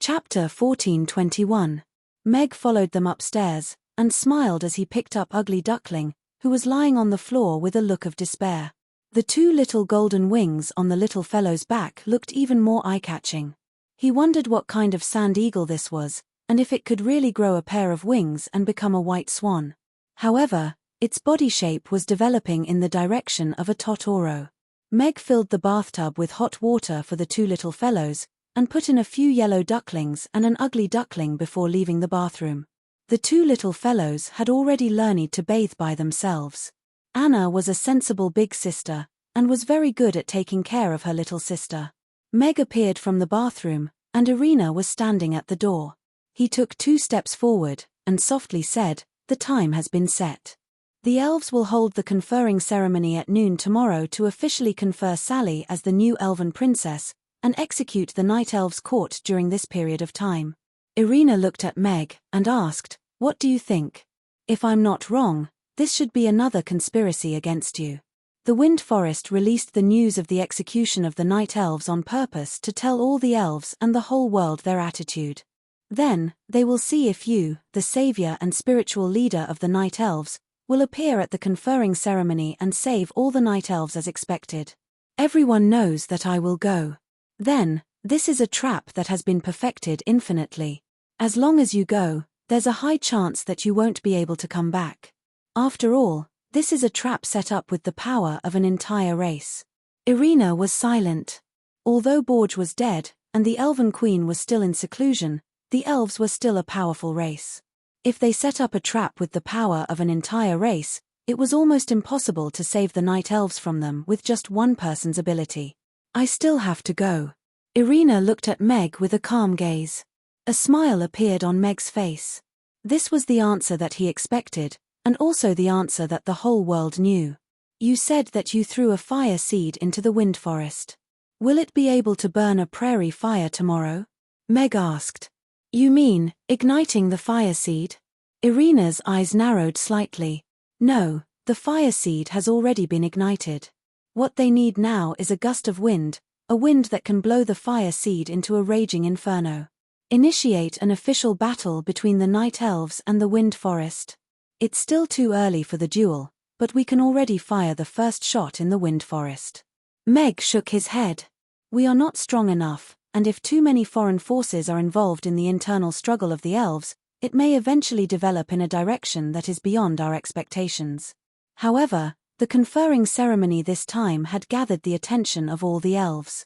Chapter 14:21. Meg followed them upstairs, and smiled as he picked up Ugly Duckling, who was lying on the floor with a look of despair. The two little golden wings on the little fellow's back looked even more eye-catching. He wondered what kind of sand eagle this was, and if it could really grow a pair of wings and become a white swan. However, its body shape was developing in the direction of a totoro. Meg filled the bathtub with hot water for the two little fellows, and put in a few yellow ducklings and an ugly duckling before leaving the bathroom. The two little fellows had already learned to bathe by themselves. Anna was a sensible big sister, and was very good at taking care of her little sister. Meg appeared from the bathroom, and Irina was standing at the door. He took 2 steps forward, and softly said, "The time has been set. The elves will hold the conferring ceremony at noon tomorrow to officially confer Sally as the new elven princess, and execute the night elves' court during this period of time." Irina looked at Meg, and asked, "What do you think? If I'm not wrong, this should be another conspiracy against you." The Wind Forest released the news of the execution of the night elves on purpose to tell all the elves and the whole world their attitude. Then, they will see if you, the savior and spiritual leader of the night elves, will appear at the conferring ceremony and save all the night elves as expected. Everyone knows that I will go. Then, this is a trap that has been perfected infinitely. As long as you go, there's a high chance that you won't be able to come back. After all, this is a trap set up with the power of an entire race. Irina was silent. Although Borge was dead, and the Elven Queen was still in seclusion, the elves were still a powerful race. If they set up a trap with the power of an entire race, it was almost impossible to save the night elves from them with just one person's ability. "I still have to go." Irina looked at Meg with a calm gaze. A smile appeared on Meg's face. This was the answer that he expected, and also the answer that the whole world knew. "You said that you threw a fire seed into the wind forest. Will it be able to burn a prairie fire tomorrow?" Meg asked. "You mean, igniting the fire seed?" Irina's eyes narrowed slightly. "No, the fire seed has already been ignited. What they need now is a gust of wind, a wind that can blow the fire seed into a raging inferno. Initiate an official battle between the night elves and the wind forest. It's still too early for the duel, but we can already fire the first shot in the wind forest." Meg shook his head. "We are not strong enough, and if too many foreign forces are involved in the internal struggle of the elves, it may eventually develop in a direction that is beyond our expectations." However, the conferring ceremony this time had gathered the attention of all the elves.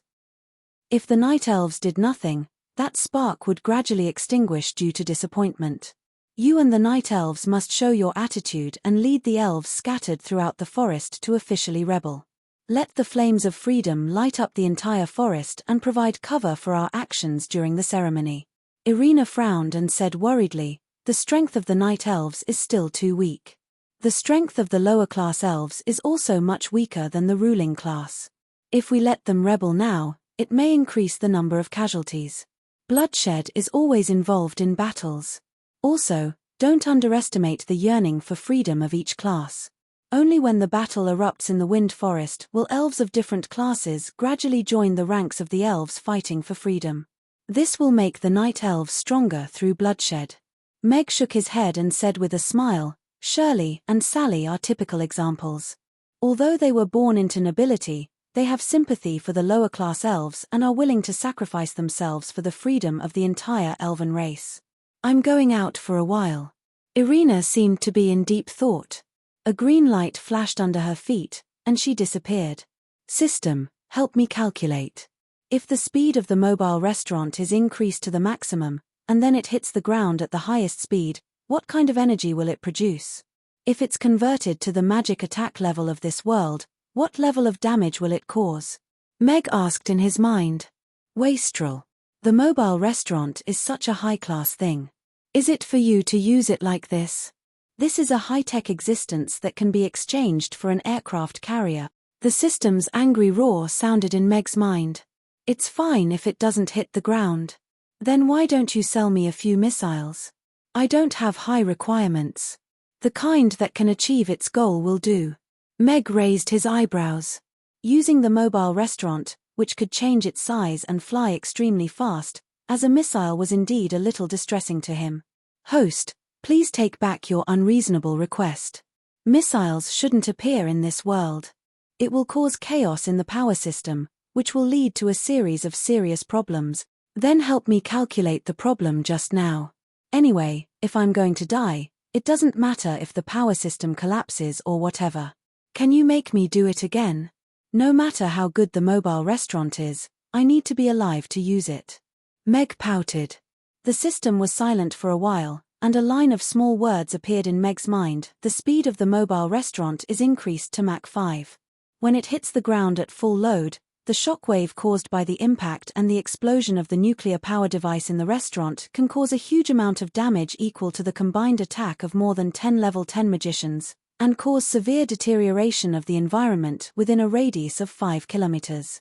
If the night elves did nothing, that spark would gradually extinguish due to disappointment. You and the night elves must show your attitude and lead the elves scattered throughout the forest to officially rebel. Let the flames of freedom light up the entire forest and provide cover for our actions during the ceremony. Irina frowned and said worriedly, "The strength of the night elves is still too weak. The strength of the lower class elves is also much weaker than the ruling class. If we let them rebel now, it may increase the number of casualties. Bloodshed is always involved in battles. Also, don't underestimate the yearning for freedom of each class. Only when the battle erupts in the wind forest will elves of different classes gradually join the ranks of the elves fighting for freedom. This will make the night elves stronger through bloodshed." Meg shook his head and said with a smile, "Shirley and Sally are typical examples. Although they were born into nobility, they have sympathy for the lower class elves and are willing to sacrifice themselves for the freedom of the entire elven race. I'm going out for a while." Irina seemed to be in deep thought. A green light flashed under her feet, and she disappeared. "System, help me calculate. If the speed of the mobile restaurant is increased to the maximum, and then it hits the ground at the highest speed, what kind of energy will it produce? If it's converted to the magic attack level of this world, what level of damage will it cause?" Meg asked in his mind. "Wastrel. The mobile restaurant is such a high-class thing. Is it for you to use it like this? This is a high-tech existence that can be exchanged for an aircraft carrier." The system's angry roar sounded in Meg's mind. "It's fine if it doesn't hit the ground. Then why don't you sell me a few missiles? I don't have high requirements. The kind that can achieve its goal will do." Meg raised his eyebrows. Using the mobile restaurant, which could change its size and fly extremely fast, as a missile was indeed a little distressing to him. Host, please take back your unreasonable request. Missiles shouldn't appear in this world. It will cause chaos in the power system, which will lead to a series of serious problems. Then help me calculate the problem just now. Anyway, if I'm going to die, it doesn't matter if the power system collapses or whatever. Can you make me do it again? No matter how good the mobile restaurant is, I need to be alive to use it. Meg pouted. The system was silent for a while, and a line of small words appeared in Meg's mind. The speed of the mobile restaurant is increased to Mach 5. When it hits the ground at full load, the shockwave caused by the impact and the explosion of the nuclear power device in the restaurant can cause a huge amount of damage equal to the combined attack of more than 10 level 10 magicians, and cause severe deterioration of the environment within a radius of 5 kilometers.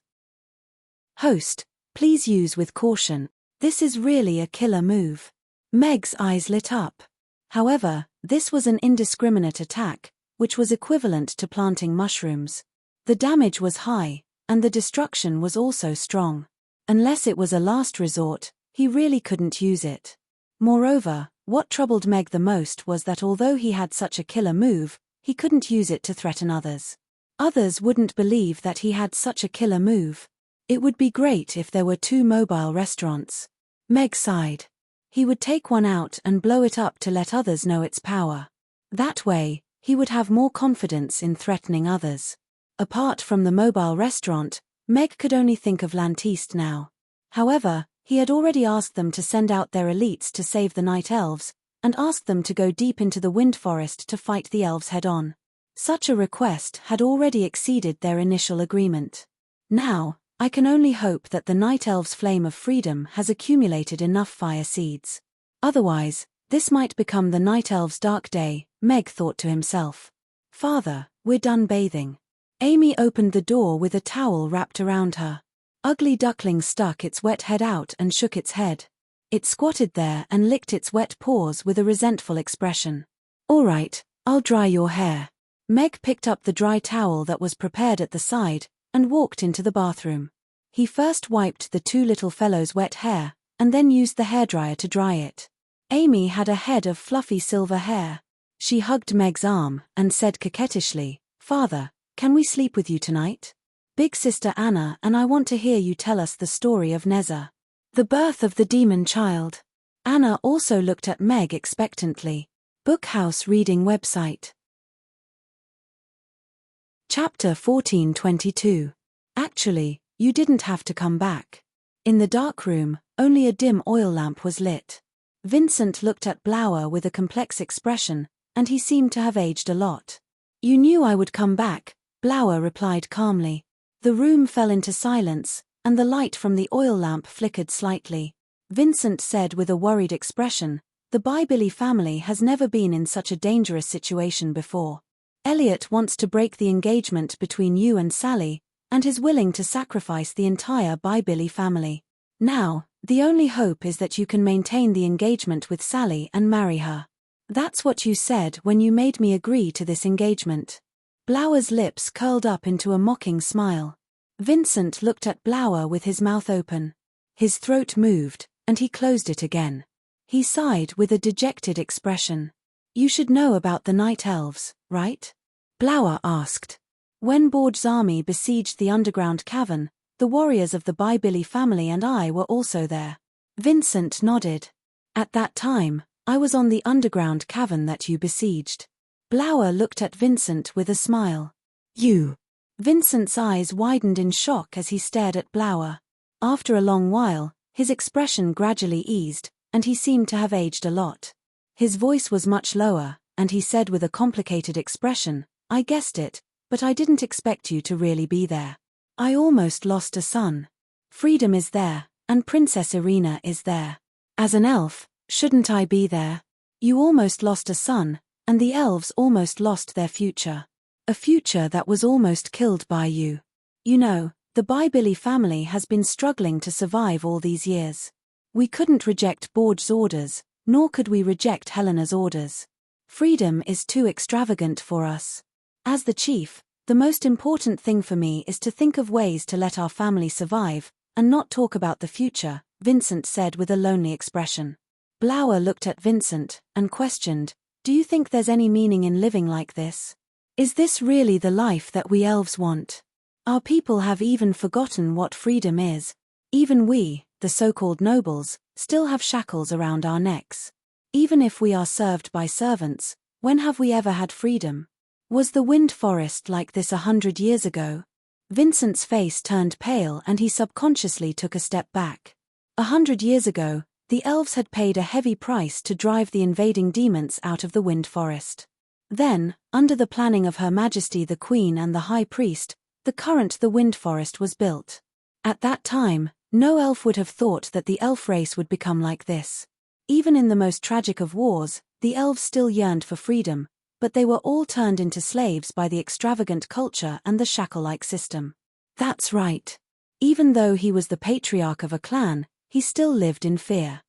Host, please use with caution. This is really a killer move. Meg's eyes lit up. However, this was an indiscriminate attack, which was equivalent to planting mushrooms. The damage was high, and the destruction was also strong. Unless it was a last resort, he really couldn't use it. Moreover, what troubled Meg the most was that although he had such a killer move, he couldn't use it to threaten others. Others wouldn't believe that he had such a killer move. It would be great if there were 2 mobile restaurants. Meg sighed. He would take one out and blow it up to let others know its power. That way, he would have more confidence in threatening others. Apart from the mobile restaurant, Meg could only think of Lantiste now. However, he had already asked them to send out their elites to save the night elves, and asked them to go deep into the wind forest to fight the elves head-on. Such a request had already exceeded their initial agreement. Now, I can only hope that the night elves' flame of freedom has accumulated enough fire seeds. Otherwise, this might become the night elves' dark day, Meg thought to himself. Father, we're done bathing. Amy opened the door with a towel wrapped around her. Ugly Duckling stuck its wet head out and shook its head. It squatted there and licked its wet paws with a resentful expression. All right, I'll dry your hair. Meg picked up the dry towel that was prepared at the side, and walked into the bathroom. He first wiped the 2 little fellows' wet hair, and then used the hairdryer to dry it. Amy had a head of fluffy silver hair. She hugged Meg's arm, and said coquettishly, Father, can we sleep with you tonight? Big sister Anna and I want to hear you tell us the story of Neza. The birth of the demon child. Anna also looked at Meg expectantly. Bookhouse reading website. Chapter 14:22. Actually, you didn't have to come back. In the dark room, only a dim oil lamp was lit. Vincent looked at Blower with a complex expression, and he seemed to have aged a lot. You knew I would come back, Blower replied calmly. The room fell into silence, and the light from the oil lamp flickered slightly. Vincent said with a worried expression, the Bybilly family has never been in such a dangerous situation before. Elliot wants to break the engagement between you and Sally, and is willing to sacrifice the entire Bybilly family. Now, the only hope is that you can maintain the engagement with Sally and marry her. That's what you said when you made me agree to this engagement. Blower's lips curled up into a mocking smile. Vincent looked at Blower with his mouth open. His throat moved, and he closed it again. He sighed with a dejected expression. You should know about the night elves, right? Blower asked. When Borge's army besieged the underground cavern, the warriors of the Bybilly family and I were also there. Vincent nodded. At that time, I was on the underground cavern that you besieged. Blower looked at Vincent with a smile. You. Vincent's eyes widened in shock as he stared at Blower. After a long while, his expression gradually eased, and he seemed to have aged a lot. His voice was much lower, and he said with a complicated expression, I guessed it, but I didn't expect you to really be there. I almost lost a son. Freedom is there, and Princess Irina is there. As an elf, shouldn't I be there? You almost lost a son, and the elves almost lost their future. A future that was almost killed by you. You know, the Bybilly family has been struggling to survive all these years. We couldn't reject Borge's orders, nor could we reject Helena's orders. Freedom is too extravagant for us. As the chief, the most important thing for me is to think of ways to let our family survive, and not talk about the future, Vincent said with a lonely expression. Blower looked at Vincent and questioned, "Do you think there's any meaning in living like this? Is this really the life that we elves want? Our people have even forgotten what freedom is. Even we, the so-called nobles, still have shackles around our necks. Even if we are served by servants, when have we ever had freedom? Was the wind forest like this 100 years ago?" Vincent's face turned pale and he subconsciously took a step back. 100 years ago, the elves had paid a heavy price to drive the invading demons out of the wind forest. Then, under the planning of Her Majesty the Queen and the High Priest, the wind forest was built. At that time, no elf would have thought that the elf race would become like this. Even in the most tragic of wars, the elves still yearned for freedom, but they were all turned into slaves by the extravagant culture and the shackle-like system. That's right. Even though he was the patriarch of a clan, he still lived in fear.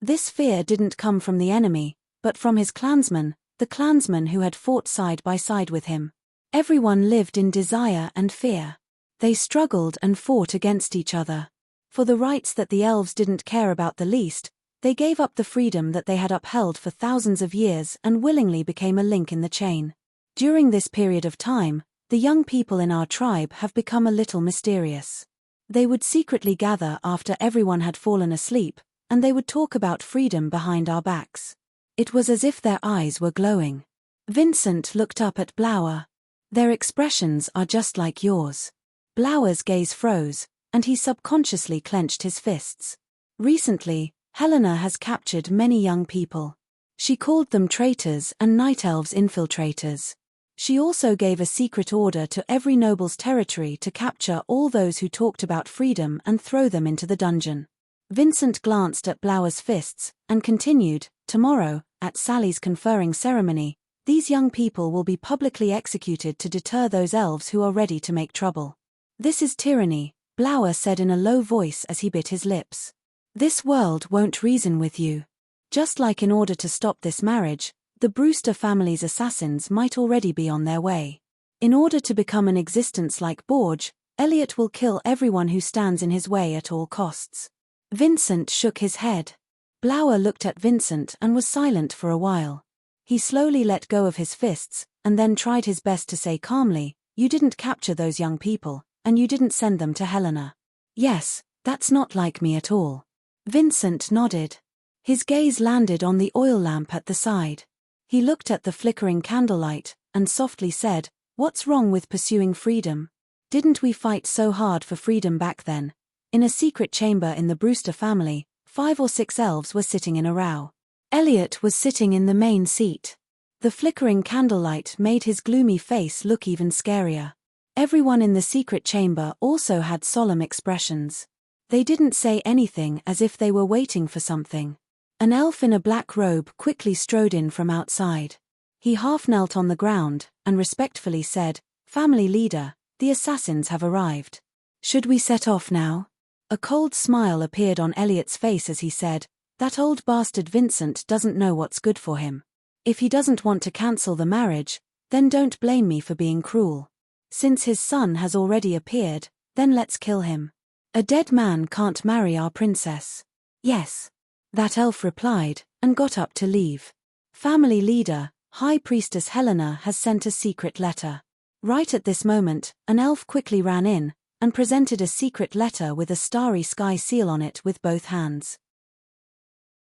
This fear didn't come from the enemy, but from his clansmen, the clansmen who had fought side by side with him. Everyone lived in desire and fear. They struggled and fought against each other. For the rights that the elves didn't care about the least, they gave up the freedom that they had upheld for thousands of years and willingly became a link in the chain. During this period of time, the young people in our tribe have become a little mysterious. They would secretly gather after everyone had fallen asleep, and they would talk about freedom behind our backs. It was as if their eyes were glowing. Vincent looked up at Blower. Their expressions are just like yours. Blower's gaze froze, and he subconsciously clenched his fists. Recently, Helena has captured many young people. She called them traitors and night elves infiltrators. She also gave a secret order to every noble's territory to capture all those who talked about freedom and throw them into the dungeon. Vincent glanced at Blower's fists and continued, "Tomorrow, at Sally's conferring ceremony, these young people will be publicly executed to deter those elves who are ready to make trouble." "This is tyranny," Blower said in a low voice as he bit his lips. "This world won't reason with you. Just like in order to stop this marriage, the Brewster family's assassins might already be on their way. In order to become an existence like Borge, Elliot will kill everyone who stands in his way at all costs." Vincent shook his head. Blower looked at Vincent and was silent for a while. He slowly let go of his fists, and then tried his best to say calmly, "You didn't capture those young people, and you didn't send them to Helena." "Yes, that's not like me at all." Vincent nodded. His gaze landed on the oil lamp at the side. He looked at the flickering candlelight, and softly said, "What's wrong with pursuing freedom? Didn't we fight so hard for freedom back then?" In a secret chamber in the Brewster family, 5 or 6 elves were sitting in a row. Elliot was sitting in the main seat. The flickering candlelight made his gloomy face look even scarier. Everyone in the secret chamber also had solemn expressions. They didn't say anything as if they were waiting for something. An elf in a black robe quickly strode in from outside. He half knelt on the ground and respectfully said, "Family leader, the assassins have arrived. Should we set off now?" A cold smile appeared on Elliot's face as he said, "That old bastard Vincent doesn't know what's good for him. If he doesn't want to cancel the marriage, then don't blame me for being cruel. Since his son has already appeared, then let's kill him. A dead man can't marry our princess." "Yes," that elf replied, and got up to leave. "Family leader, High Priestess Helena has sent a secret letter." Right at this moment, an elf quickly ran in, and presented a secret letter with a starry sky seal on it with both hands.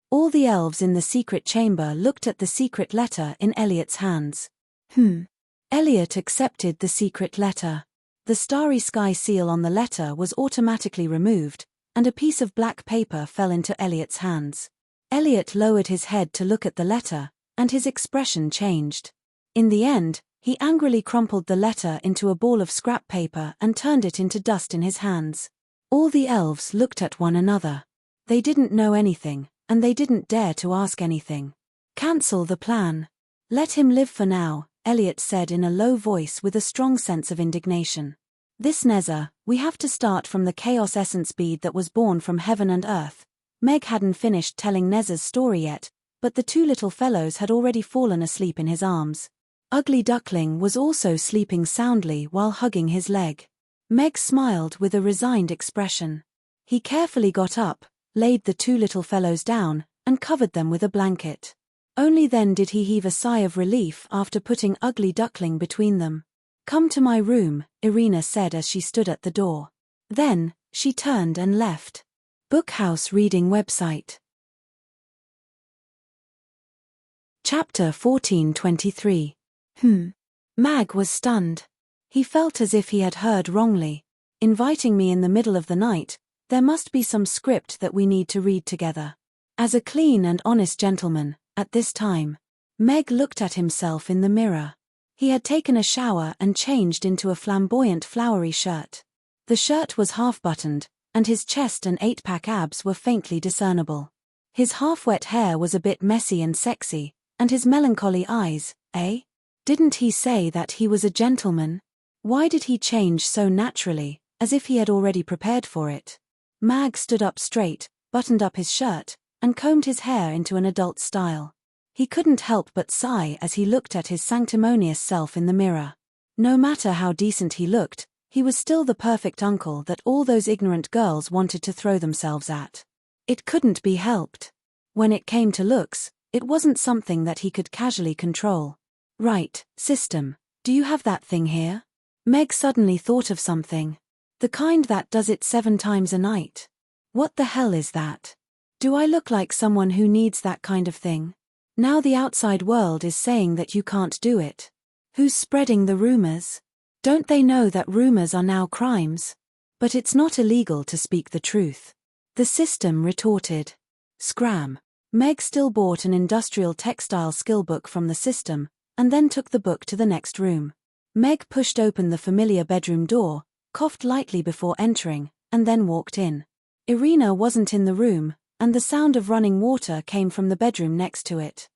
All the elves in the secret chamber looked at the secret letter in Elliot's hands. Elliot accepted the secret letter. The starry sky seal on the letter was automatically removed, and a piece of black paper fell into Elliot's hands. Elliot lowered his head to look at the letter, and his expression changed. In the end, he angrily crumpled the letter into a ball of scrap paper and turned it into dust in his hands. All the elves looked at one another. They didn't know anything, and they didn't dare to ask anything. "Cancel the plan. Let him live for now," Elliot said in a low voice with a strong sense of indignation. "This Neza, we have to start from the chaos essence bead that was born from heaven and earth." Meg hadn't finished telling Neza's story yet, but the 2 little fellows had already fallen asleep in his arms. Ugly Duckling was also sleeping soundly while hugging his leg. Meg smiled with a resigned expression. He carefully got up, laid the two little fellows down, and covered them with a blanket. Only then did he heave a sigh of relief after putting Ugly Duckling between them. "Come to my room," Irina said as she stood at the door. Then, she turned and left. Bookhouse reading website. Chapter 1423. Mag was stunned. He felt as if he had heard wrongly. Inviting me in the middle of the night, there must be some script that we need to read together. As a clean and honest gentleman, at this time. Meg looked at himself in the mirror. He had taken a shower and changed into a flamboyant flowery shirt. The shirt was half-buttoned, and his chest and eight-pack abs were faintly discernible. His half-wet hair was a bit messy and sexy, and his melancholy eyes, Didn't he say that he was a gentleman? Why did he change so naturally, as if he had already prepared for it? Mag stood up straight, buttoned up his shirt, and combed his hair into an adult style. He couldn't help but sigh as he looked at his sanctimonious self in the mirror. No matter how decent he looked, he was still the perfect uncle that all those ignorant girls wanted to throw themselves at. It couldn't be helped. When it came to looks, it wasn't something that he could casually control. "Right, system, do you have that thing here?" Meg suddenly thought of something. "The kind that does it 7 times a night. What the hell is that? Do I look like someone who needs that kind of thing? Now the outside world is saying that you can't do it. Who's spreading the rumors? Don't they know that rumors are now crimes? But it's not illegal to speak the truth." The system retorted. Scram. Meg still bought an industrial textile skill book from the system, and then took the book to the next room. Meg pushed open the familiar bedroom door, coughed lightly before entering, and then walked in. Irina wasn't in the room, and the sound of running water came from the bedroom next to it.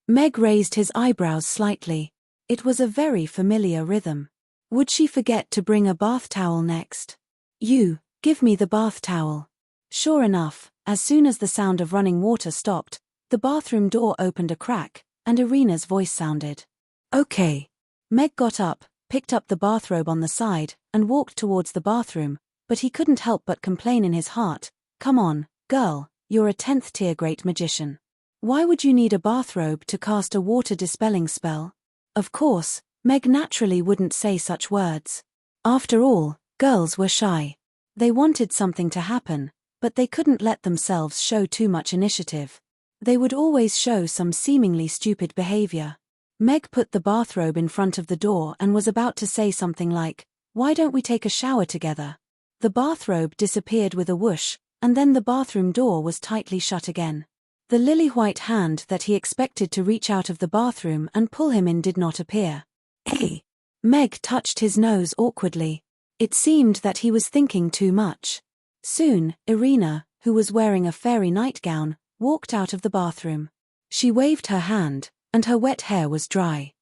Meg raised his eyebrows slightly. It was a very familiar rhythm. Would she forget to bring a bath towel next? "You, give me the bath towel." Sure enough, as soon as the sound of running water stopped, the bathroom door opened a crack, and Irina's voice sounded. "Okay." Meg got up, picked up the bathrobe on the side, and walked towards the bathroom, but he couldn't help but complain in his heart, "Come on, girl, you're a 10th tier great magician. Why would you need a bathrobe to cast a water-dispelling spell?" Of course, Meg naturally wouldn't say such words. After all, girls were shy. They wanted something to happen, but they couldn't let themselves show too much initiative. They would always show some seemingly stupid behavior. Meg put the bathrobe in front of the door and was about to say something like, "Why don't we take a shower together?" The bathrobe disappeared with a whoosh, and then the bathroom door was tightly shut again. The lily-white hand that he expected to reach out of the bathroom and pull him in did not appear. "Hey!" Meg touched his nose awkwardly. It seemed that he was thinking too much. Soon, Irina, who was wearing a fairy nightgown, walked out of the bathroom. She waved her hand, and her wet hair was dry.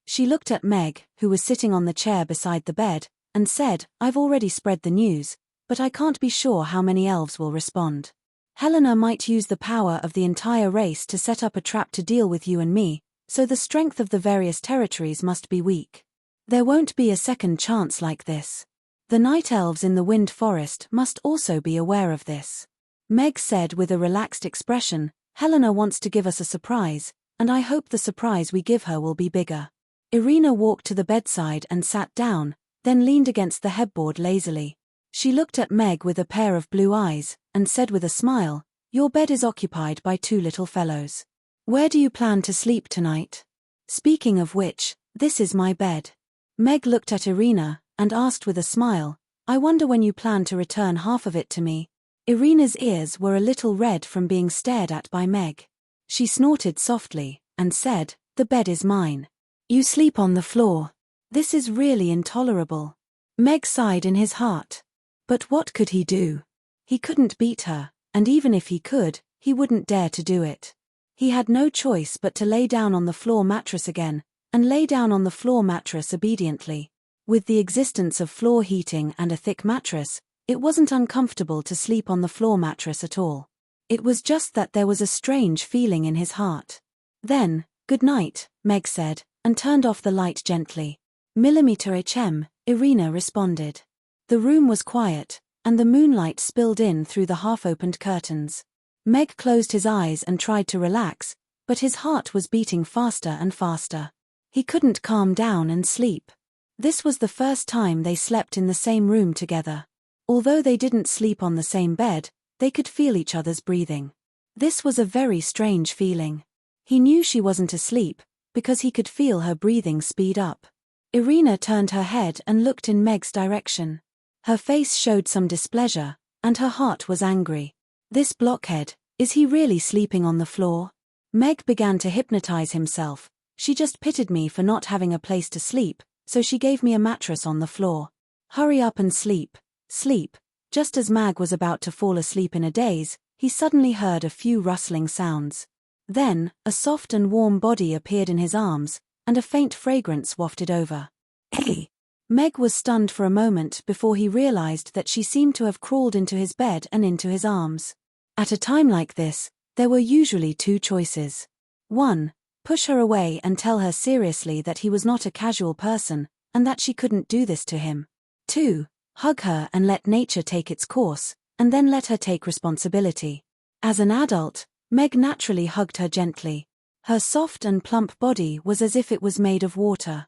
She looked at Meg, who was sitting on the chair beside the bed, and said, "I've already spread the news, but I can't be sure how many elves will respond. Helena might use the power of the entire race to set up a trap to deal with you and me, so the strength of the various territories must be weak. There won't be a second chance like this. The night elves in the Wind Forest must also be aware of this." Meg said with a relaxed expression, "Helena wants to give us a surprise, and I hope the surprise we give her will be bigger." Irina walked to the bedside and sat down, then leaned against the headboard lazily. She looked at Meg with a pair of blue eyes, and said with a smile, "Your bed is occupied by 2 little fellows. Where do you plan to sleep tonight? Speaking of which, this is my bed." Meg looked at Irina, and asked with a smile, "I wonder when you plan to return half of it to me." Irina's ears were a little red from being stared at by Meg. She snorted softly, and said, "The bed is mine. You sleep on the floor. This is really intolerable." Meg sighed in his heart. But what could he do? He couldn't beat her, and even if he could, he wouldn't dare to do it. He had no choice but to lay down on the floor mattress again, and lay down on the floor mattress obediently. With the existence of floor heating and a thick mattress, it wasn't uncomfortable to sleep on the floor mattress at all. It was just that there was a strange feeling in his heart. Then, "Good night," Meg said, and turned off the light gently. "Millimeter HM," Irina responded. The room was quiet, and the moonlight spilled in through the half-opened curtains. Meg closed his eyes and tried to relax, but his heart was beating faster and faster. He couldn't calm down and sleep. This was the first time they slept in the same room together. Although they didn't sleep on the same bed, they could feel each other's breathing. This was a very strange feeling. He knew she wasn't asleep, because he could feel her breathing speed up. Irina turned her head and looked in Meg's direction. Her face showed some displeasure, and her heart was angry. This blockhead, is he really sleeping on the floor? Meg began to hypnotize himself. She just pitied me for not having a place to sleep, so she gave me a mattress on the floor. Hurry up and sleep. Sleep. Just as Mag was about to fall asleep in a daze, he suddenly heard a few rustling sounds. Then, a soft and warm body appeared in his arms, and a faint fragrance wafted over. Hey! Meg was stunned for a moment before he realized that she seemed to have crawled into his bed and into his arms. At a time like this, there were usually two choices. 1. Push her away and tell her seriously that he was not a casual person, and that she couldn't do this to him. 2. Hug her and let nature take its course, and then let her take responsibility. As an adult, Meg naturally hugged her gently. Her soft and plump body was as if it was made of water.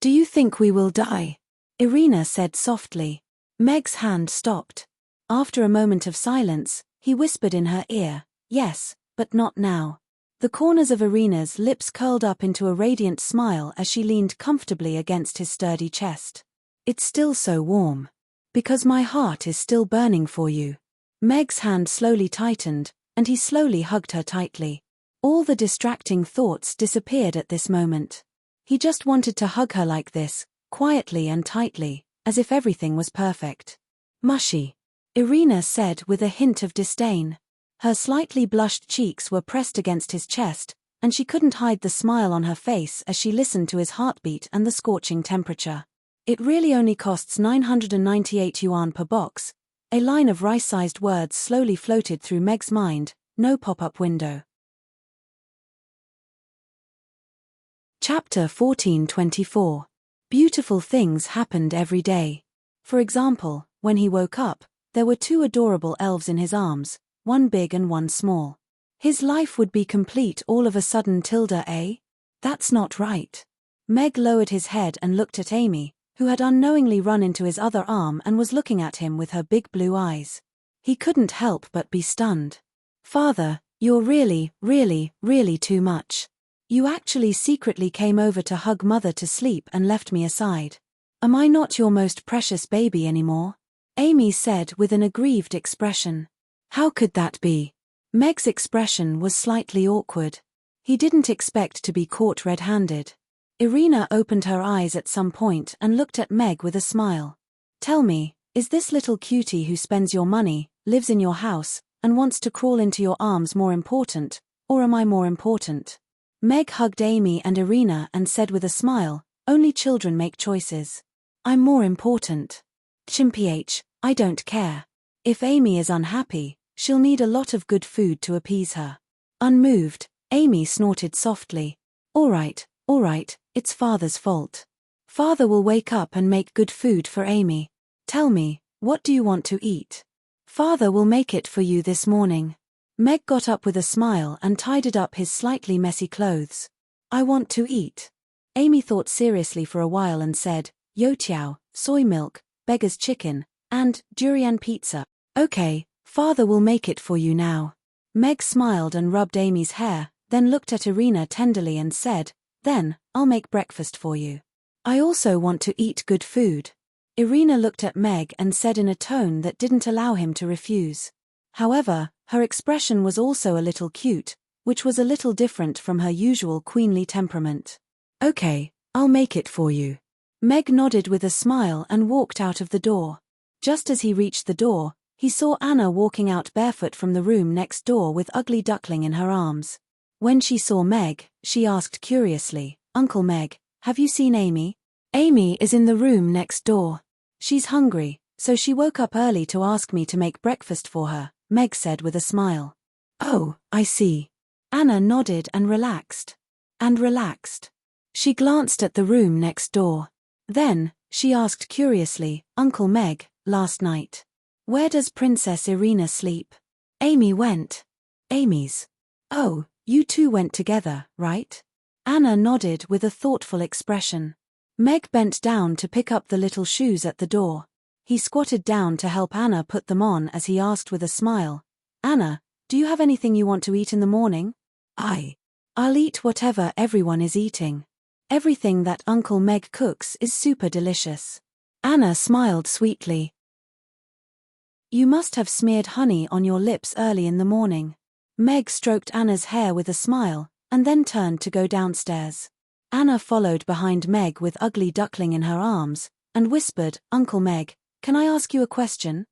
Do you think we will die? Irina said softly. Meg's hand stopped. After a moment of silence, he whispered in her ear, yes, but not now. The corners of Irina's lips curled up into a radiant smile as she leaned comfortably against his sturdy chest. It's still so warm. Because my heart is still burning for you. Meg's hand slowly tightened, and he slowly hugged her tightly. All the distracting thoughts disappeared at this moment. He just wanted to hug her like this, quietly and tightly, as if everything was perfect. Mushy. Irina said with a hint of disdain. Her slightly blushed cheeks were pressed against his chest, and she couldn't hide the smile on her face as she listened to his heartbeat and the scorching temperature. It really only costs 998 yuan per box. A line of rice-sized words slowly floated through Meg's mind, no pop-up window. Chapter 14:24. Beautiful things happened every day. For example, when he woke up, there were two adorable elves in his arms, one big and one small. His life would be complete all of a sudden, eh? That's not right. Meg lowered his head and looked at Amy, who had unknowingly run into his other arm and was looking at him with her big blue eyes. He couldn't help but be stunned. Father, you're really, really, really too much. You actually secretly came over to hug Mother to sleep and left me aside. Am I not your most precious baby anymore? Amy said with an aggrieved expression. How could that be? Meg's expression was slightly awkward. He didn't expect to be caught red-handed. Irina opened her eyes at some point and looked at Meg with a smile. Tell me, is this little cutie who spends your money, lives in your house, and wants to crawl into your arms more important, or am I more important? Meg hugged Amy and Irina and said with a smile, only children make choices. I'm more important. Chimph, I don't care. If Amy is unhappy, she'll need a lot of good food to appease her. Unmoved, Amy snorted softly. All right, it's Father's fault. Father will wake up and make good food for Amy. Tell me, what do you want to eat? Father will make it for you this morning. Meg got up with a smile and tidied up his slightly messy clothes. I want to eat. Amy thought seriously for a while and said, youtiao, soy milk, beggar's chicken, and durian pizza. Okay, Father will make it for you now. Meg smiled and rubbed Amy's hair, then looked at Irina tenderly and said, then, I'll make breakfast for you. I also want to eat good food. Irina looked at Meg and said in a tone that didn't allow him to refuse. However, her expression was also a little cute, which was a little different from her usual queenly temperament. Okay, I'll make it for you. Meg nodded with a smile and walked out of the door. Just as he reached the door, he saw Anna walking out barefoot from the room next door with Ugly Duckling in her arms. When she saw Meg, she asked curiously, Uncle Meg, have you seen Amy? Amy is in the room next door. She's hungry, so she woke up early to ask me to make breakfast for her, Meg said with a smile. Oh, I see. Anna nodded and relaxed. She glanced at the room next door. Then, she asked curiously, Uncle Meg, Last night. Where does Princess Irina sleep? Amy went. Amy's. Oh, you two went together, right? Anna nodded with a thoughtful expression. Meg bent down to pick up the little shoes at the door. He squatted down to help Anna put them on as he asked with a smile, Anna, do you have anything you want to eat in the morning? I'll eat whatever everyone is eating. Everything that Uncle Meg cooks is super delicious. Anna smiled sweetly. You must have smeared honey on your lips early in the morning. Meg stroked Anna's hair with a smile, and then turned to go downstairs. Anna followed behind Meg with Ugly Duckling in her arms, and whispered, Uncle Meg, can I ask you a question?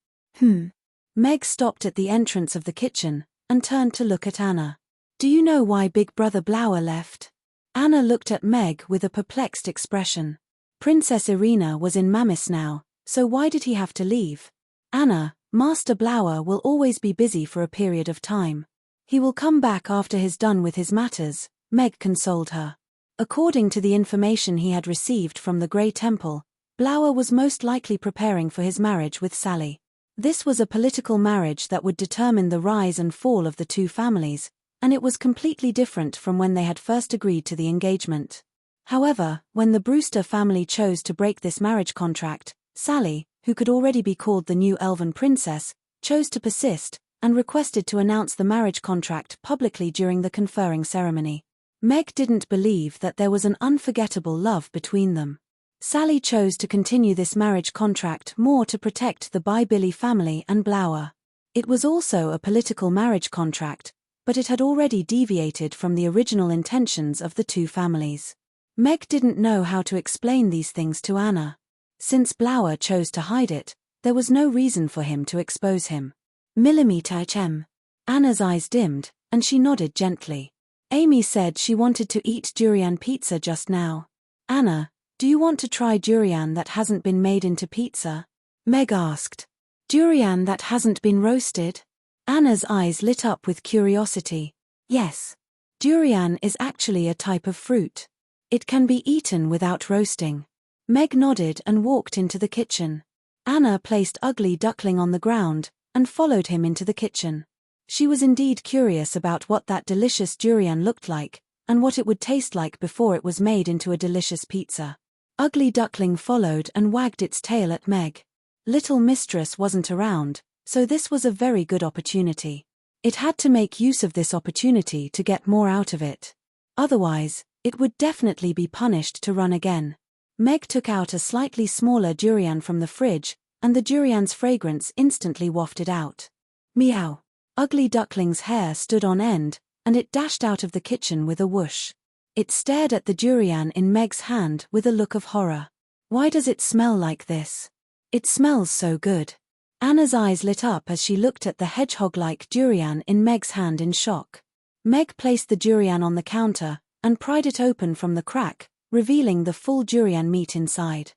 Meg stopped at the entrance of the kitchen, and turned to look at Anna. Do you know why Big Brother Blower left? Anna looked at Meg with a perplexed expression. Princess Irina was in Mammoth now, so why did he have to leave? Anna, Master Blower will always be busy for a period of time. He will come back after he's done with his matters, Meg consoled her. According to the information he had received from the Grey Temple, Blower was most likely preparing for his marriage with Sally. This was a political marriage that would determine the rise and fall of the two families, and it was completely different from when they had first agreed to the engagement. However, when the Brewster family chose to break this marriage contract, Sally, who could already be called the new elven princess, chose to persist, and requested to announce the marriage contract publicly during the conferring ceremony. Meg didn't believe that there was an unforgettable love between them. Sally chose to continue this marriage contract more to protect the Billy family and Blower. It was also a political marriage contract, but it had already deviated from the original intentions of the two families. Meg didn't know how to explain these things to Anna. Since Blower chose to hide it, there was no reason for him to expose him. Millimeter HM. Anna's eyes dimmed, and she nodded gently. Amy said she wanted to eat durian pizza just now. Anna, do you want to try durian that hasn't been made into pizza? Meg asked. Durian that hasn't been roasted? Anna's eyes lit up with curiosity. Yes. Durian is actually a type of fruit. It can be eaten without roasting. Meg nodded and walked into the kitchen. Anna placed Ugly Duckling on the ground, and followed him into the kitchen. She was indeed curious about what that delicious durian looked like, and what it would taste like before it was made into a delicious pizza. Ugly Duckling followed and wagged its tail at Meg. Little Mistress wasn't around, so this was a very good opportunity. It had to make use of this opportunity to get more out of it. Otherwise, it would definitely be punished to run again. Meg took out a slightly smaller durian from the fridge, and the durian's fragrance instantly wafted out. Meow. Ugly Duckling's hair stood on end, and it dashed out of the kitchen with a whoosh. It stared at the durian in Meg's hand with a look of horror. Why does it smell like this? It smells so good. Anna's eyes lit up as she looked at the hedgehog-like durian in Meg's hand in shock. Meg placed the durian on the counter, and pried it open from the crack, revealing the full durian meat inside.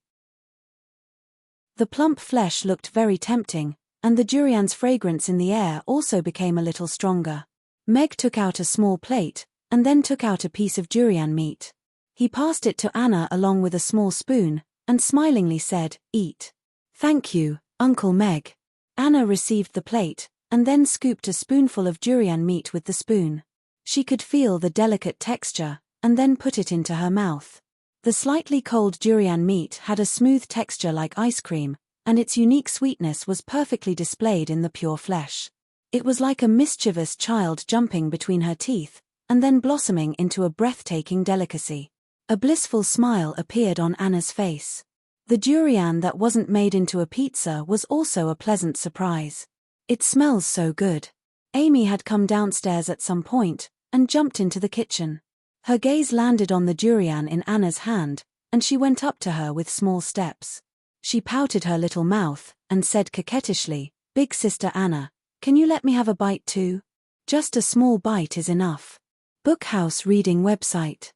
The plump flesh looked very tempting, and the durian's fragrance in the air also became a little stronger. Meg took out a small plate, and then took out a piece of durian meat. He passed it to Anna along with a small spoon, and smilingly said, Eat. Thank you, Uncle Meg. Anna received the plate, and then scooped a spoonful of durian meat with the spoon. She could feel the delicate texture, and then put it into her mouth. The slightly cold durian meat had a smooth texture like ice cream, and its unique sweetness was perfectly displayed in the pure flesh. It was like a mischievous child jumping between her teeth, and then blossoming into a breathtaking delicacy. A blissful smile appeared on Anna's face. The durian that wasn't made into a pizza was also a pleasant surprise. It smells so good. Amy had come downstairs at some point, and jumped into the kitchen. Her gaze landed on the durian in Anna's hand, and she went up to her with small steps. She pouted her little mouth, and said coquettishly, Big Sister Anna, can you let me have a bite too? Just a small bite is enough. Bookhouse reading website.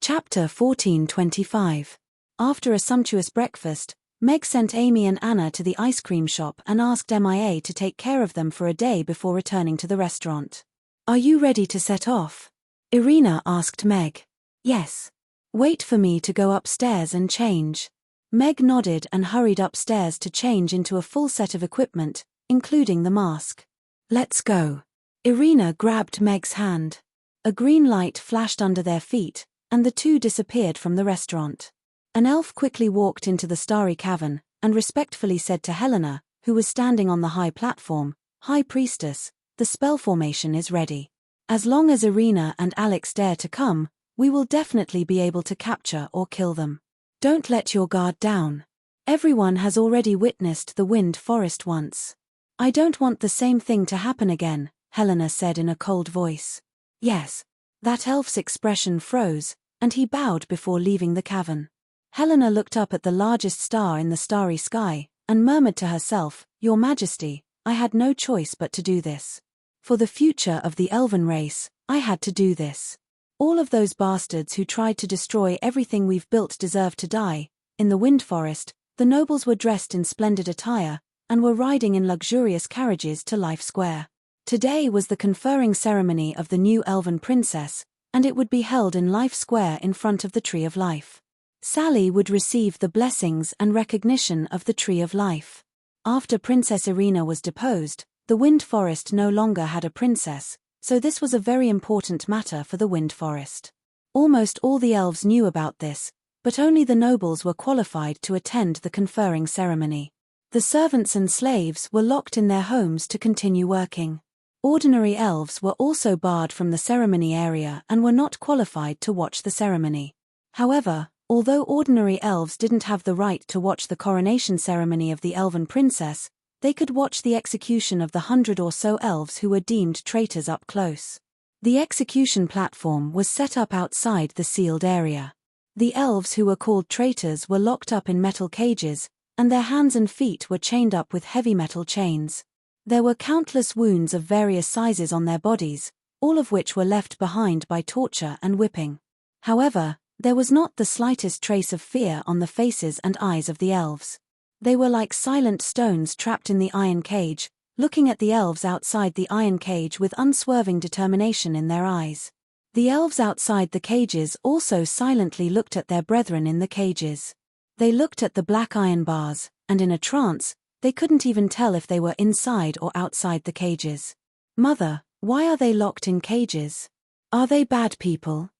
Chapter 1425. After a sumptuous breakfast, Meg sent Amy and Anna to the ice cream shop and asked MIA to take care of them for a day before returning to the restaurant. Are you ready to set off? Irina asked Meg. Yes. Wait for me to go upstairs and change. Meg nodded and hurried upstairs to change into a full set of equipment, including the mask. Let's go. Irina grabbed Meg's hand. A green light flashed under their feet, and the two disappeared from the restaurant. An elf quickly walked into the starry cavern, and respectfully said to Helena, who was standing on the high platform, "High Priestess, the spell formation is ready. As long as Irina and Alex dare to come, we will definitely be able to capture or kill them. Don't let your guard down. Everyone has already witnessed the wind forest once. I don't want the same thing to happen again," Helena said in a cold voice. Yes. That elf's expression froze, and he bowed before leaving the cavern. Helena looked up at the largest star in the starry sky, and murmured to herself, "Your Majesty, I had no choice but to do this. For the future of the elven race, I had to do this. All of those bastards who tried to destroy everything we've built deserve to die." In the wind forest, the nobles were dressed in splendid attire, and were riding in luxurious carriages to Life Square. Today was the conferring ceremony of the new elven princess, and it would be held in Life Square in front of the Tree of Life. Sally would receive the blessings and recognition of the Tree of Life. After Princess Irina was deposed, the Wind Forest no longer had a princess, so this was a very important matter for the Wind Forest. Almost all the elves knew about this, but only the nobles were qualified to attend the conferring ceremony. The servants and slaves were locked in their homes to continue working. Ordinary elves were also barred from the ceremony area and were not qualified to watch the ceremony. However, although ordinary elves didn't have the right to watch the coronation ceremony of the elven princess, they could watch the execution of the 100 or so elves who were deemed traitors up close. The execution platform was set up outside the sealed area. The elves who were called traitors were locked up in metal cages, and their hands and feet were chained up with heavy metal chains. There were countless wounds of various sizes on their bodies, all of which were left behind by torture and whipping. However, there was not the slightest trace of fear on the faces and eyes of the elves. They were like silent stones trapped in the iron cage, looking at the elves outside the iron cage with unswerving determination in their eyes. The elves outside the cages also silently looked at their brethren in the cages. They looked at the black iron bars, and in a trance, they couldn't even tell if they were inside or outside the cages. "Mother, why are they locked in cages? Are they bad people?"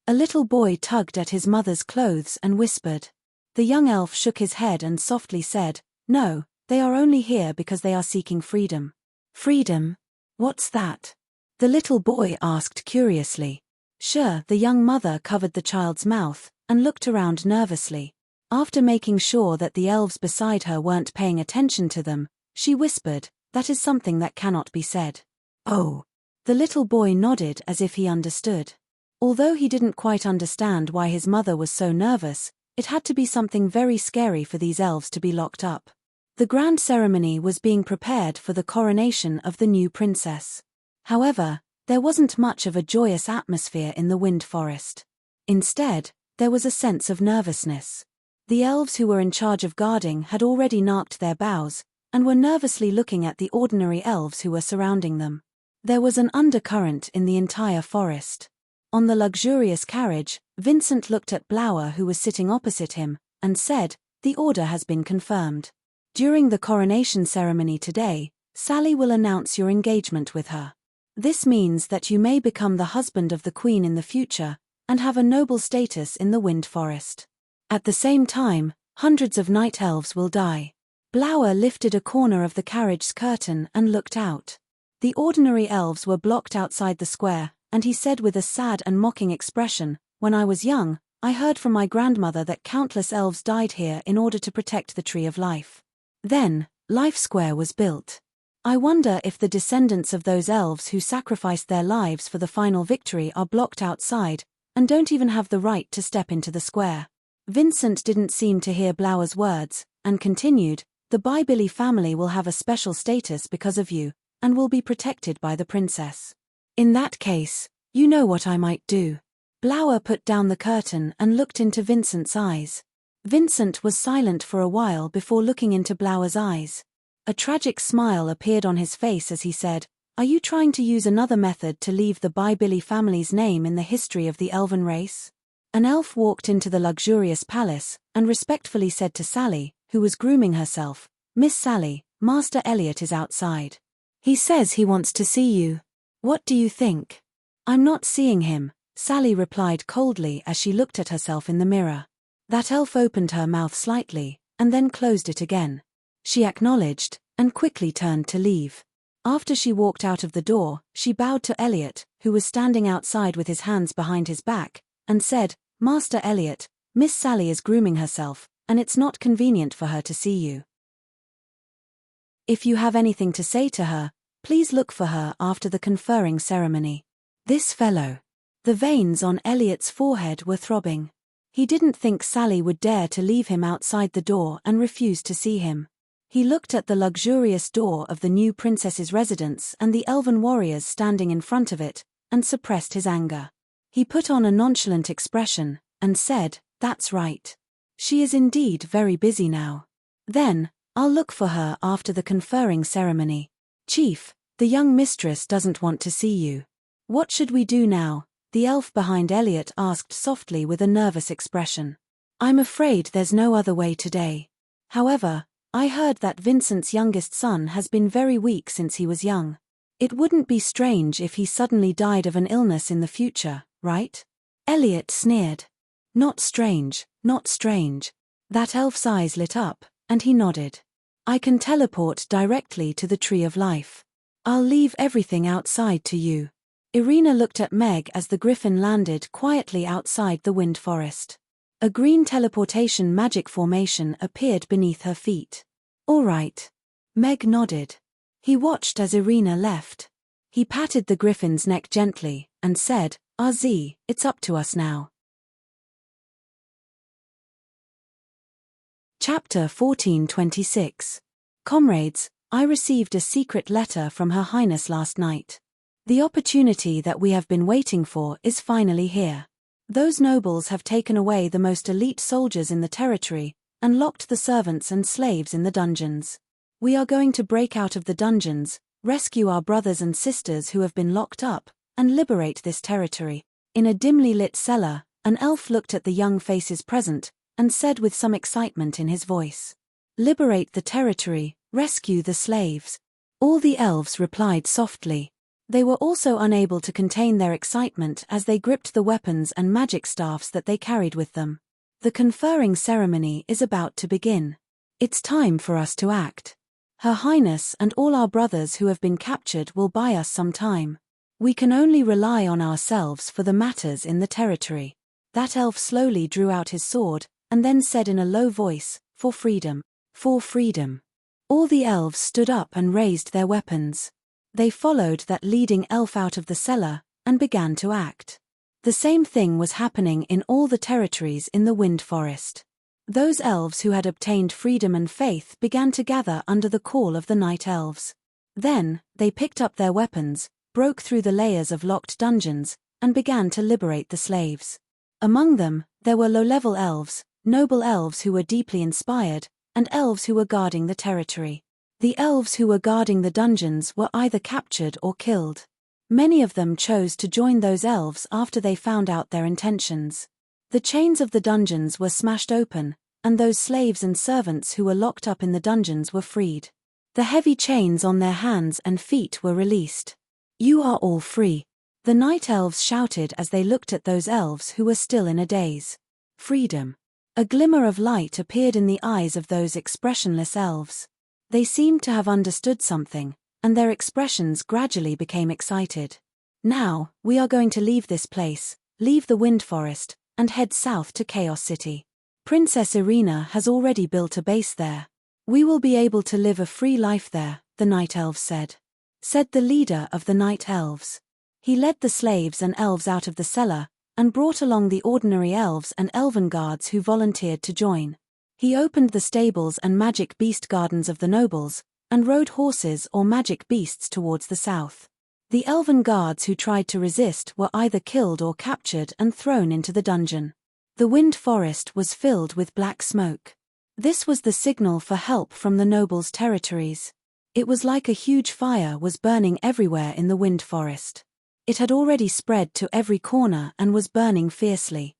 A little boy tugged at his mother's clothes and whispered. The young elf shook his head and softly said, "No, they are only here because they are seeking freedom." "Freedom? What's that?" the little boy asked curiously. Sure, the young mother covered the child's mouth and looked around nervously. After making sure that the elves beside her weren't paying attention to them, she whispered, "That is something that cannot be said." "Oh." The little boy nodded as if he understood. Although he didn't quite understand why his mother was so nervous, it had to be something very scary for these elves to be locked up. The grand ceremony was being prepared for the coronation of the new princess. However, there wasn't much of a joyous atmosphere in the Wind Forest. Instead, there was a sense of nervousness. The elves who were in charge of guarding had already narked their bows, and were nervously looking at the ordinary elves who were surrounding them. There was an undercurrent in the entire forest. On the luxurious carriage, Vincent looked at Blower, who was sitting opposite him, and said, "The order has been confirmed. During the coronation ceremony today, Sally will announce your engagement with her. This means that you may become the husband of the queen in the future, and have a noble status in the Wind Forest. At the same time, hundreds of night elves will die." Blower lifted a corner of the carriage's curtain and looked out. The ordinary elves were blocked outside the square, and he said with a sad and mocking expression, "When I was young, I heard from my grandmother that countless elves died here in order to protect the Tree of Life. Then, Life Square was built. I wonder if the descendants of those elves who sacrificed their lives for the final victory are blocked outside, and don't even have the right to step into the square." Vincent didn't seem to hear Blower's words, and continued, "The Bybilly family will have a special status because of you, and will be protected by the princess. In that case, you know what I might do." Blower put down the curtain and looked into Vincent's eyes. Vincent was silent for a while before looking into Blower's eyes. A tragic smile appeared on his face as he said, Are you trying to use another method to leave the Billy family's name in the history of the elven race? An elf walked into the luxurious palace and respectfully said to Sally, who was grooming herself, "Miss Sally, Master Elliot is outside. He says he wants to see you. What do you think?" "I'm not seeing him," Sally replied coldly as she looked at herself in the mirror. That elf opened her mouth slightly, and then closed it again. She acknowledged, and quickly turned to leave. After she walked out of the door, she bowed to Elliot, who was standing outside with his hands behind his back, and said, "Master Elliot, Miss Sally is grooming herself, and it's not convenient for her to see you. If you have anything to say to her, please look for her after the conferring ceremony." This fellow. The veins on Elliot's forehead were throbbing. He didn't think Sally would dare to leave him outside the door and refuse to see him. He looked at the luxurious door of the new princess's residence and the elven warriors standing in front of it, and suppressed his anger. He put on a nonchalant expression, and said, "That's right. She is indeed very busy now. Then, I'll look for her after the conferring ceremony. Chief, the young mistress doesn't want to see you. What should we do now?" The elf behind Elliot asked softly with a nervous expression. "I'm afraid there's no other way today. However, I heard that Vincent's youngest son has been very weak since he was young. It wouldn't be strange if he suddenly died of an illness in the future, right?" Elliot sneered. "Not strange, not strange." That elf's eyes lit up, and he nodded. "I can teleport directly to the Tree of Life. I'll leave everything outside to you." Irina looked at Meg as the griffin landed quietly outside the wind forest. A green teleportation magic formation appeared beneath her feet. "All right." Meg nodded. He watched as Irina left. He patted the griffin's neck gently, and said, "RZ, it's up to us now." Chapter 1426. Comrades, I received a secret letter from Her Highness last night. The opportunity that we have been waiting for is finally here. Those nobles have taken away the most elite soldiers in the territory, and locked the servants and slaves in the dungeons. We are going to break out of the dungeons, rescue our brothers and sisters who have been locked up, and liberate this territory. In a dimly lit cellar, an elf looked at the young faces present, and said with some excitement in his voice, "Liberate the territory, rescue the slaves." All the elves replied softly. They were also unable to contain their excitement as they gripped the weapons and magic staffs that they carried with them. The conferring ceremony is about to begin. It's time for us to act. Her Highness and all our brothers who have been captured will buy us some time. We can only rely on ourselves for the matters in the territory. That elf slowly drew out his sword, and then said in a low voice, "For freedom. For freedom." All the elves stood up and raised their weapons. They followed that leading elf out of the cellar, and began to act. The same thing was happening in all the territories in the Wind Forest. Those elves who had obtained freedom and faith began to gather under the call of the Night Elves. Then, they picked up their weapons, broke through the layers of locked dungeons, and began to liberate the slaves. Among them, there were low-level elves, noble elves who were deeply inspired, and elves who were guarding the territory. The elves who were guarding the dungeons were either captured or killed. Many of them chose to join those elves after they found out their intentions. The chains of the dungeons were smashed open, and those slaves and servants who were locked up in the dungeons were freed. The heavy chains on their hands and feet were released. "You are all free," the night elves shouted as they looked at those elves who were still in a daze. Freedom. A glimmer of light appeared in the eyes of those expressionless elves. They seemed to have understood something, and their expressions gradually became excited. "Now, we are going to leave this place, leave the Wind Forest, and head south to Chaos City. Princess Irina has already built a base there. We will be able to live a free life there," the Night Elves said. Said the leader of the Night Elves. He led the slaves and elves out of the cellar, and brought along the ordinary elves and elven guards who volunteered to join. He opened the stables and magic beast gardens of the nobles, and rode horses or magic beasts towards the south. The elven guards who tried to resist were either killed or captured and thrown into the dungeon. The Wind Forest was filled with black smoke. This was the signal for help from the nobles' territories. It was like a huge fire was burning everywhere in the wind forest. It had already spread to every corner and was burning fiercely.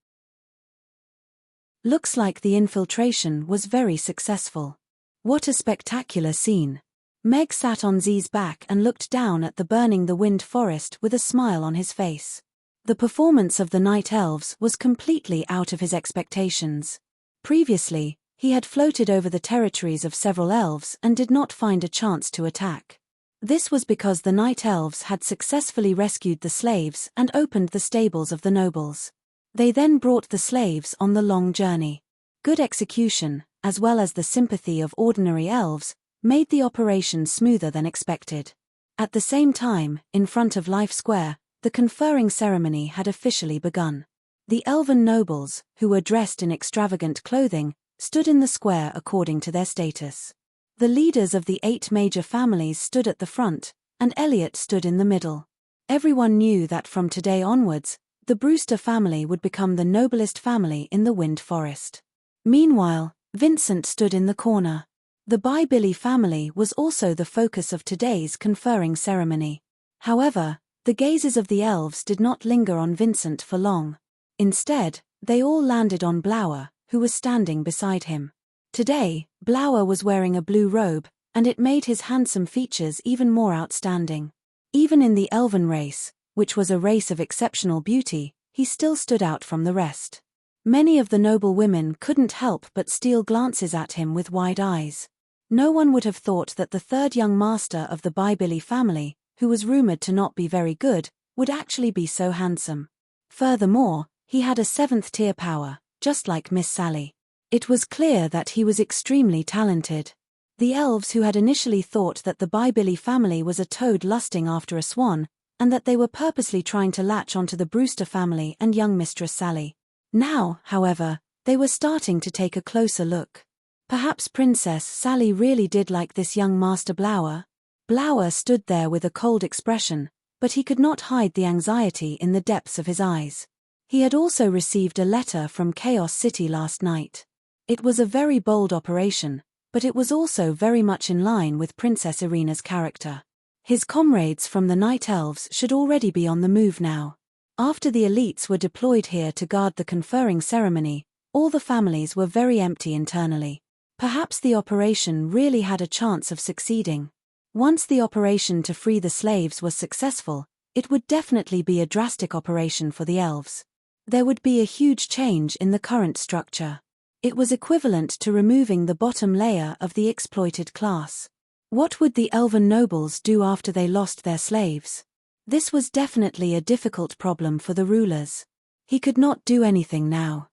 Looks like the infiltration was very successful. What a spectacular scene. Meg sat on Z's back and looked down at the wind forest with a smile on his face. The performance of the night elves was completely out of his expectations. Previously, he had floated over the territories of several elves and did not find a chance to attack. This was because the night elves had successfully rescued the slaves and opened the stables of the nobles. They then brought the slaves on the long journey. Good execution, as well as the sympathy of ordinary elves, made the operation smoother than expected. At the same time, in front of Life Square, the conferring ceremony had officially begun. The elven nobles, who were dressed in extravagant clothing, stood in the square according to their status. The leaders of the 8 major families stood at the front, and Elliot stood in the middle. Everyone knew that from today onwards, the Brewster family would become the noblest family in the Wind Forest. Meanwhile, Vincent stood in the corner. The Billy family was also the focus of today's conferring ceremony. However, the gazes of the elves did not linger on Vincent for long. Instead, they all landed on Blower, who was standing beside him. Today, Blower was wearing a blue robe, and it made his handsome features even more outstanding. Even in the elven race, which was a race of exceptional beauty, he still stood out from the rest. Many of the noble women couldn't help but steal glances at him with wide eyes. No one would have thought that the 3rd young master of the Billy family, who was rumored to not be very good, would actually be so handsome. Furthermore, he had a 7th-tier power, just like Miss Sally. It was clear that he was extremely talented. The elves who had initially thought that the Billy family was a toad lusting after a swan, and that they were purposely trying to latch onto the Brewster family and young Mistress Sally. Now, however, they were starting to take a closer look. Perhaps Princess Sally really did like this young Master Blower. Blower stood there with a cold expression, but he could not hide the anxiety in the depths of his eyes. He had also received a letter from Chaos City last night. It was a very bold operation, but it was also very much in line with Princess Irina's character. His comrades from the Night Elves should already be on the move now. After the elites were deployed here to guard the conferring ceremony, all the families were very empty internally. Perhaps the operation really had a chance of succeeding. Once the operation to free the slaves was successful, it would definitely be a drastic operation for the elves. There would be a huge change in the current structure. It was equivalent to removing the bottom layer of the exploited class. What would the elven nobles do after they lost their slaves? This was definitely a difficult problem for the rulers. He could not do anything now.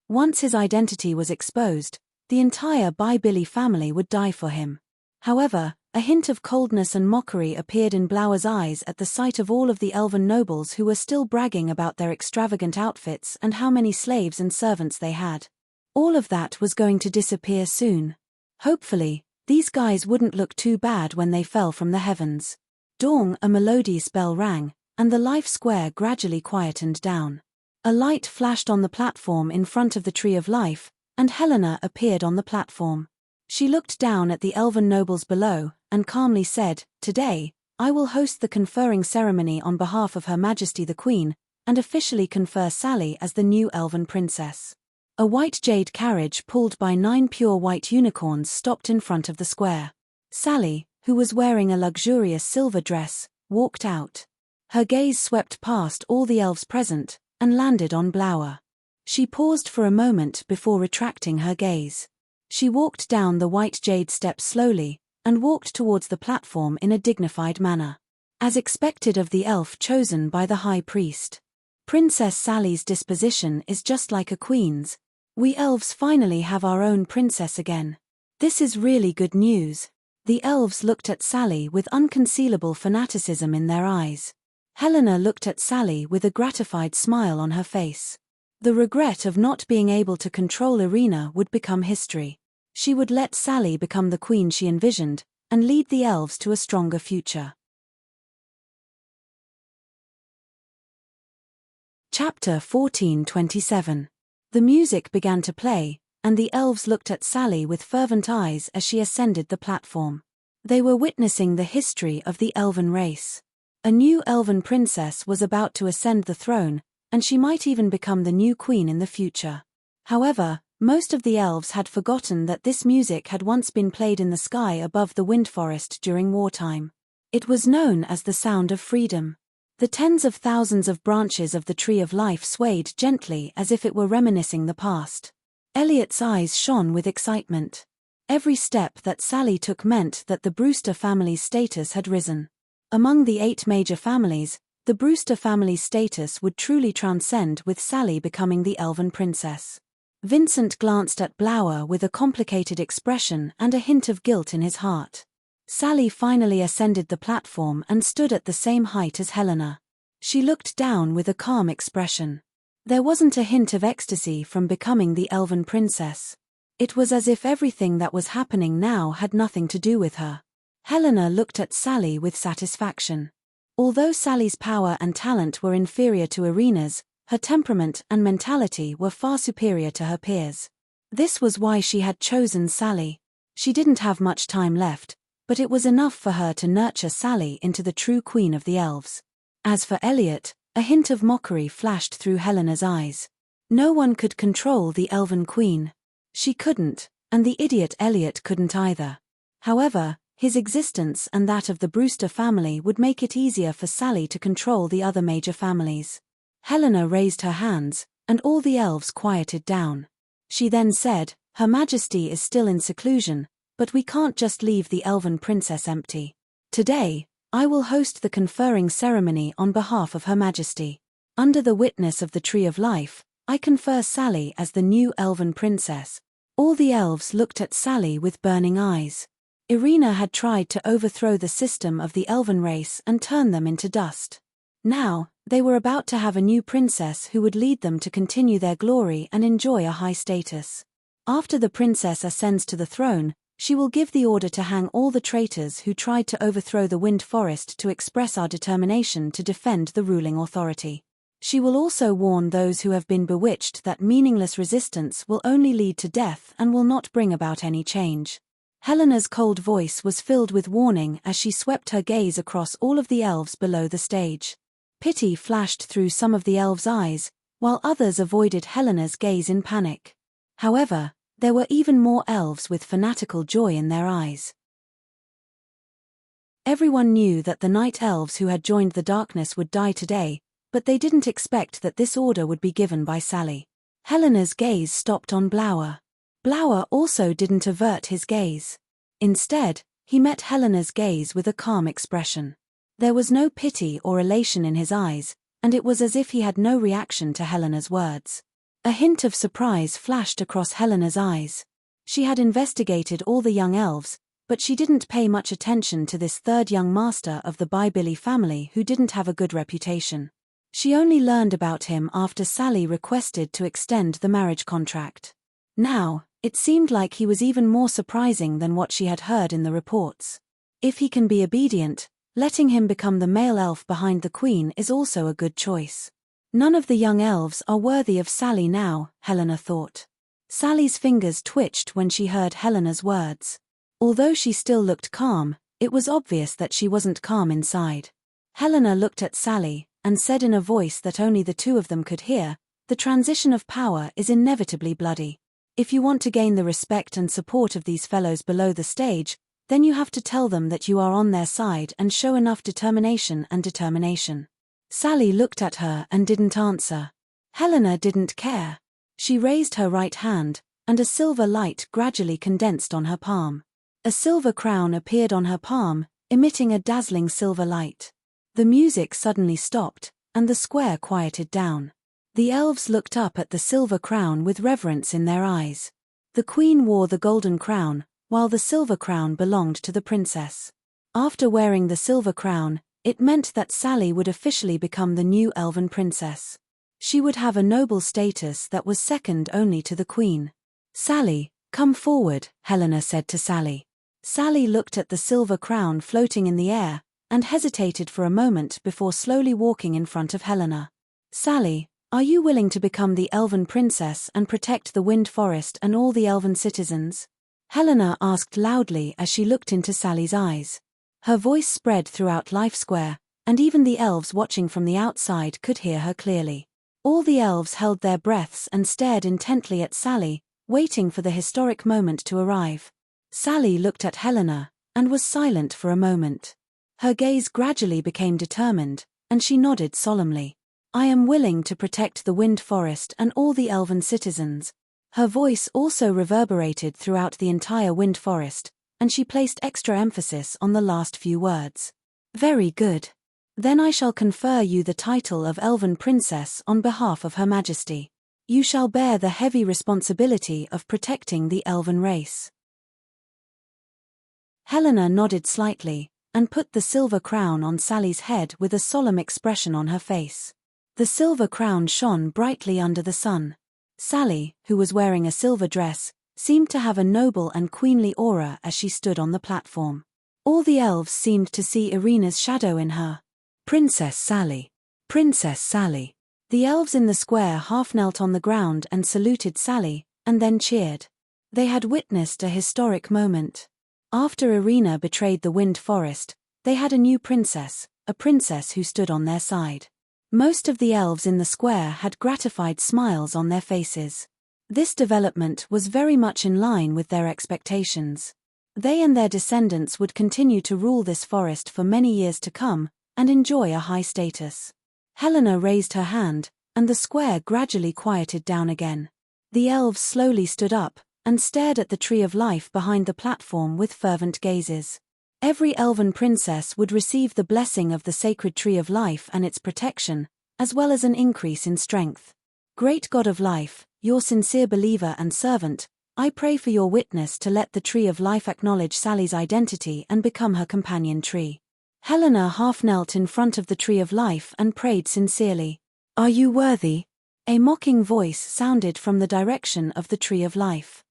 Once his identity was exposed, the entire Billy family would die for him. However, a hint of coldness and mockery appeared in Blower's eyes at the sight of all of the elven nobles who were still bragging about their extravagant outfits and how many slaves and servants they had. All of that was going to disappear soon. Hopefully, these guys wouldn't look too bad when they fell from the heavens. Dawn, a melodious bell rang, and the Life Square gradually quietened down. A light flashed on the platform in front of the Tree of Life, and Helena appeared on the platform. She looked down at the elven nobles below, and calmly said, "Today, I will host the conferring ceremony on behalf of Her Majesty the Queen, and officially confer Sally as the new elven princess." A white jade carriage pulled by 9 pure white unicorns stopped in front of the square. Sally, who was wearing a luxurious silver dress, walked out. Her gaze swept past all the elves present, and landed on Blower. She paused for a moment before retracting her gaze. She walked down the white jade steps slowly, and walked towards the platform in a dignified manner. As expected of the elf chosen by the high priest. Princess Sally's disposition is just like a queen's. We elves finally have our own princess again. This is really good news. The elves looked at Sally with unconcealable fanaticism in their eyes. Helena looked at Sally with a gratified smile on her face. The regret of not being able to control Irina would become history. She would let Sally become the queen she envisioned, and lead the elves to a stronger future. Chapter 14:27. The music began to play, and the elves looked at Sally with fervent eyes as she ascended the platform. They were witnessing the history of the elven race. A new elven princess was about to ascend the throne, and she might even become the new queen in the future. However, most of the elves had forgotten that this music had once been played in the sky above the wind forest during wartime. It was known as the sound of freedom. The tens of thousands of branches of the Tree of Life swayed gently as if it were reminiscing the past. Elliot's eyes shone with excitement. Every step that Sally took meant that the Brewster family's status had risen. Among the 8 major families, the Brewster family's status would truly transcend, with Sally becoming the elven princess. Vincent glanced at Blower with a complicated expression and a hint of guilt in his heart. Sally finally ascended the platform and stood at the same height as Helena. She looked down with a calm expression. There wasn't a hint of ecstasy from becoming the elven princess. It was as if everything that was happening now had nothing to do with her. Helena looked at Sally with satisfaction. Although Sally's power and talent were inferior to Irina's, her temperament and mentality were far superior to her peers. This was why she had chosen Sally. She didn't have much time left, but it was enough for her to nurture Sally into the true queen of the elves. As for Elliot, a hint of mockery flashed through Helena's eyes. No one could control the elven queen. She couldn't, and the idiot Elliot couldn't either. However, his existence and that of the Brewster family would make it easier for Sally to control the other major families. Helena raised her hands, and all the elves quieted down. She then said, "Her Majesty is still in seclusion, but we can't just leave the elven princess empty. Today, I will host the conferring ceremony on behalf of Her Majesty. Under the witness of the Tree of Life, I confer Sally as the new elven princess." All the elves looked at Sally with burning eyes. Irina had tried to overthrow the system of the elven race and turn them into dust. Now, they were about to have a new princess who would lead them to continue their glory and enjoy a high status. After the princess ascends to the throne, she will give the order to hang all the traitors who tried to overthrow the Wind Forest to express our determination to defend the ruling authority. She will also warn those who have been bewitched that meaningless resistance will only lead to death and will not bring about any change. Helena's cold voice was filled with warning as she swept her gaze across all of the elves below the stage. Pity flashed through some of the elves' eyes, while others avoided Helena's gaze in panic. However, there were even more elves with fanatical joy in their eyes. Everyone knew that the night elves who had joined the darkness would die today, but they didn't expect that this order would be given by Sally. Helena's gaze stopped on Blower. Blower also didn't avert his gaze. Instead, he met Helena's gaze with a calm expression. There was no pity or elation in his eyes, and it was as if he had no reaction to Helena's words. A hint of surprise flashed across Helena's eyes. She had investigated all the young elves, but she didn't pay much attention to this third young master of the By-Billy family who didn't have a good reputation. She only learned about him after Sally requested to extend the marriage contract. Now, it seemed like he was even more surprising than what she had heard in the reports. If he can be obedient, letting him become the male elf behind the queen is also a good choice. None of the young elves are worthy of Sally now, Helena thought. Sally's fingers twitched when she heard Helena's words. Although she still looked calm, it was obvious that she wasn't calm inside. Helena looked at Sally, and said in a voice that only the two of them could hear, "The transition of power is inevitably bloody. If you want to gain the respect and support of these fellows below the stage, then you have to tell them that you are on their side and show enough determination. Sally looked at her and didn't answer. Helena didn't care. She raised her right hand, and a silver light gradually condensed on her palm. A silver crown appeared on her palm, emitting a dazzling silver light. The music suddenly stopped, and the square quieted down. The elves looked up at the silver crown with reverence in their eyes. The queen wore the golden crown, while the silver crown belonged to the princess. After wearing the silver crown, it meant that Sally would officially become the new elven princess. She would have a noble status that was second only to the queen. "Sally, come forward," Helena said to Sally. Sally looked at the silver crown floating in the air, and hesitated for a moment before slowly walking in front of Helena. "Sally, Are you willing to become the elven princess and protect the Wind Forest and all the elven citizens? Helena asked loudly as she looked into Sally's eyes. Her voice spread throughout Life Square, and even the elves watching from the outside could hear her clearly. All the elves held their breaths and stared intently at Sally, waiting for the historic moment to arrive. Sally looked at Helena, and was silent for a moment. Her gaze gradually became determined, and she nodded solemnly. I am willing to protect the Wind Forest and all the elven citizens. Her voice also reverberated throughout the entire Wind Forest, and she placed extra emphasis on the last few words. Very good. Then I shall confer you the title of Elven Princess on behalf of Her Majesty. You shall bear the heavy responsibility of protecting the elven race. Helena nodded slightly, and put the silver crown on Sally's head with a solemn expression on her face. The silver crown shone brightly under the sun. Sally, who was wearing a silver dress, seemed to have a noble and queenly aura as she stood on the platform. All the elves seemed to see Irina's shadow in her. Princess Sally. Princess Sally. The elves in the square half knelt on the ground and saluted Sally, and then cheered. They had witnessed a historic moment. After Irina betrayed the Wind Forest, they had a new princess, a princess who stood on their side. Most of the elves in the square had gratified smiles on their faces. This development was very much in line with their expectations. They and their descendants would continue to rule this forest for many years to come, and enjoy a high status. Helena raised her hand, and the square gradually quieted down again. The elves slowly stood up, and stared at the Tree of Life behind the platform with fervent gazes. Every elven princess would receive the blessing of the sacred Tree of Life and its protection, as well as an increase in strength. Great God of Life, your sincere believer and servant, I pray for your witness to let the Tree of Life acknowledge Sally's identity and become her companion tree. Helena half knelt in front of the Tree of Life and prayed sincerely. Are you worthy? A mocking voice sounded from the direction of the Tree of Life.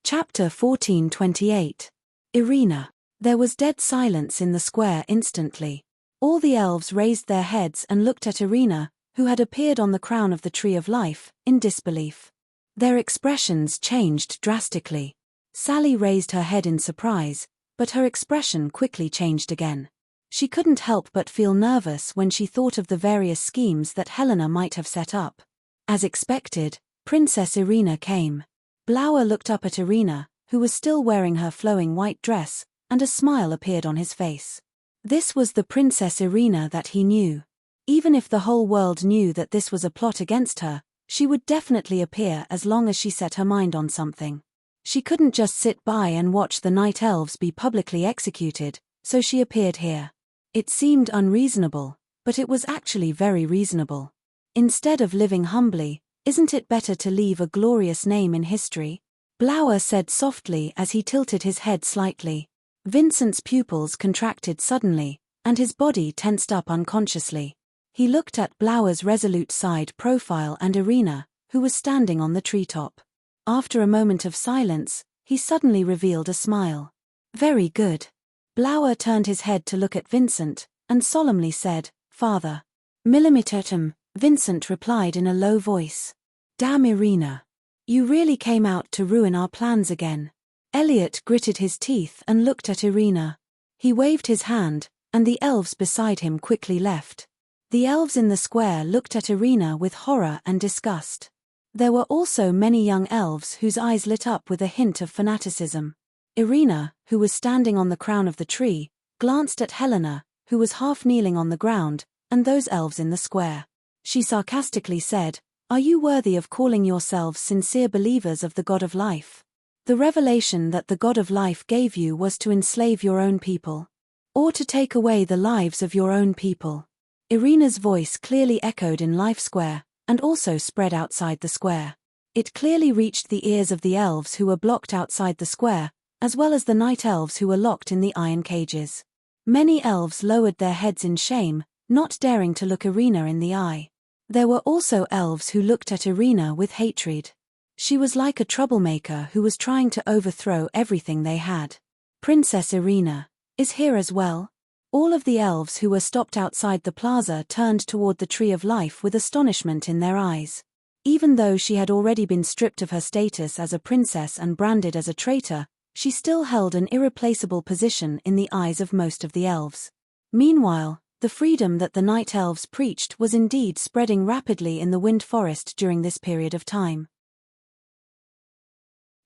Chapter 14:28. Irina. There was dead silence in the square instantly. All the elves raised their heads and looked at Irina, who had appeared on the crown of the Tree of Life, in disbelief. Their expressions changed drastically. Sally raised her head in surprise, but her expression quickly changed again. She couldn't help but feel nervous when she thought of the various schemes that Helena might have set up. As expected, Princess Irina came. Blower looked up at Irina, who was still wearing her flowing white dress, and a smile appeared on his face. This was the Princess Irina that he knew. Even if the whole world knew that this was a plot against her, she would definitely appear as long as she set her mind on something. She couldn't just sit by and watch the night elves be publicly executed, so she appeared here. It seemed unreasonable, but it was actually very reasonable. Instead of living humbly, isn't it better to leave a glorious name in history? Blower said softly as he tilted his head slightly. Vincent's pupils contracted suddenly, and his body tensed up unconsciously. He looked at Blower's resolute side profile and Irina, who was standing on the treetop. After a moment of silence, he suddenly revealed a smile. Very good. Blower turned his head to look at Vincent, and solemnly said, Father. Millimetertum, Vincent replied in a low voice. Damn Irina. You really came out to ruin our plans again. Elliot gritted his teeth and looked at Irina. He waved his hand, and the elves beside him quickly left. The elves in the square looked at Irina with horror and disgust. There were also many young elves whose eyes lit up with a hint of fanaticism. Irina, who was standing on the crown of the tree, glanced at Helena, who was half kneeling on the ground, and those elves in the square. She sarcastically said, Are you worthy of calling yourselves sincere believers of the God of Life? The revelation that the God of Life gave you was to enslave your own people, or to take away the lives of your own people. Irina's voice clearly echoed in Life Square, and also spread outside the square. It clearly reached the ears of the elves who were blocked outside the square, as well as the night elves who were locked in the iron cages. Many elves lowered their heads in shame, not daring to look Irina in the eye. There were also elves who looked at Irina with hatred. She was like a troublemaker who was trying to overthrow everything they had. Princess Irina is here as well? All of the elves who were stopped outside the plaza turned toward the Tree of Life with astonishment in their eyes. Even though she had already been stripped of her status as a princess and branded as a traitor, she still held an irreplaceable position in the eyes of most of the elves. Meanwhile, the freedom that the night elves preached was indeed spreading rapidly in the Wind Forest during this period of time.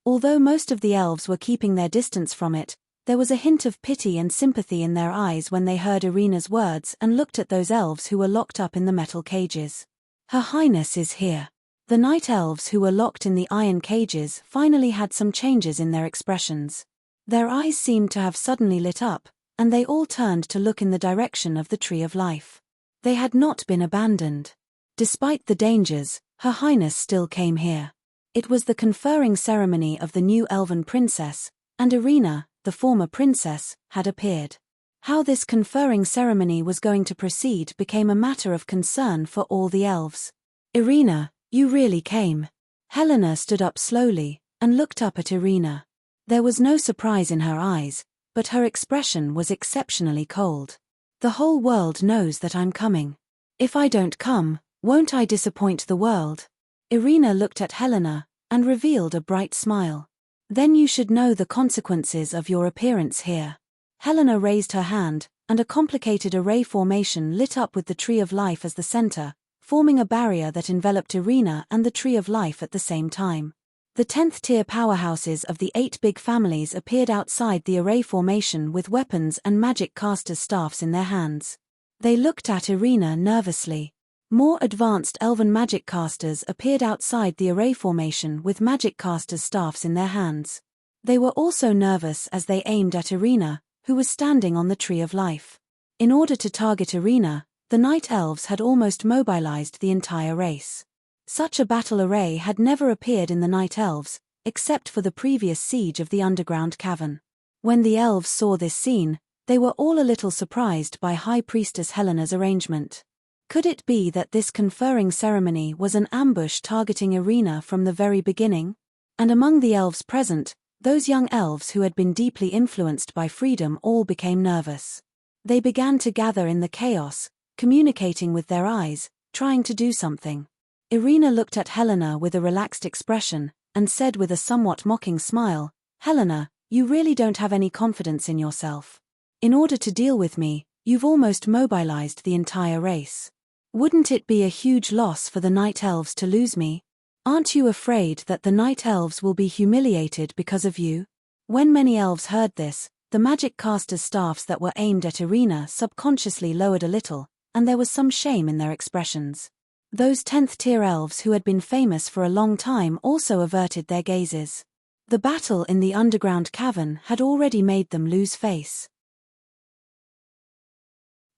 Although most of the elves were keeping their distance from it, there was a hint of pity and sympathy in their eyes when they heard Irina's words and looked at those elves who were locked up in the metal cages. Her Highness is here. The night elves who were locked in the iron cages finally had some changes in their expressions. Their eyes seemed to have suddenly lit up, and they all turned to look in the direction of the Tree of Life. They had not been abandoned. Despite the dangers, Her Highness still came here. It was the conferring ceremony of the new elven princess, and Irina, the former princess, had appeared. How this conferring ceremony was going to proceed became a matter of concern for all the elves. Irina, you really came. Helena stood up slowly, and looked up at Irina. There was no surprise in her eyes, but her expression was exceptionally cold. The whole world knows that I'm coming. If I don't come, won't I disappoint the world? Irina looked at Helena, and revealed a bright smile. Then you should know the consequences of your appearance here. Helena raised her hand, and a complicated array formation lit up with the Tree of Life as the center, forming a barrier that enveloped Irina and the Tree of Life at the same time. The 10th tier powerhouses of the 8 big families appeared outside the array formation with weapons and magic casters' staffs in their hands. They looked at Irina nervously. More advanced elven magic casters appeared outside the array formation with magic casters' staffs in their hands. They were also nervous as they aimed at Irina, who was standing on the Tree of Life. In order to target Irina, the night elves had almost mobilized the entire race. Such a battle array had never appeared in the night elves, except for the previous siege of the underground cavern. When the elves saw this scene, they were all a little surprised by High Priestess Helena's arrangement. Could it be that this conferring ceremony was an ambush targeting Irina from the very beginning? And among the elves present, those young elves who had been deeply influenced by freedom all became nervous. They began to gather in the chaos, communicating with their eyes, trying to do something. Irina looked at Helena with a relaxed expression, and said with a somewhat mocking smile, "Helena, you really don't have any confidence in yourself. In order to deal with me, you've almost mobilized the entire race. Wouldn't it be a huge loss for the night elves to lose me? Aren't you afraid that the night elves will be humiliated because of you?" When many elves heard this, the magic casters' staffs that were aimed at Irina subconsciously lowered a little, and there was some shame in their expressions. Those 10th tier elves who had been famous for a long time also averted their gazes. The battle in the underground cavern had already made them lose face.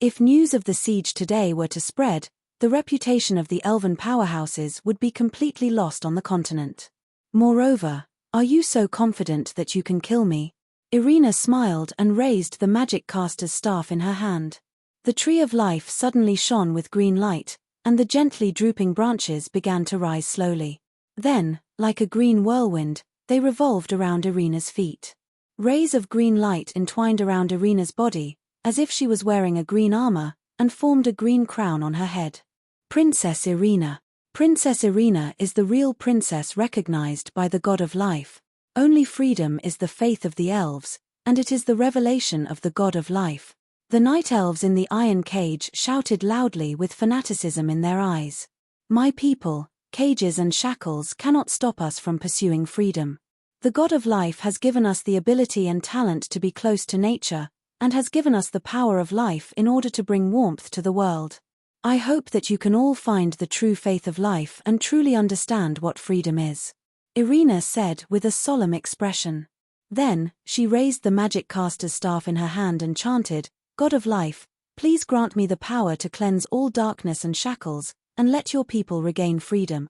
If news of the siege today were to spread, the reputation of the elven powerhouses would be completely lost on the continent. Moreover, are you so confident that you can kill me? Irina smiled and raised the magic caster's staff in her hand. The Tree of Life suddenly shone with green light, and the gently drooping branches began to rise slowly. Then, like a green whirlwind, they revolved around Irina's feet. Rays of green light entwined around Irina's body, as if she was wearing a green armor, and formed a green crown on her head. Princess Irina. Princess Irina is the real princess recognized by the God of Life. Only freedom is the faith of the elves, and it is the revelation of the God of Life. The night elves in the iron cage shouted loudly with fanaticism in their eyes. My people, cages and shackles cannot stop us from pursuing freedom. The God of Life has given us the ability and talent to be close to nature, and has given us the power of life in order to bring warmth to the world. I hope that you can all find the true faith of life and truly understand what freedom is," Irina said with a solemn expression. Then, she raised the magic caster's staff in her hand and chanted, "God of Life, please grant me the power to cleanse all darkness and shackles, and let your people regain freedom."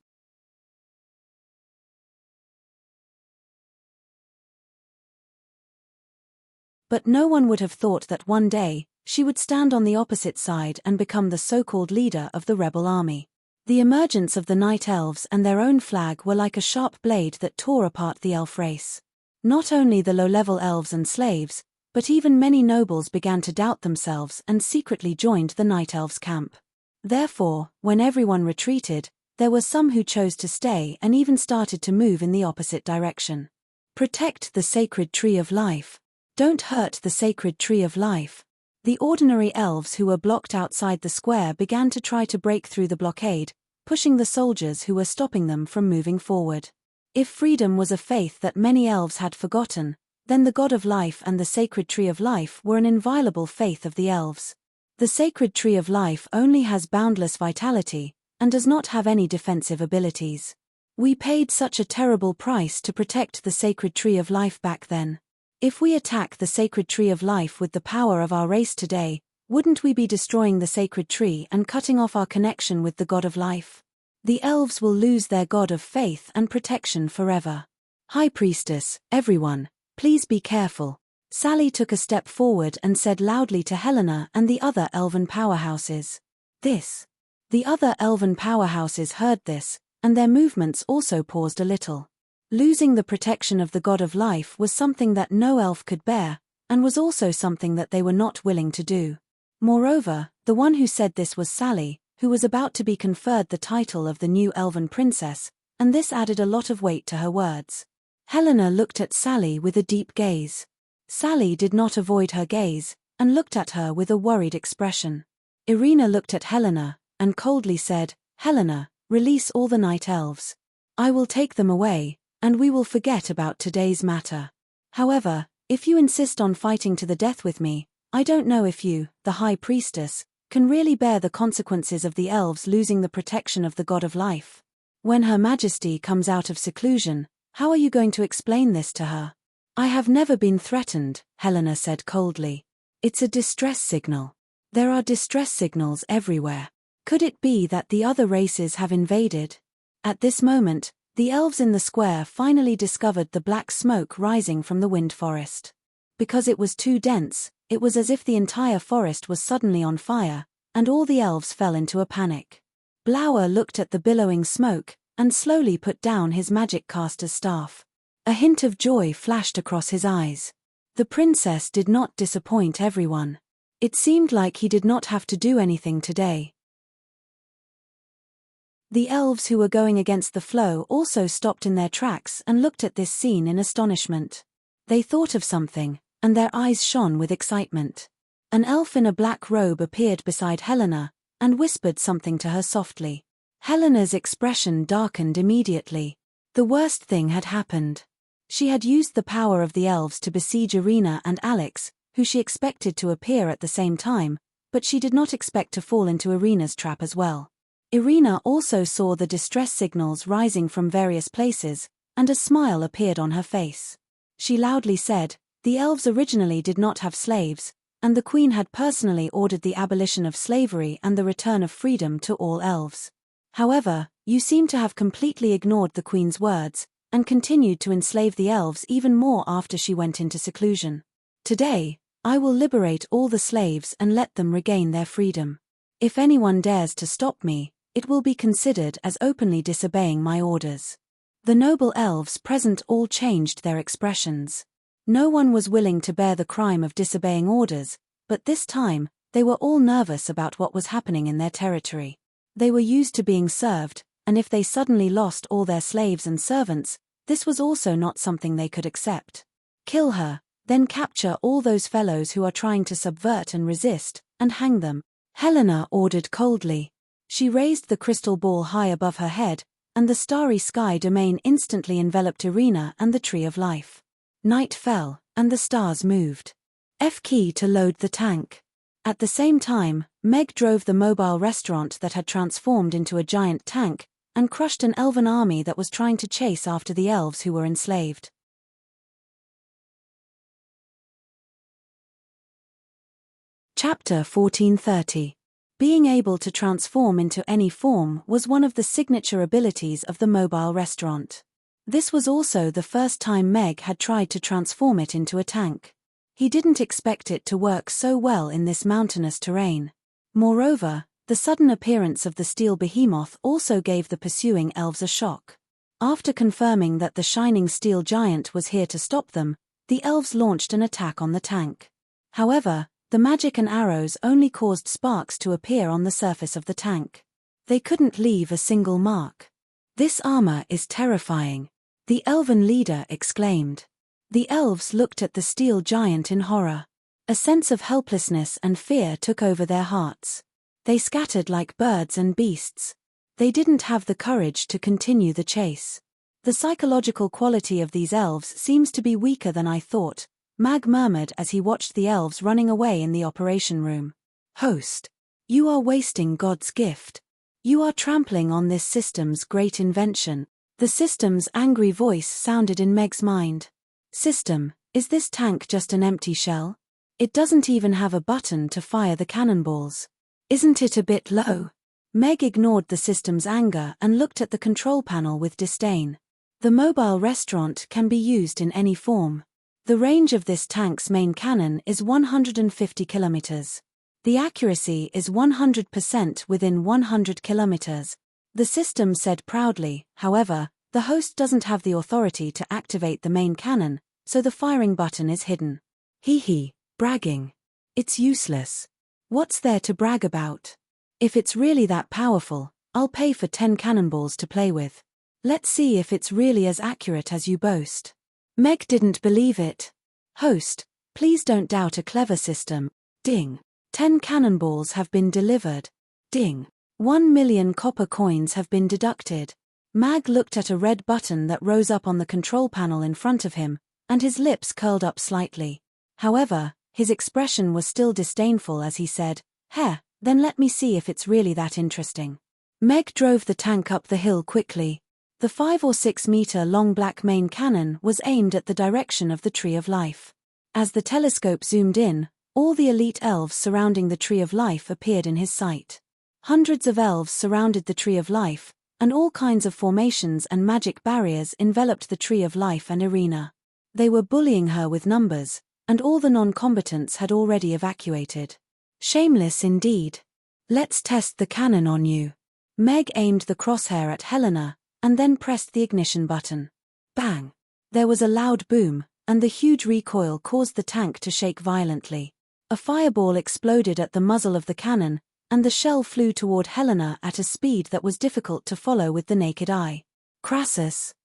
But no one would have thought that one day, she would stand on the opposite side and become the so-called leader of the rebel army. The emergence of the night elves and their own flag were like a sharp blade that tore apart the elf race. Not only the low-level elves and slaves, But even many nobles began to doubt themselves and secretly joined the Night Elves' camp. Therefore, when everyone retreated, there were some who chose to stay and even started to move in the opposite direction. Protect the sacred tree of life. Don't hurt the sacred tree of life. The ordinary elves who were blocked outside the square began to try to break through the blockade, pushing the soldiers who were stopping them from moving forward. If freedom was a faith that many elves had forgotten, then the God of Life and the sacred tree of life were an inviolable faith of the elves. The sacred tree of life only has boundless vitality, and does not have any defensive abilities. We paid such a terrible price to protect the sacred tree of life back then. If we attack the sacred tree of life with the power of our race today, wouldn't we be destroying the sacred tree and cutting off our connection with the God of life? The elves will lose their God of faith and protection forever. High Priestess, everyone, please be careful. Sally took a step forward and said loudly to Helena and the other elven powerhouses. The other elven powerhouses heard this, and their movements also paused a little. Losing the protection of the God of life was something that no elf could bear, and was also something that they were not willing to do. Moreover, the one who said this was Sally, who was about to be conferred the title of the new elven princess, and this added a lot of weight to her words. Helena looked at Sally with a deep gaze. Sally did not avoid her gaze, and looked at her with a worried expression. Irina looked at Helena, and coldly said, "Helena, release all the night elves. I will take them away, and we will forget about today's matter. However, if you insist on fighting to the death with me, I don't know if you, the High Priestess, can really bear the consequences of the elves losing the protection of the God of Life. When Her Majesty comes out of seclusion, how are you going to explain this to her?" "I have never been threatened," Helena said coldly. "It's a distress signal. There are distress signals everywhere. Could it be that the other races have invaded?" At this moment, the elves in the square finally discovered the black smoke rising from the wind forest. Because it was too dense, it was as if the entire forest was suddenly on fire, and all the elves fell into a panic. Blower looked at the billowing smoke, and slowly put down his magic caster's staff. A hint of joy flashed across his eyes. The princess did not disappoint everyone. It seemed like he did not have to do anything today. The elves who were going against the flow also stopped in their tracks and looked at this scene in astonishment. They thought of something, and their eyes shone with excitement. An elf in a black robe appeared beside Helena, and whispered something to her softly. Helena's expression darkened immediately. The worst thing had happened. She had used the power of the elves to besiege Irina and Alex, who she expected to appear at the same time, but she did not expect to fall into Irina's trap as well. Irina also saw the distress signals rising from various places, and a smile appeared on her face. She loudly said, "The elves originally did not have slaves, and the Queen had personally ordered the abolition of slavery and the return of freedom to all elves. However, you seem to have completely ignored the Queen's words, and continued to enslave the elves even more after she went into seclusion. Today, I will liberate all the slaves and let them regain their freedom. If anyone dares to stop me, it will be considered as openly disobeying my orders." The noble elves present all changed their expressions. No one was willing to bear the crime of disobeying orders, but this time, they were all nervous about what was happening in their territory. They were used to being served, and if they suddenly lost all their slaves and servants, this was also not something they could accept. "Kill her, then capture all those fellows who are trying to subvert and resist, and hang them," Helena ordered coldly. She raised the crystal ball high above her head, and the starry sky domain instantly enveloped Irina and the Tree of Life. Night fell, and the stars moved. F key to load the tank. At the same time, Meg drove the mobile restaurant that had transformed into a giant tank, and crushed an elven army that was trying to chase after the elves who were enslaved. Chapter 1430. Being able to transform into any form was one of the signature abilities of the mobile restaurant. This was also the first time Meg had tried to transform it into a tank. He didn't expect it to work so well in this mountainous terrain. Moreover, the sudden appearance of the steel behemoth also gave the pursuing elves a shock. After confirming that the shining steel giant was here to stop them, the elves launched an attack on the tank. However, the magic and arrows only caused sparks to appear on the surface of the tank. They couldn't leave a single mark. "This armor is terrifying," the elven leader exclaimed. The elves looked at the steel giant in horror. A sense of helplessness and fear took over their hearts. They scattered like birds and beasts. They didn't have the courage to continue the chase. "The psychological quality of these elves seems to be weaker than I thought," Mag murmured as he watched the elves running away in the operation room. "Host, you are wasting God's gift. You are trampling on this system's great invention." The system's angry voice sounded in Meg's mind. "System, is this tank just an empty shell? It doesn't even have a button to fire the cannonballs. Isn't it a bit low?" Meg ignored the system's anger and looked at the control panel with disdain. "The mobile restaurant can be used in any form. The range of this tank's main cannon is 150 kilometers. The accuracy is 100% within 100 kilometers. The system said proudly. "However, the host doesn't have the authority to activate the main cannon, so the firing button is hidden." "Hee, bragging. It's useless. What's there to brag about? If it's really that powerful, I'll pay for 10 cannonballs to play with. Let's see if it's really as accurate as you boast." Meg didn't believe it. "Host, please don't doubt a clever system." Ding. 10 cannonballs have been delivered. Ding. 1 million copper coins have been deducted. Mag looked at a red button that rose up on the control panel in front of him, and his lips curled up slightly. However, his expression was still disdainful as he said, "Heh, then let me see if it's really that interesting." Meg drove the tank up the hill quickly. The 5 or 6 meter long black main cannon was aimed at the direction of the Tree of Life. As the telescope zoomed in, all the elite elves surrounding the Tree of Life appeared in his sight. Hundreds of elves surrounded the Tree of Life, and all kinds of formations and magic barriers enveloped the Tree of Life and arena. They were bullying her with numbers, and all the non-combatants had already evacuated. Shameless indeed. "Let's test the cannon on you." Meg aimed the crosshair at Helena, and then pressed the ignition button. Bang! There was a loud boom, and the huge recoil caused the tank to shake violently. A fireball exploded at the muzzle of the cannon, and the shell flew toward Helena at a speed that was difficult to follow with the naked eye. Crassus!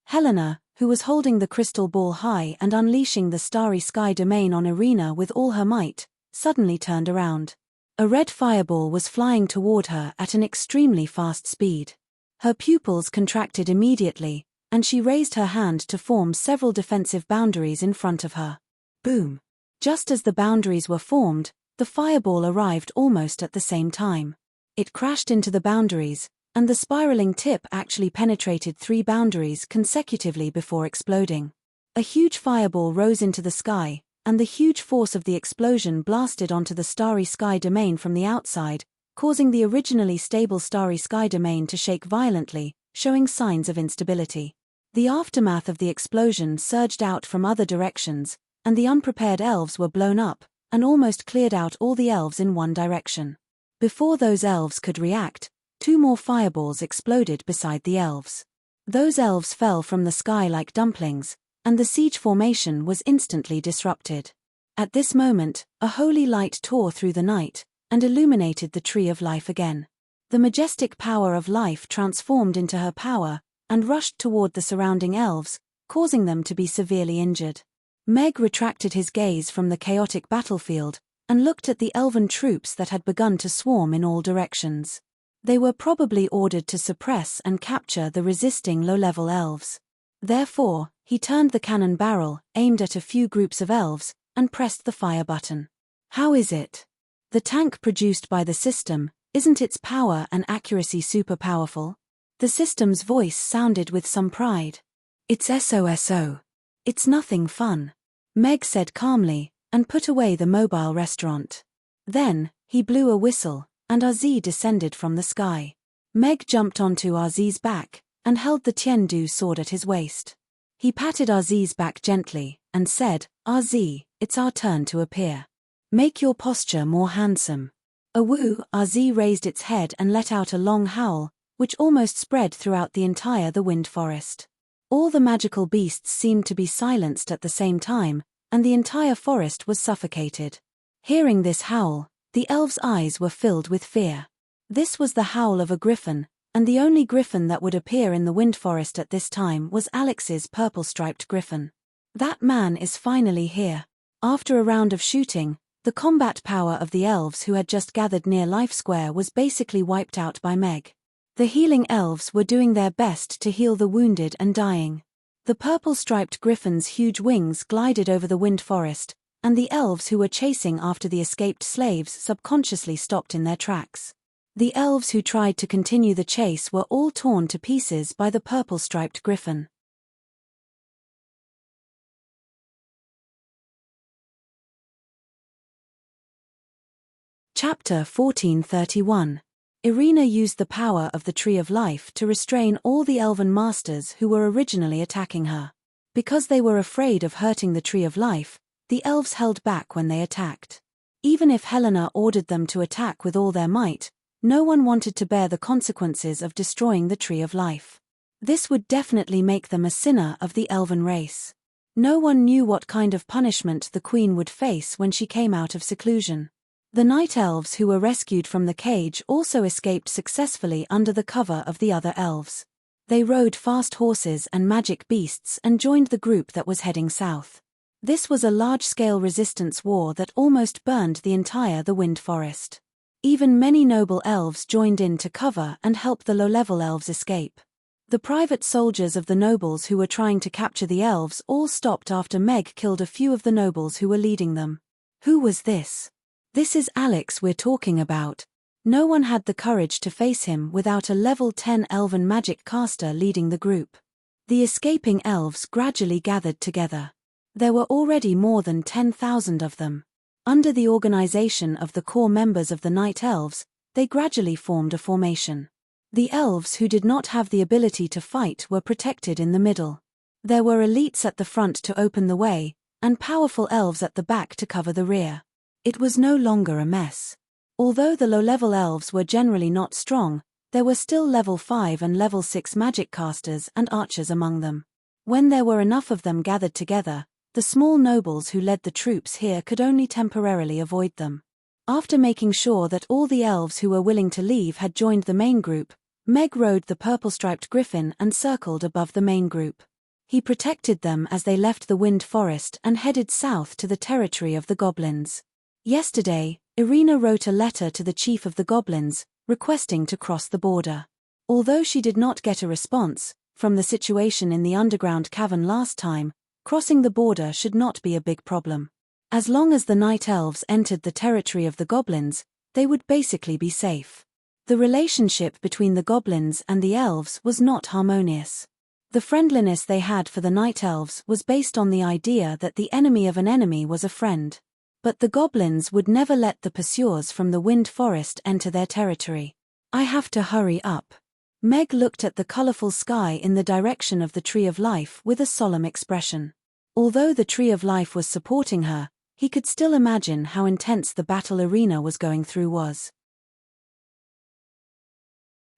Helena, who was holding the crystal ball high and unleashing the starry sky domain on Irina with all her might, suddenly turned around. A red fireball was flying toward her at an extremely fast speed. Her pupils contracted immediately, and she raised her hand to form several defensive boundaries in front of her. Boom! Just as the boundaries were formed, the fireball arrived almost at the same time. It crashed into the boundaries, and the spiraling tip actually penetrated 3 boundaries consecutively before exploding. A huge fireball rose into the sky, and the huge force of the explosion blasted onto the starry sky domain from the outside, causing the originally stable starry sky domain to shake violently, showing signs of instability. The aftermath of the explosion surged out from other directions, and the unprepared elves were blown up, and almost cleared out all the elves in one direction. Before those elves could react, 2 more fireballs exploded beside the elves. Those elves fell from the sky like dumplings, and the siege formation was instantly disrupted. At this moment, a holy light tore through the night, and illuminated the Tree of Life again. The majestic power of life transformed into her power, and rushed toward the surrounding elves, causing them to be severely injured. Meg retracted his gaze from the chaotic battlefield, and looked at the elven troops that had begun to swarm in all directions. They were probably ordered to suppress and capture the resisting low-level elves. Therefore, he turned the cannon barrel, aimed at a few groups of elves, and pressed the fire button. "How is it? The tank produced by the system, isn't its power and accuracy super powerful?" The system's voice sounded with some pride. "It's SOSO. It's nothing fun," Meg said calmly, and put away the mobile restaurant. Then, he blew a whistle, and Aziz descended from the sky. Meg jumped onto Aziz's back, and held the Tiandu sword at his waist. He patted Aziz's back gently, and said, "Aziz, it's our turn to appear. Make your posture more handsome." Awoo! Aziz raised its head and let out a long howl, which almost spread throughout the entire the wind forest. All the magical beasts seemed to be silenced at the same time, and the entire forest was suffocated. Hearing this howl, the elves' eyes were filled with fear. This was the howl of a griffin, and the only griffin that would appear in the wind forest at this time was Alex's purple-striped griffin. That man is finally here. After a round of shooting, the combat power of the elves who had just gathered near Life Square was basically wiped out by Meg. The healing elves were doing their best to heal the wounded and dying. The purple-striped griffin's huge wings glided over the wind forest, and the elves who were chasing after the escaped slaves subconsciously stopped in their tracks. The elves who tried to continue the chase were all torn to pieces by the purple-striped griffin. Chapter 1431. Irina used the power of the Tree of Life to restrain all the elven masters who were originally attacking her. Because they were afraid of hurting the Tree of Life, the elves held back when they attacked. Even if Helena ordered them to attack with all their might, no one wanted to bear the consequences of destroying the Tree of Life. This would definitely make them a sinner of the elven race. No one knew what kind of punishment the queen would face when she came out of seclusion. The night elves who were rescued from the cage also escaped successfully under the cover of the other elves. They rode fast horses and magic beasts and joined the group that was heading south. This was a large-scale resistance war that almost burned the wind forest. Even many noble elves joined in to cover and help the low-level elves escape. The private soldiers of the nobles who were trying to capture the elves all stopped after Meg killed a few of the nobles who were leading them. Who was this? This is Alex we're talking about. No one had the courage to face him without a level 10 elven magic caster leading the group. The escaping elves gradually gathered together. There were already more than 10,000 of them. Under the organization of the core members of the Night Elves, they gradually formed a formation. The elves who did not have the ability to fight were protected in the middle. There were elites at the front to open the way, and powerful elves at the back to cover the rear. It was no longer a mess. Although the low-level elves were generally not strong, there were still level 5 and level 6 magic casters and archers among them. When there were enough of them gathered together, the small nobles who led the troops here could only temporarily avoid them. After making sure that all the elves who were willing to leave had joined the main group, Meg rode the purple-striped griffin and circled above the main group. He protected them as they left the wind forest and headed south to the territory of the goblins. Yesterday, Irina wrote a letter to the chief of the goblins, requesting to cross the border. Although she did not get a response, from the situation in the underground cavern last time, crossing the border should not be a big problem. As long as the night elves entered the territory of the goblins, they would basically be safe. The relationship between the goblins and the elves was not harmonious. The friendliness they had for the night elves was based on the idea that the enemy of an enemy was a friend. But the goblins would never let the pursuers from the wind forest enter their territory. I have to hurry up. Meg looked at the colorful sky in the direction of the Tree of Life with a solemn expression. Although the Tree of Life was supporting her, he could still imagine how intense the battle Irina was going through was.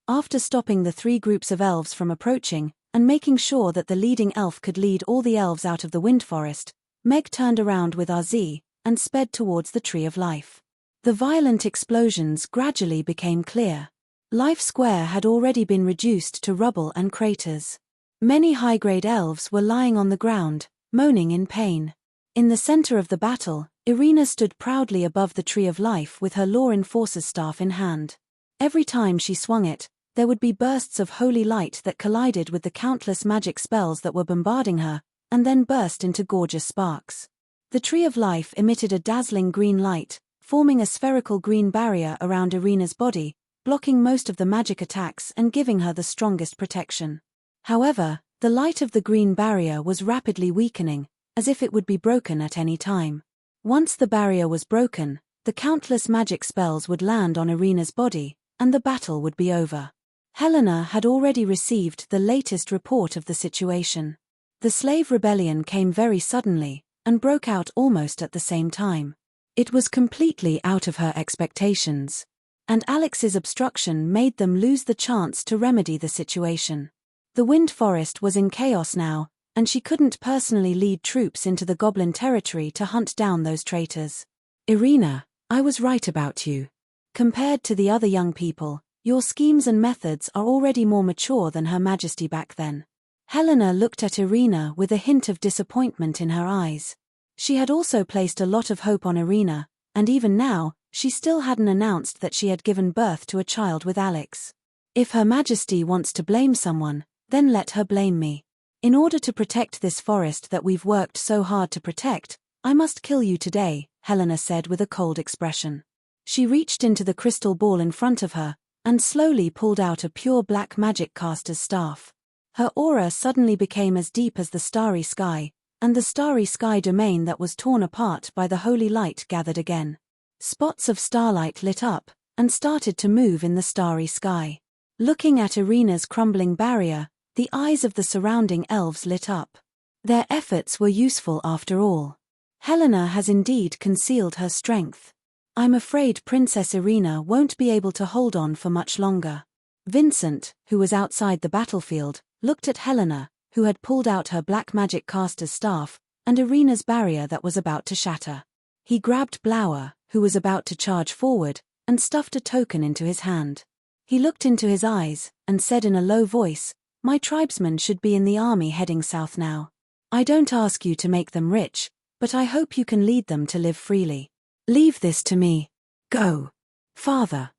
After stopping the 3 groups of elves from approaching, and making sure that the leading elf could lead all the elves out of the wind forest, Meg turned around with RZ and sped towards the Tree of Life. The violent explosions gradually became clear. Life Square had already been reduced to rubble and craters. Many high-grade elves were lying on the ground, moaning in pain. In the center of the battle, Irina stood proudly above the Tree of Life with her Law Enforcer's staff in hand. Every time she swung it, there would be bursts of holy light that collided with the countless magic spells that were bombarding her, and then burst into gorgeous sparks. The Tree of Life emitted a dazzling green light, forming a spherical green barrier around Irina's body, blocking most of the magic attacks and giving her the strongest protection. However, the light of the green barrier was rapidly weakening, as if it would be broken at any time. Once the barrier was broken, the countless magic spells would land on Irina's body, and the battle would be over. Helena had already received the latest report of the situation. The slave rebellion came very suddenly, and broke out almost at the same time. It was completely out of her expectations. And Alex's obstruction made them lose the chance to remedy the situation. The Wind Forest was in chaos now, and she couldn't personally lead troops into the goblin territory to hunt down those traitors. Irina, I was right about you. Compared to the other young people, your schemes and methods are already more mature than Her Majesty back then. Helena looked at Irina with a hint of disappointment in her eyes. She had also placed a lot of hope on Irina, and even now, she still hadn't announced that she had given birth to a child with Alex. If Her Majesty wants to blame someone, then let her blame me. In order to protect this forest that we've worked so hard to protect, I must kill you today, Helena said with a cold expression. She reached into the crystal ball in front of her, and slowly pulled out a pure black magic caster's staff. Her aura suddenly became as deep as the starry sky, and the starry sky domain that was torn apart by the holy light gathered again. Spots of starlight lit up, and started to move in the starry sky. Looking at Irina's crumbling barrier, the eyes of the surrounding elves lit up. Their efforts were useful after all. Helena has indeed concealed her strength. I'm afraid Princess Irina won't be able to hold on for much longer. Vincent, who was outside the battlefield, looked at Helena, who had pulled out her black magic caster's staff, and Irina's barrier that was about to shatter. He grabbed Blower, who was about to charge forward, and stuffed a token into his hand. He looked into his eyes, and said in a low voice, "My tribesmen should be in the army heading south now. I don't ask you to make them rich, but I hope you can lead them to live freely. Leave this to me. Go. Father."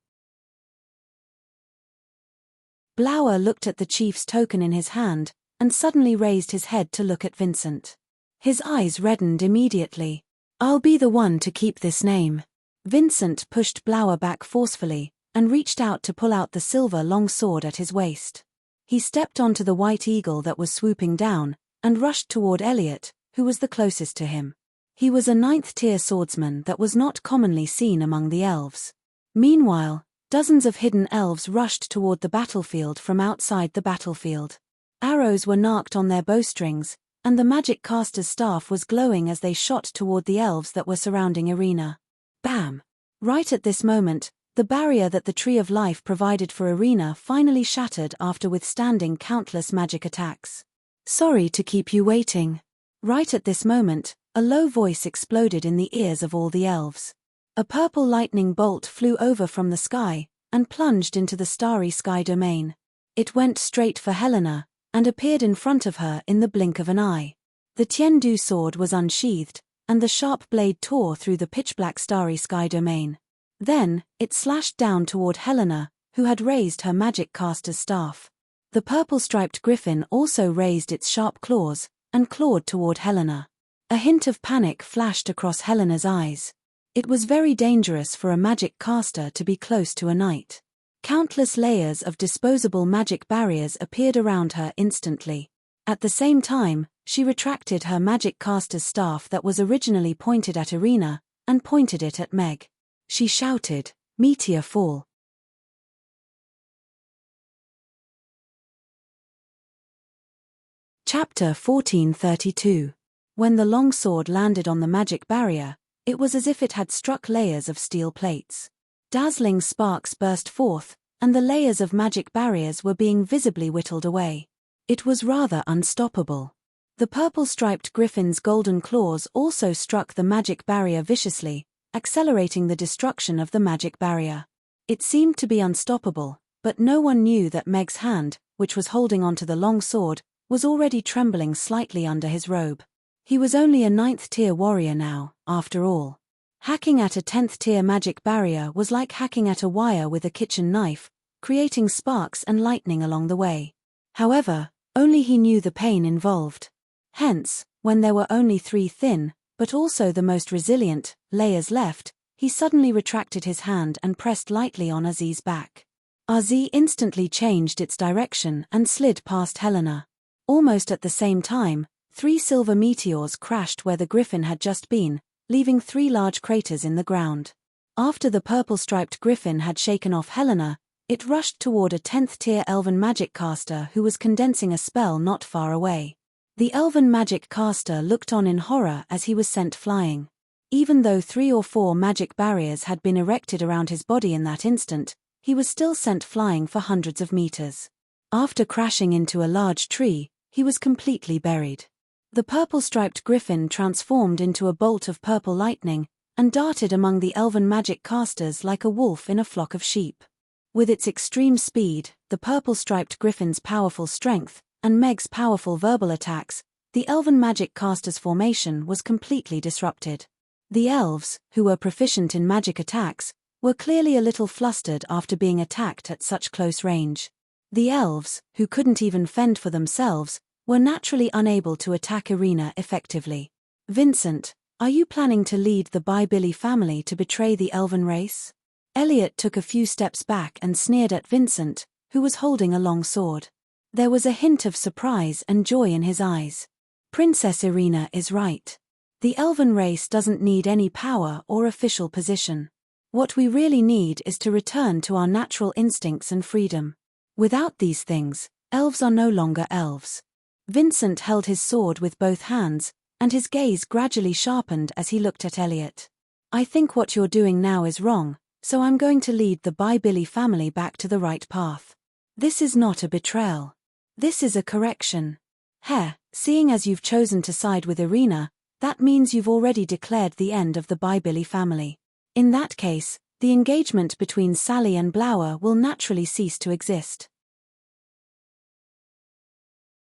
Blower looked at the chief's token in his hand, and suddenly raised his head to look at Vincent. His eyes reddened immediately. "I'll be the one to keep this name." Vincent pushed Blower back forcefully, and reached out to pull out the silver long sword at his waist. He stepped onto the white eagle that was swooping down, and rushed toward Elliot, who was the closest to him. He was a 9th-tier swordsman that was not commonly seen among the elves. Meanwhile, dozens of hidden elves rushed toward the battlefield from outside the battlefield. Arrows were narked on their bowstrings, and the magic caster's staff was glowing as they shot toward the elves that were surrounding Irina. Bam! Right at this moment, the barrier that the Tree of Life provided for Irina finally shattered after withstanding countless magic attacks. "Sorry to keep you waiting." Right at this moment, a low voice exploded in the ears of all the elves. A purple lightning bolt flew over from the sky, and plunged into the starry sky domain. It went straight for Helena, and appeared in front of her in the blink of an eye. The Tiandu sword was unsheathed, and the sharp blade tore through the pitch-black starry sky domain. Then, it slashed down toward Helena, who had raised her magic caster's staff. The purple-striped griffin also raised its sharp claws, and clawed toward Helena. A hint of panic flashed across Helena's eyes. It was very dangerous for a magic caster to be close to a knight. Countless layers of disposable magic barriers appeared around her instantly. At the same time, she retracted her magic caster's staff that was originally pointed at Irina, and pointed it at Meg. She shouted, "Meteor fall." Chapter 1432. When the longsword landed on the magic barrier, it was as if it had struck layers of steel plates. Dazzling sparks burst forth, and the layers of magic barriers were being visibly whittled away. It was rather unstoppable. The purple-striped griffin's golden claws also struck the magic barrier viciously, accelerating the destruction of the magic barrier. It seemed to be unstoppable, but no one knew that Meg's hand, which was holding onto the long sword, was already trembling slightly under his robe. He was only a 9th-tier warrior now, after all. Hacking at a 10th-tier magic barrier was like hacking at a wire with a kitchen knife, creating sparks and lightning along the way. However, only he knew the pain involved. Hence, when there were only 3 thin, but also the most resilient, layers left, he suddenly retracted his hand and pressed lightly on Aziz's back. Aziz instantly changed its direction and slid past Helena. Almost at the same time, 3 silver meteors crashed where the griffin had just been, leaving 3 large craters in the ground. After the purple-striped griffin had shaken off Helena, it rushed toward a 10th-tier elven magic caster who was condensing a spell not far away. The elven magic caster looked on in horror as he was sent flying. Even though 3 or 4 magic barriers had been erected around his body in that instant, he was still sent flying for hundreds of meters. After crashing into a large tree, he was completely buried. The purple-striped griffin transformed into a bolt of purple lightning and darted among the elven magic casters like a wolf in a flock of sheep. With its extreme speed, the purple-striped griffin's powerful strength, and Meg's powerful verbal attacks, the elven magic casters' formation was completely disrupted. The elves, who were proficient in magic attacks, were clearly a little flustered after being attacked at such close range. The elves, who couldn't even fend for themselves, were naturally unable to attack Irina effectively. Vincent, are you planning to lead the Billy family to betray the elven race? Elliot took a few steps back and sneered at Vincent, who was holding a long sword. There was a hint of surprise and joy in his eyes. Princess Irina is right. The elven race doesn't need any power or official position. What we really need is to return to our natural instincts and freedom. Without these things, elves are no longer elves. Vincent held his sword with both hands, and his gaze gradually sharpened as he looked at Elliot. I think what you're doing now is wrong, so I'm going to lead the Billy family back to the right path. This is not a betrayal. This is a correction. Seeing as you've chosen to side with Irina, that means you've already declared the end of the Billy family. In that case, the engagement between Sally and Blower will naturally cease to exist.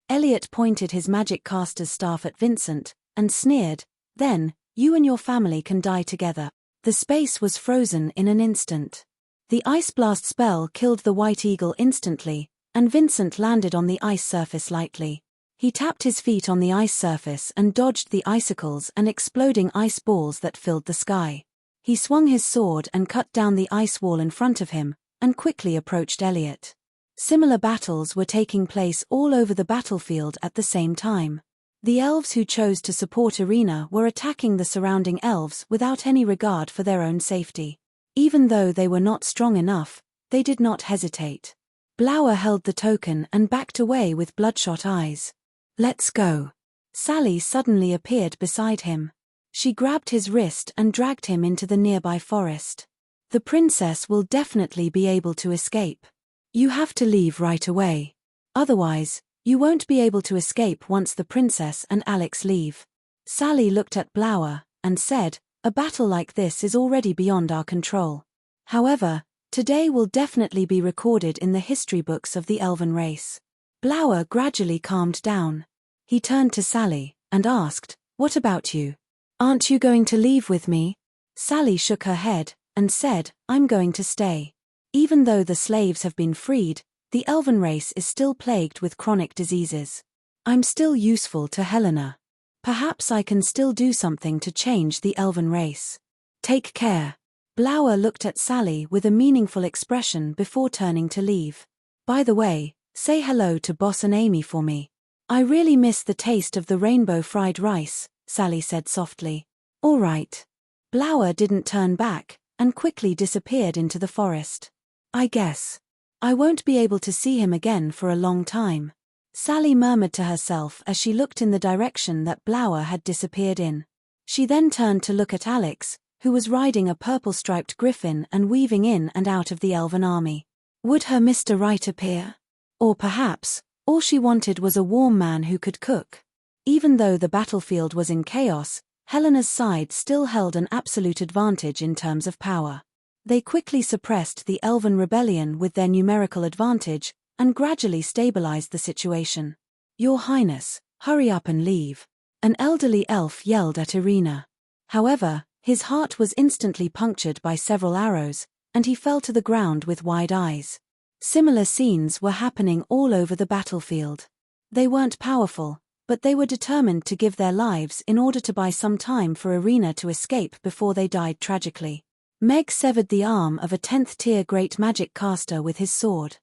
Elliot pointed his magic caster's staff at Vincent, and sneered, then, you and your family can die together. The space was frozen in an instant. The ice blast spell killed the white eagle instantly, and Vincent landed on the ice surface lightly. He tapped his feet on the ice surface and dodged the icicles and exploding ice balls that filled the sky. He swung his sword and cut down the ice wall in front of him, and quickly approached Elliot. Similar battles were taking place all over the battlefield at the same time. The elves who chose to support Irina were attacking the surrounding elves without any regard for their own safety. Even though they were not strong enough, they did not hesitate. Blower held the token and backed away with bloodshot eyes. Let's go. Sally suddenly appeared beside him. She grabbed his wrist and dragged him into the nearby forest. The princess will definitely be able to escape. You have to leave right away. Otherwise, you won't be able to escape once the princess and Alex leave. Sally looked at Blower and said, a battle like this is already beyond our control. However, today will definitely be recorded in the history books of the elven race. Blower gradually calmed down. He turned to Sally and asked, what about you? Aren't you going to leave with me? Sally shook her head and said, I'm going to stay. Even though the slaves have been freed, the elven race is still plagued with chronic diseases. I'm still useful to Helena. Perhaps I can still do something to change the elven race. Take care. Blower looked at Sally with a meaningful expression before turning to leave. By the way, say hello to Boss and Amy for me. I really miss the taste of the rainbow fried rice, Sally said softly. All right. Blower didn't turn back, and quickly disappeared into the forest. I guess I won't be able to see him again for a long time, Sally murmured to herself as she looked in the direction that Blower had disappeared in. She then turned to look at Alex, who was riding a purple-striped griffin and weaving in and out of the elven army. Would her Mr. Right appear? Or perhaps, all she wanted was a warm man who could cook. Even though the battlefield was in chaos, Helena's side still held an absolute advantage in terms of power. They quickly suppressed the elven rebellion with their numerical advantage, and gradually stabilized the situation. Your Highness, hurry up and leave. An elderly elf yelled at Irina. However, his heart was instantly punctured by several arrows, and he fell to the ground with wide eyes. Similar scenes were happening all over the battlefield. They weren't powerful, but they were determined to give their lives in order to buy some time for Irina to escape before they died tragically. Meg severed the arm of a 10th-tier great magic caster with his sword.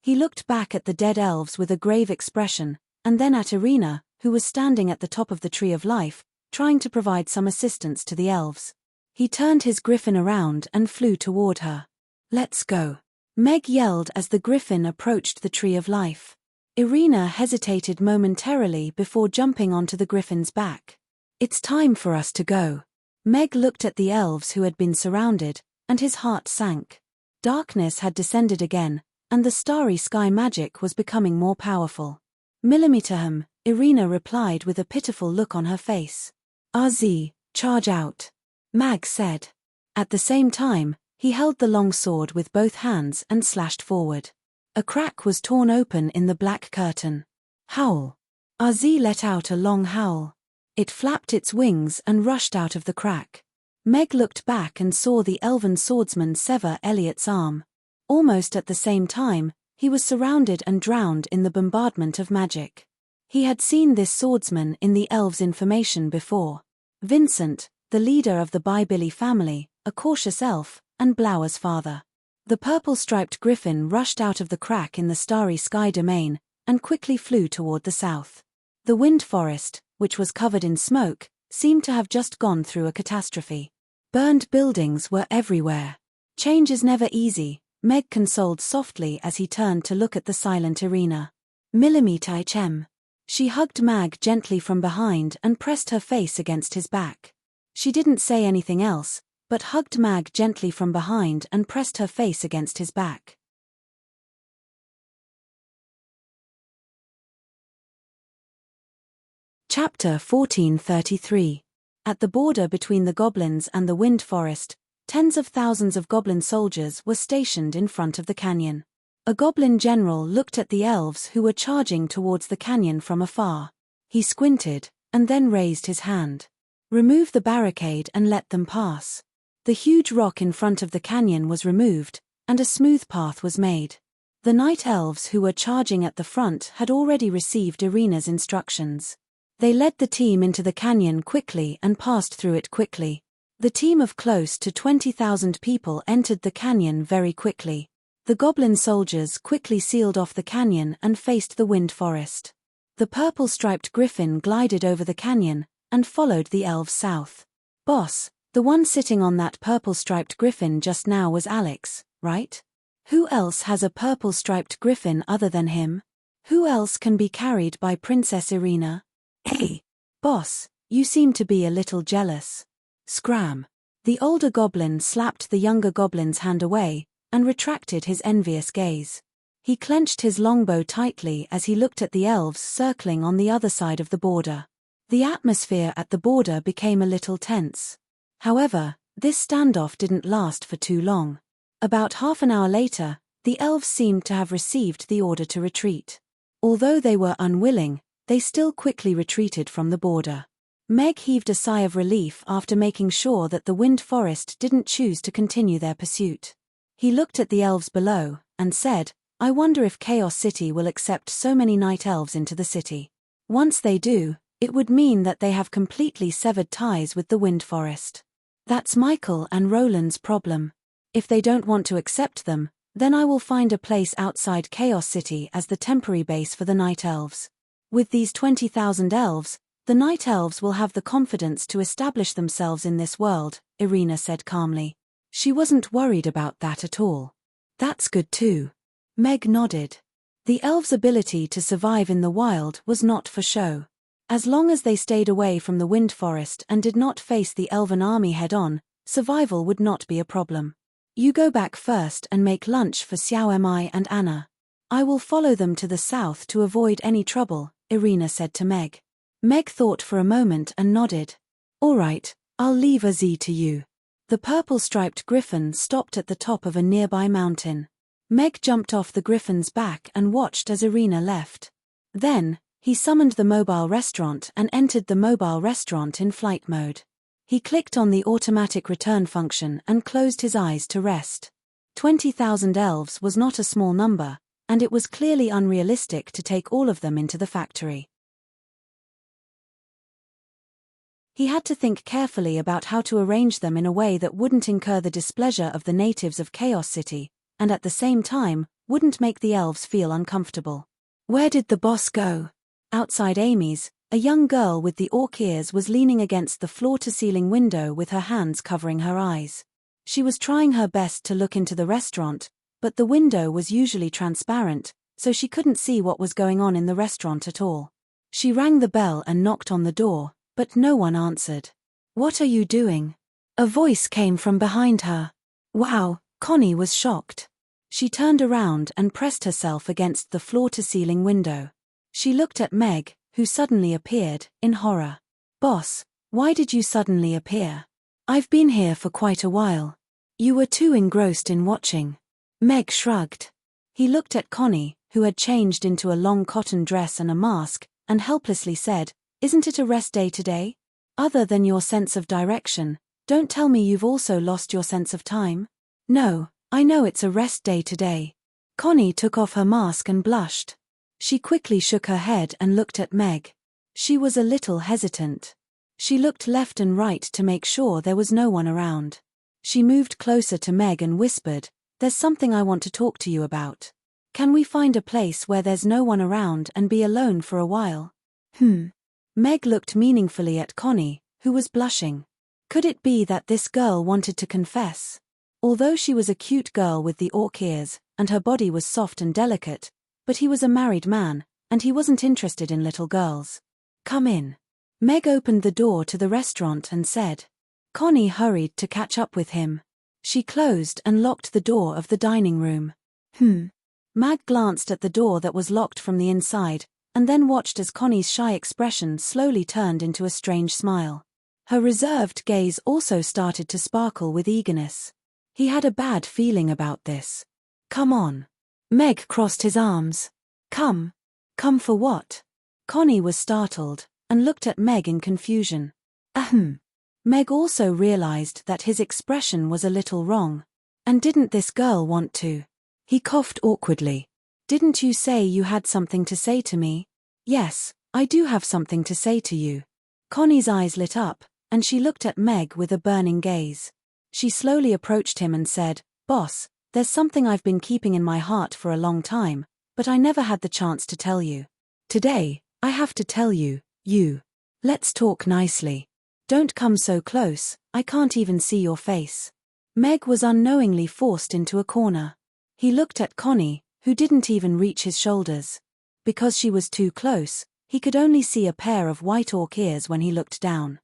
He looked back at the dead elves with a grave expression, and then at Irina, who was standing at the top of the Tree of Life, trying to provide some assistance to the elves. He turned his griffin around and flew toward her. Let's go. Meg yelled as the griffin approached the Tree of Life. Irina hesitated momentarily before jumping onto the griffin's back. It's time for us to go. Meg looked at the elves who had been surrounded, and his heart sank. Darkness had descended again, and the starry sky magic was becoming more powerful. Millimeterham, Irina replied with a pitiful look on her face. RZ, charge out, Mag said. At the same time, he held the long sword with both hands and slashed forward. A crack was torn open in the black curtain. Howl. RZ let out a long howl. It flapped its wings and rushed out of the crack. Meg looked back and saw the elven swordsman sever Elliot's arm. Almost at the same time, he was surrounded and drowned in the bombardment of magic. He had seen this swordsman in the elves' information before. Vincent, the leader of the Bybilly family, a cautious elf, and Blauer's father. The purple-striped griffin rushed out of the crack in the starry sky domain, and quickly flew toward the south. The wind forest, which was covered in smoke, seemed to have just gone through a catastrophe. Burned buildings were everywhere. Change is never easy, Meg consoled softly as he turned to look at the silent Irina. Millimeter. She hugged Mag gently from behind and pressed her face against his back. She didn't say anything else, but hugged Mag gently from behind and pressed her face against his back. Chapter 1433. At the border between the goblins and the wind forest, tens of thousands of goblin soldiers were stationed in front of the canyon. A goblin general looked at the elves who were charging towards the canyon from afar. He squinted, and then raised his hand. Remove the barricade and let them pass. The huge rock in front of the canyon was removed, and a smooth path was made. The night elves who were charging at the front had already received Irina's instructions. They led the team into the canyon quickly and passed through it quickly. The team of close to 20,000 people entered the canyon very quickly. The goblin soldiers quickly sealed off the canyon and faced the wind forest. The purple-striped griffin glided over the canyon and followed the elves south. Boss, the one sitting on that purple-striped griffin just now was Alex, right? Who else has a purple-striped griffin other than him? Who else can be carried by Princess Irina? Hey, boss, you seem to be a little jealous. Scram. The older goblin slapped the younger goblin's hand away, and retracted his envious gaze. He clenched his longbow tightly as he looked at the elves circling on the other side of the border. The atmosphere at the border became a little tense. However, this standoff didn't last for too long. About half an hour later, the elves seemed to have received the order to retreat. Although they were unwilling, they still quickly retreated from the border. Meg heaved a sigh of relief after making sure that the wind forest didn't choose to continue their pursuit. He looked at the elves below, and said, I wonder if Chaos City will accept so many night elves into the city. Once they do, it would mean that they have completely severed ties with the wind forest. That's Michael and Roland's problem. If they don't want to accept them, then I will find a place outside Chaos City as the temporary base for the night elves. With these 20,000 elves, the night elves will have the confidence to establish themselves in this world, Irina said calmly. She wasn't worried about that at all. That's good too. Meg nodded. The elves' ability to survive in the wild was not for show. As long as they stayed away from the wind forest and did not face the elven army head-on, survival would not be a problem. You go back first and make lunch for Xiao Mi and Anna. I will follow them to the south to avoid any trouble, Irina said to Meg. Meg thought for a moment and nodded. All right, I'll leave Azzy to you. The purple-striped griffin stopped at the top of a nearby mountain. Meg jumped off the griffin's back and watched as Irina left. Then, he summoned the mobile restaurant and entered the mobile restaurant in flight mode. He clicked on the automatic return function and closed his eyes to rest. 20,000 elves was not a small number, and it was clearly unrealistic to take all of them into the factory. He had to think carefully about how to arrange them in a way that wouldn't incur the displeasure of the natives of Chaos City, and at the same time, wouldn't make the elves feel uncomfortable. Where did the boss go? Outside Amy's, a young girl with the orc ears was leaning against the floor-to-ceiling window with her hands covering her eyes. She was trying her best to look into the restaurant, but the window was usually transparent, so she couldn't see what was going on in the restaurant at all. She rang the bell and knocked on the door, but no one answered. What are you doing? A voice came from behind her. Wow, Connie was shocked. She turned around and pressed herself against the floor-to-ceiling window. She looked at Meg, who suddenly appeared, in horror. "Boss, why did you suddenly appear? I've been here for quite a while. You were too engrossed in watching." Meg shrugged. He looked at Connie, who had changed into a long cotton dress and a mask, and helplessly said, "Isn't it a rest day today? Other than your sense of direction, don't tell me you've also lost your sense of time?" "No, I know it's a rest day today." Connie took off her mask and blushed. She quickly shook her head and looked at Meg. She was a little hesitant. She looked left and right to make sure there was no one around. She moved closer to Meg and whispered, "There's something I want to talk to you about. Can we find a place where there's no one around and be alone for a while?" Meg looked meaningfully at Connie, who was blushing. Could it be that this girl wanted to confess? Although she was a cute girl with the orc ears, and her body was soft and delicate, but he was a married man, and he wasn't interested in little girls. "Come in." Meg opened the door to the restaurant and said. Connie hurried to catch up with him. She closed and locked the door of the dining room. Meg glanced at the door that was locked from the inside, and then watched as Connie's shy expression slowly turned into a strange smile. Her reserved gaze also started to sparkle with eagerness. He had a bad feeling about this. "Come on." Meg crossed his arms. Come for what?" Connie was startled, and looked at Meg in confusion. Meg also realized that his expression was a little wrong. And didn't this girl want to? He coughed awkwardly. "Didn't you say you had something to say to me?" "Yes, I do have something to say to you." Connie's eyes lit up, and she looked at Meg with a burning gaze. She slowly approached him and said, "Boss, there's something I've been keeping in my heart for a long time, but I never had the chance to tell you. Today, I have to tell you. Let's talk nicely. Don't come so close, I can't even see your face." Meg was unknowingly forced into a corner. He looked at Connie, who didn't even reach his shoulders. Because she was too close, he could only see a pair of white orc ears when he looked down.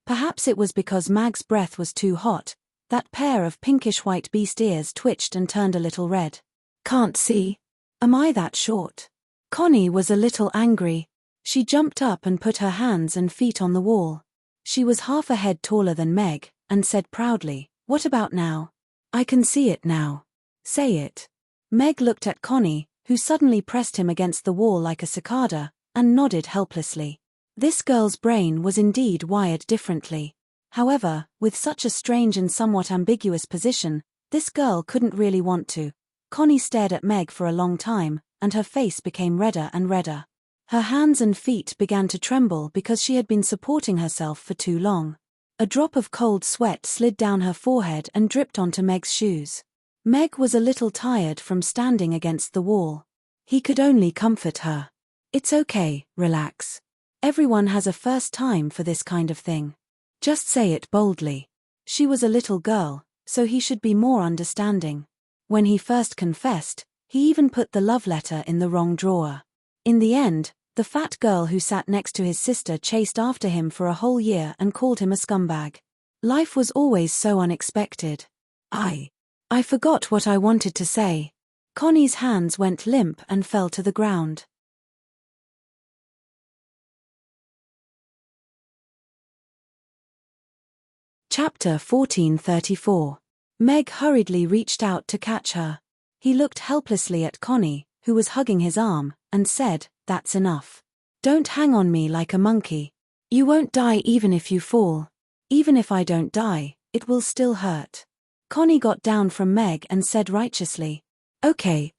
Perhaps it was because Meg's breath was too hot, that pair of pinkish-white beast ears twitched and turned a little red. "Can't see? Am I that short?" Connie was a little angry. She jumped up and put her hands and feet on the wall. She was half a head taller than Meg, and said proudly, "What about now? I can see it now. Say it." Meg looked at Connie, who suddenly pressed him against the wall like a cicada, and nodded helplessly. This girl's brain was indeed wired differently. However, with such a strange and somewhat ambiguous position, this girl couldn't really want to. Connie stared at Meg for a long time, and her face became redder and redder. Her hands and feet began to tremble because she had been supporting herself for too long. A drop of cold sweat slid down her forehead and dripped onto Meg's shoes. Meg was a little tired from standing against the wall. He could only comfort her. "It's okay, relax. Everyone has a first time for this kind of thing. Just say it boldly." She was a little girl, so he should be more understanding. When he first confessed, he even put the love letter in the wrong drawer. In the end, the fat girl who sat next to his sister chased after him for a whole year and called him a scumbag. Life was always so unexpected. I forgot what I wanted to say." Connie's hands went limp and fell to the ground. Chapter 1434. Meg hurriedly reached out to catch her. He looked helplessly at Connie, who was hugging his arm, and said, "That's enough. Don't hang on me like a monkey. You won't die even if you fall. Even if I don't die, it will still hurt." Connie got down from Meg and said righteously, Okay.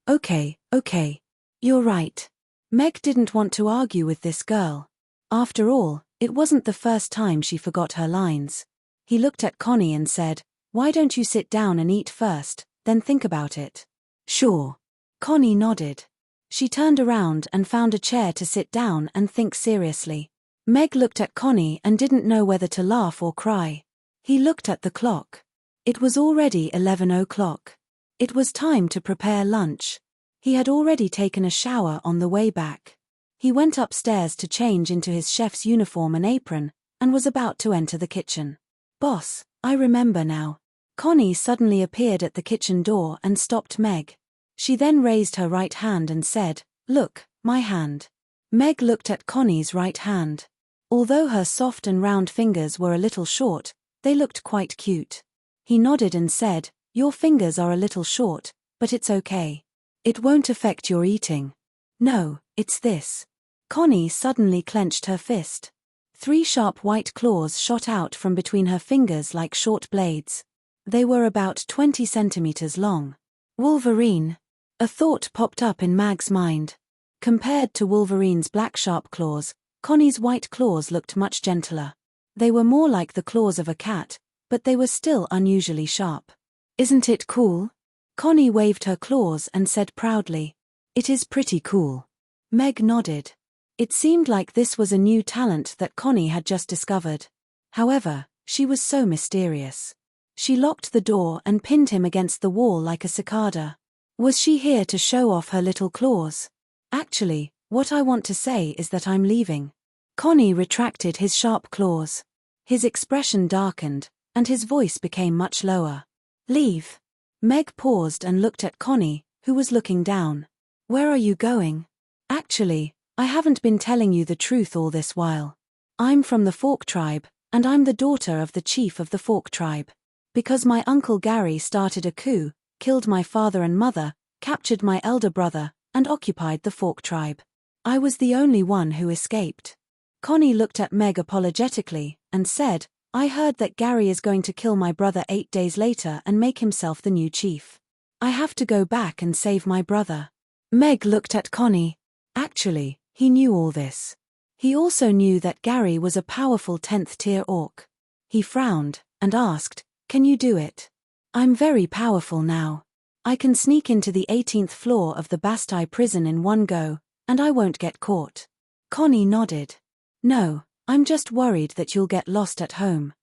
You're right." Meg didn't want to argue with this girl. After all, it wasn't the first time she forgot her lines. He looked at Connie and said, "Why don't you sit down and eat first, then think about it?" "Sure." Connie nodded. She turned around and found a chair to sit down and think seriously. Meg looked at Connie and didn't know whether to laugh or cry. He looked at the clock. It was already 11 o'clock. It was time to prepare lunch. He had already taken a shower on the way back. He went upstairs to change into his chef's uniform and apron, and was about to enter the kitchen. "Boss, I remember now. Connie suddenly appeared at the kitchen door and stopped Meg. She then raised her right hand and said, "Look, my hand." Meg looked at Connie's right hand. Although her soft and round fingers were a little short, they looked quite cute. He nodded and said, "Your fingers are a little short, but it's okay. It won't affect your eating." "No, it's this." Connie suddenly clenched her fist. 3 sharp white claws shot out from between her fingers like short blades. They were about 20 centimeters long. Wolverine. A thought popped up in Mag's mind. Compared to Wolverine's black sharp claws, Connie's white claws looked much gentler. They were more like the claws of a cat, but they were still unusually sharp. "Isn't it cool?" Connie waved her claws and said proudly. "It is pretty cool." Meg nodded. It seemed like this was a new talent that Connie had just discovered. However, she was so mysterious. She locked the door and pinned him against the wall like a cicada. Was she here to show off her little claws? "Actually, what I want to say is that I'm leaving." Connie retracted his sharp claws. His expression darkened, and his voice became much lower. "Leave?" Meg paused and looked at Connie, who was looking down. "Where are you going?" "Actually, I haven't been telling you the truth all this while. I'm from the Fork tribe, and I'm the daughter of the chief of the Fork tribe. Because my uncle Gary started a coup, killed my father and mother, captured my elder brother, and occupied the Fork tribe. I was the only one who escaped." Connie looked at Meg apologetically, and said, "I heard that Gary is going to kill my brother 8 days later and make himself the new chief. I have to go back and save my brother." Meg looked at Connie. Actually, he knew all this. He also knew that Gary was a powerful 10th tier orc. He frowned, and asked, "Can you do it?" "I'm very powerful now. I can sneak into the 18th floor of the Bastille prison in one go, and I won't get caught." Connie nodded. "No, I'm just worried that you'll get lost at home."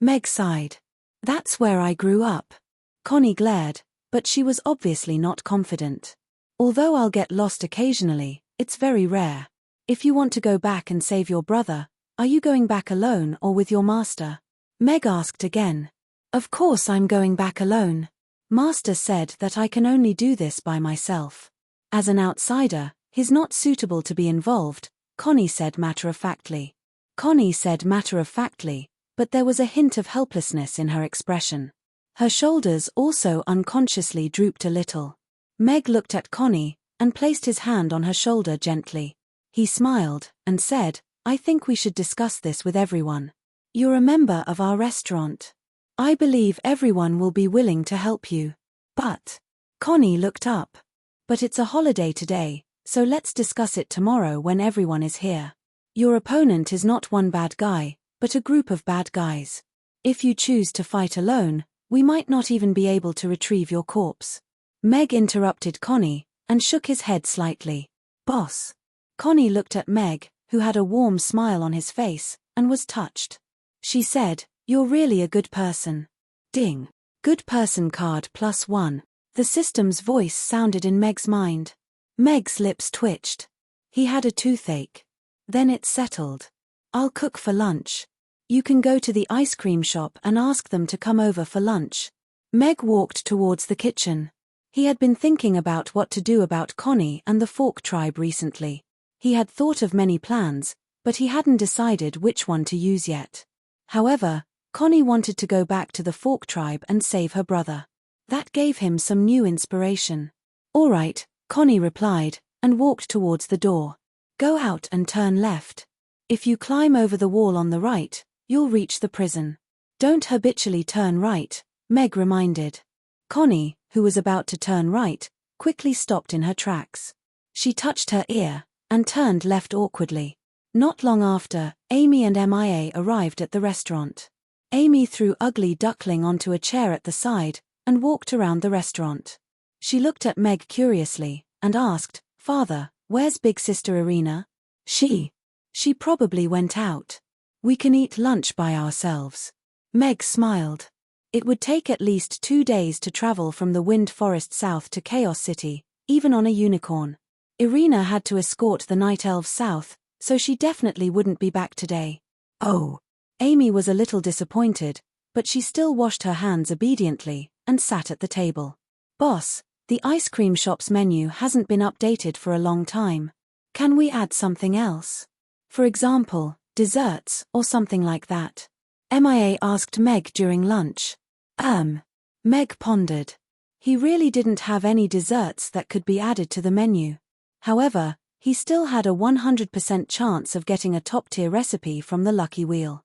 Meg sighed. "That's where I grew up." Connie glared, but she was obviously not confident. "Although I'll get lost occasionally, it's very rare. If you want to go back and save your brother, are you going back alone or with your master?" Meg asked again. "Of course I'm going back alone. Master said that I can only do this by myself. As an outsider, he's not suitable to be involved," Connie said matter-of-factly. But there was a hint of helplessness in her expression. Her shoulders also unconsciously drooped a little. Meg looked at Connie, and placed his hand on her shoulder gently. He smiled, and said, "I think we should discuss this with everyone. You're a member of our restaurant. I believe everyone will be willing to help you." "But..." Connie looked up. "But it's a holiday today, so let's discuss it tomorrow when everyone is here. Your opponent is not one bad guy, but a group of bad guys. If you choose to fight alone, we might not even be able to retrieve your corpse." Meg interrupted Connie, and shook his head slightly. "Boss." Connie looked at Meg, who had a warm smile on his face, and was touched. She said, "You're really a good person." Ding. Good person card +1. The system's voice sounded in Meg's mind. Meg's lips twitched. He had a toothache. Then it settled. "I'll cook for lunch. You can go to the ice cream shop and ask them to come over for lunch." Meg walked towards the kitchen. He had been thinking about what to do about Connie and the Fork tribe recently. He had thought of many plans, but he hadn't decided which one to use yet. However, Connie wanted to go back to the Fork tribe and save her brother. That gave him some new inspiration. "All right," Connie replied, and walked towards the door. "Go out and turn left. If you climb over the wall on the right, you'll reach the prison. Don't habitually turn right," Meg reminded. Connie, who was about to turn right, quickly stopped in her tracks. She touched her ear, and turned left awkwardly. Not long after, Amy and Mia arrived at the restaurant. Amy threw Ugly Duckling onto a chair at the side, and walked around the restaurant. She looked at Meg curiously, and asked, "Father, where's big sister Irina?" She probably went out. We can eat lunch by ourselves." Meg smiled. It would take at least 2 days to travel from the Wind Forest south to Chaos City, even on a unicorn. Irina had to escort the Night Elves south, so she definitely wouldn't be back today. "Oh." Amy was a little disappointed, but she still washed her hands obediently and sat at the table. Boss, the ice cream shop's menu hasn't been updated for a long time. Can we add something else? For example, desserts or something like that? MIA asked Meg during lunch. Meg pondered. He really didn't have any desserts that could be added to the menu. However, he still had a 100% chance of getting a top-tier recipe from the Lucky Wheel.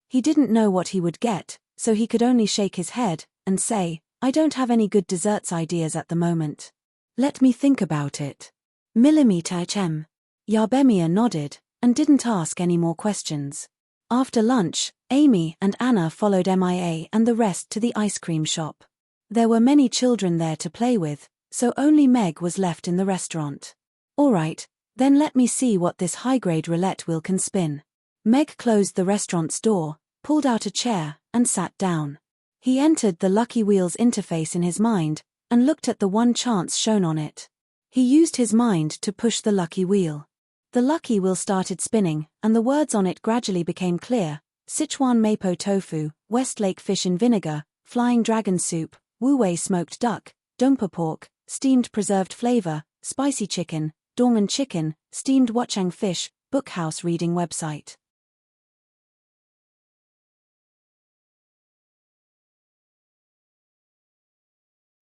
He didn't know what he would get, so he could only shake his head and say, I don't have any good desserts ideas at the moment. Let me think about it. Millimeter HM. Yarbemia nodded and didn't ask any more questions. After lunch, Amy and Anna followed MIA and the rest to the ice cream shop. There were many children there to play with, so only Meg was left in the restaurant. All right, then let me see what this high-grade roulette wheel can spin. Meg closed the restaurant's door, pulled out a chair, and sat down. He entered the Lucky Wheel's interface in his mind and looked at the one chance shown on it. He used his mind to push the Lucky Wheel. The Lucky Wheel started spinning, and the words on it gradually became clear: Sichuan Mapo Tofu, Westlake Fish in Vinegar, Flying Dragon Soup, Wu-Wei Smoked Duck, Dumpa Pork, Steamed Preserved Flavor, Spicy Chicken, Dong'an Chicken, Steamed Wachang Fish, Bookhouse Reading Website.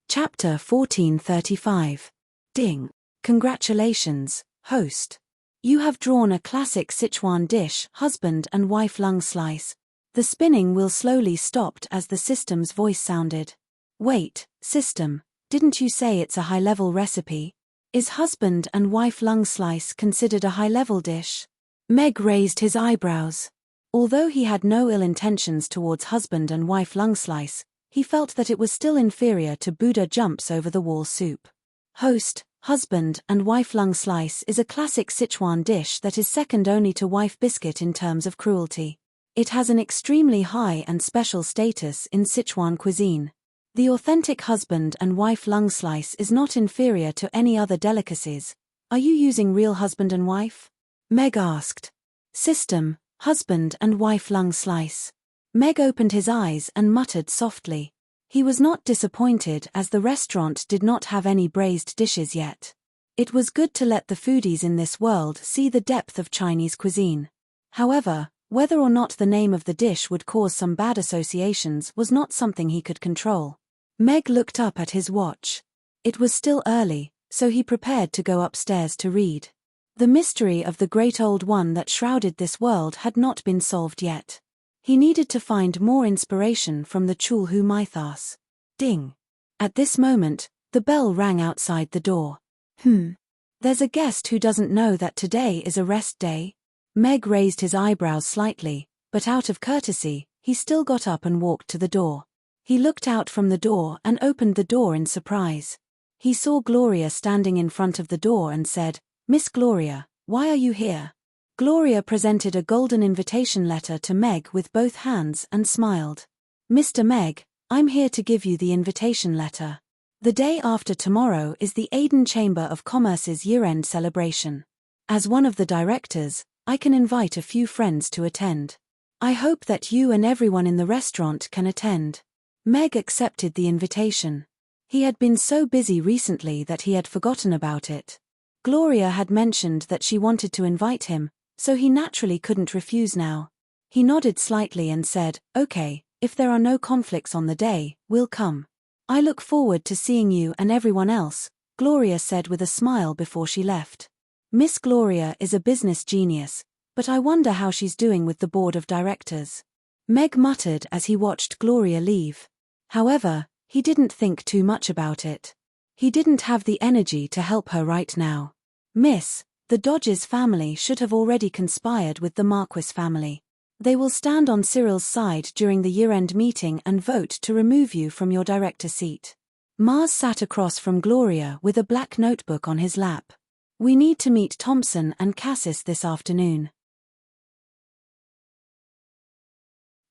Chapter 1435. Ding. Congratulations, host. You have drawn a classic Sichuan dish, husband and wife lung slice. The spinning wheel slowly stopped as the system's voice sounded. Wait, system, didn't you say it's a high-level recipe? Is husband and wife lung slice considered a high-level dish? Meg raised his eyebrows. Although he had no ill intentions towards husband and wife lung slice, he felt that it was still inferior to Buddha jumps over the wall soup. Host, husband and wife lung slice is a classic Sichuan dish that is second only to wife biscuit in terms of cruelty. It has an extremely high and special status in Sichuan cuisine. The authentic husband and wife lung slice is not inferior to any other delicacies. Are you using real husband and wife? Meg asked. System, husband and wife lung slice. Meg opened his eyes and muttered softly. He was not disappointed as the restaurant did not have any braised dishes yet. It was good to let the foodies in this world see the depth of Chinese cuisine. However, whether or not the name of the dish would cause some bad associations was not something he could control. Meg looked up at his watch. It was still early, so he prepared to go upstairs to read. The mystery of the great old one that shrouded this world had not been solved yet. He needed to find more inspiration from the Chulhu mythos. Ding. At this moment, the bell rang outside the door. There's a guest who doesn't know that today is a rest day? Meg raised his eyebrows slightly, but out of courtesy, he still got up and walked to the door. He looked out from the door and opened the door in surprise. He saw Gloria standing in front of the door and said, Miss Gloria, why are you here? Gloria presented a golden invitation letter to Meg with both hands and smiled. Mr. Meg, I'm here to give you the invitation letter. The day after tomorrow is the Aden Chamber of Commerce's year-end celebration. As one of the directors, I can invite a few friends to attend. I hope that you and everyone in the restaurant can attend. Meg accepted the invitation. He had been so busy recently that he had forgotten about it. Gloria had mentioned that she wanted to invite him, so he naturally couldn't refuse now. He nodded slightly and said, Okay, if there are no conflicts on the day, we'll come. I look forward to seeing you and everyone else, Gloria said with a smile before she left. Miss Gloria is a business genius, but I wonder how she's doing with the board of directors. Meg muttered as he watched Gloria leave. However, he didn't think too much about it. He didn't have the energy to help her right now. The Dodges family should have already conspired with the Marquis family. They will stand on Cyril's side during the year-end meeting and vote to remove you from your director seat. Mars sat across from Gloria with a black notebook on his lap. We need to meet Thompson and Cassis this afternoon.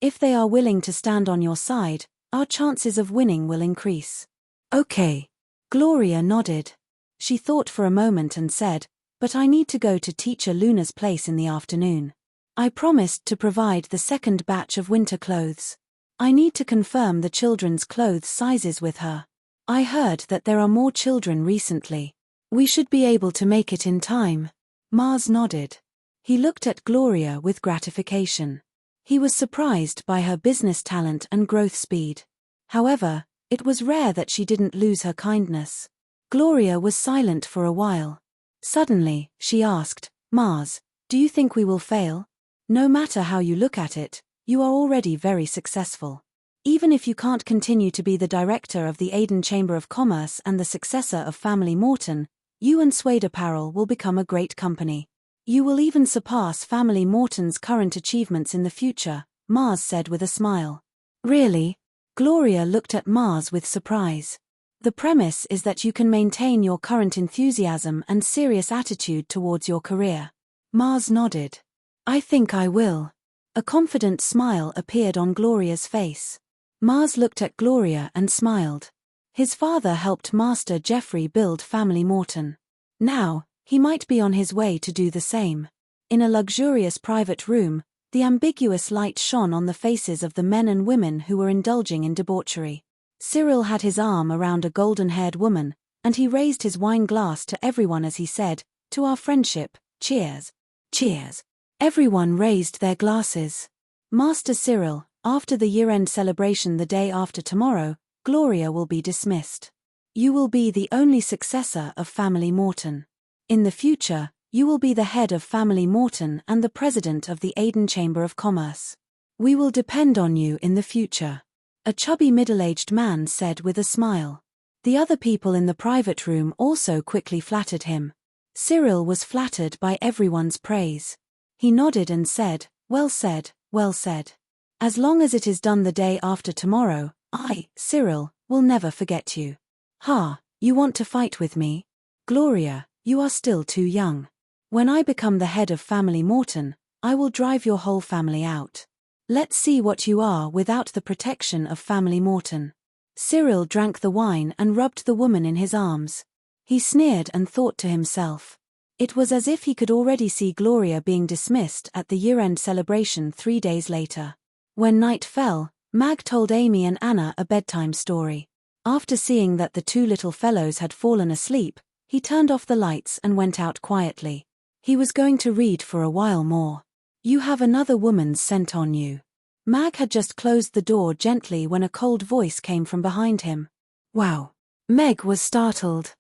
If they are willing to stand on your side, our chances of winning will increase. Okay. Gloria nodded. She thought for a moment and said, But I need to go to Teacher Luna's place in the afternoon. I promised to provide the second batch of winter clothes. I need to confirm the children's clothes sizes with her. I heard that there are more children recently. We should be able to make it in time. Mars nodded. He looked at Gloria with gratification. He was surprised by her business talent and growth speed. However, it was rare that she didn't lose her kindness. Gloria was silent for a while. Suddenly, she asked, Mars, do you think we will fail? No matter how you look at it, you are already very successful. Even if you can't continue to be the director of the Aiden Chamber of Commerce and the successor of Family Morton, you and Suede Apparel will become a great company. You will even surpass Family Morton's current achievements in the future, Mars said with a smile. Really? Gloria looked at Mars with surprise. The premise is that you can maintain your current enthusiasm and serious attitude towards your career. Mars nodded. I think I will. A confident smile appeared on Gloria's face. Mars looked at Gloria and smiled. His father helped Master Jeffrey build Family Morton. Now, he might be on his way to do the same. In a luxurious private room, the ambiguous light shone on the faces of the men and women who were indulging in debauchery. Cyril had his arm around a golden-haired woman, and he raised his wine glass to everyone as he said, "To our friendship, cheers." Cheers. Everyone raised their glasses. Master Cyril, after the year-end celebration the day after tomorrow, Gloria will be dismissed. You will be the only successor of Family Morton. In the future, you will be the head of Family Morton and the president of the Aiden Chamber of Commerce. We will depend on you in the future. A chubby middle-aged man said with a smile. The other people in the private room also quickly flattered him. Cyril was flattered by everyone's praise. He nodded and said, well said, well said. As long as it is done the day after tomorrow, I, Cyril, will never forget you. Ha, you want to fight with me? Gloria, you are still too young. When I become the head of Family Morton, I will drive your whole family out. Let's see what you are without the protection of Family Morton. Cyril drank the wine and rubbed the woman in his arms. He sneered and thought to himself. It was as if he could already see Gloria being dismissed at the year-end celebration 3 days later. When night fell, Mag told Amy and Anna a bedtime story. After seeing that the two little fellows had fallen asleep, he turned off the lights and went out quietly. He was going to read for a while more. You have another woman's scent on you. Mag had just closed the door gently when a cold voice came from behind him. Wow. Meg was startled.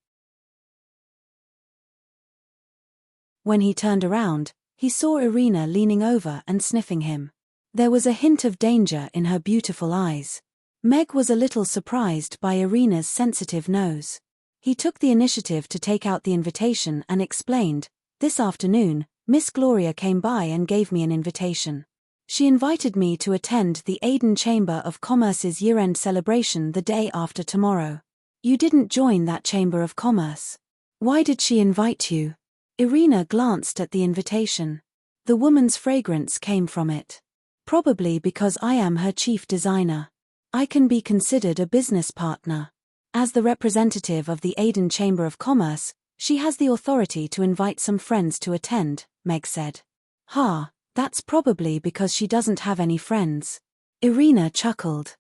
When he turned around, he saw Irina leaning over and sniffing him. There was a hint of danger in her beautiful eyes. Meg was a little surprised by Irina's sensitive nose. He took the initiative to take out the invitation and explained, "This afternoon, Miss Gloria came by and gave me an invitation. She invited me to attend the Aiden Chamber of Commerce's year-end celebration the day after tomorrow. You didn't join that Chamber of Commerce. Why did she invite you?" Irina glanced at the invitation. The woman's fragrance came from it. Probably because I am her chief designer. I can be considered a business partner. As the representative of the Aiden Chamber of Commerce, she has the authority to invite some friends to attend, Meg said. Ha, that's probably because she doesn't have any friends. Irina chuckled.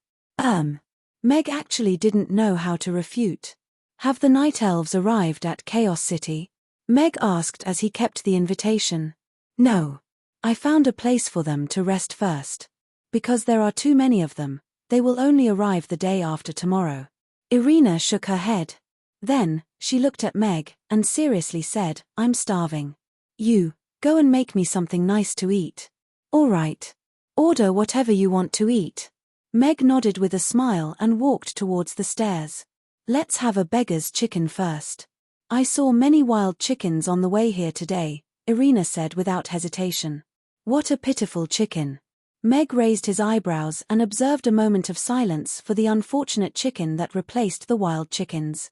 Meg actually didn't know how to refute. Have the night elves arrived at Chaos City? Meg asked as he kept the invitation. No. I found a place for them to rest first. Because there are too many of them, they will only arrive the day after tomorrow. Irina shook her head. Then, she looked at Meg, and seriously said, I'm starving. You, go and make me something nice to eat. All right. Order whatever you want to eat. Meg nodded with a smile and walked towards the stairs. Let's have a beggar's chicken first. I saw many wild chickens on the way here today, Irina said without hesitation. What a pitiful chicken. Meg raised his eyebrows and observed a moment of silence for the unfortunate chicken that replaced the wild chickens.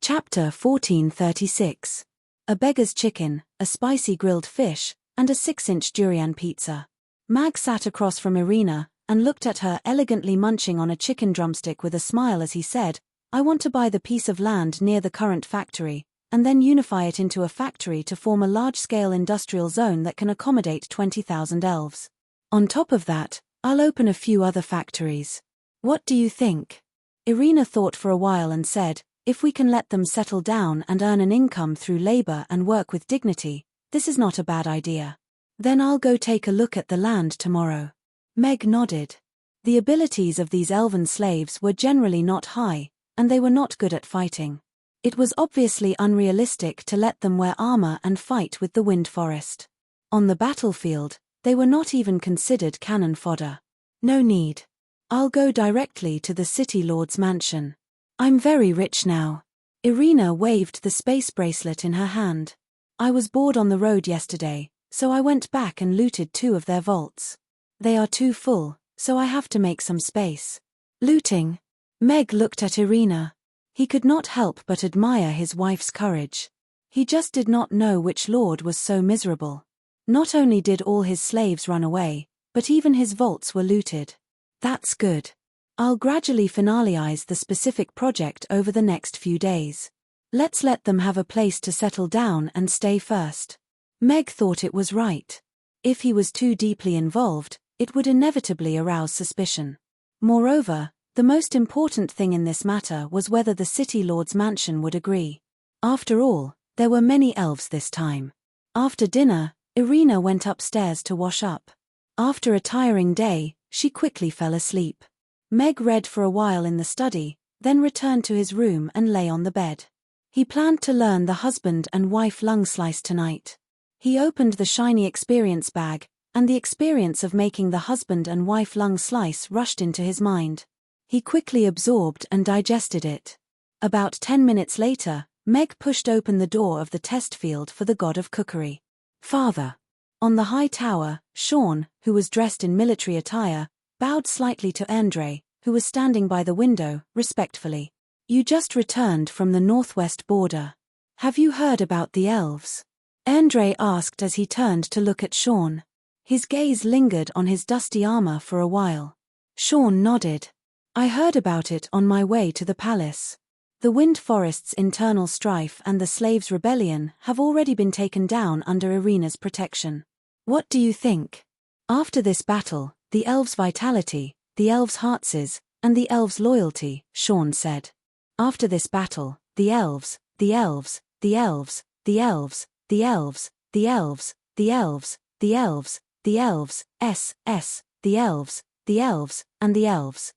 Chapter 1436. A beggar's chicken, a spicy grilled fish, and a 6-inch durian pizza. Mag sat across from Irina, and looked at her elegantly munching on a chicken drumstick with a smile as he said, I want to buy the piece of land near the current factory, and then unify it into a factory to form a large-scale industrial zone that can accommodate 20,000 elves. On top of that, I'll open a few other factories. What do you think? Irina thought for a while and said, if we can let them settle down and earn an income through labor and work with dignity, this is not a bad idea. Then I'll go take a look at the land tomorrow. Meg nodded. The abilities of these elven slaves were generally not high, and they were not good at fighting. It was obviously unrealistic to let them wear armor and fight with the wind forest. On the battlefield, they were not even considered cannon fodder. No need. I'll go directly to the city lord's mansion. I'm very rich now. Irina waved the space bracelet in her hand. I was bored on the road yesterday, so I went back and looted 2 of their vaults. They are too full, so I have to make some space. Looting? Meg looked at Irina. He could not help but admire his wife's courage. He just did not know which lord was so miserable. Not only did all his slaves run away, but even his vaults were looted. That's good. I'll gradually finalize the specific project over the next few days. Let's let them have a place to settle down and stay first. Meg thought it was right. If he was too deeply involved, it would inevitably arouse suspicion. Moreover, the most important thing in this matter was whether the city lord's mansion would agree. After all, there were many elves this time. After dinner, Irina went upstairs to wash up. After a tiring day, she quickly fell asleep. Meg read for a while in the study, then returned to his room and lay on the bed. He planned to learn the husband and wife lung slice tonight. He opened the shiny experience bag, and the experience of making the husband and wife lung slice rushed into his mind. He quickly absorbed and digested it. About 10 minutes later, Meg pushed open the door of the test field for the god of cookery. Father. On the high tower, Sean, who was dressed in military attire, bowed slightly to Andre, who was standing by the window, respectfully. You just returned from the northwest border. Have you heard about the elves? Andre asked as he turned to look at Sean. His gaze lingered on his dusty armor for a while. Sean nodded. I heard about it on my way to the palace. The Wind Forest's internal strife and the Slaves' Rebellion have already been taken down under Irina's protection. What do you think? After this battle, the elves' vitality, the elves' heartses, and the elves' loyalty, Sean said. After this battle, the elves, the elves, the elves, the elves, the elves, the elves, the elves, the elves, the elves, the elves, the elves, and the elves.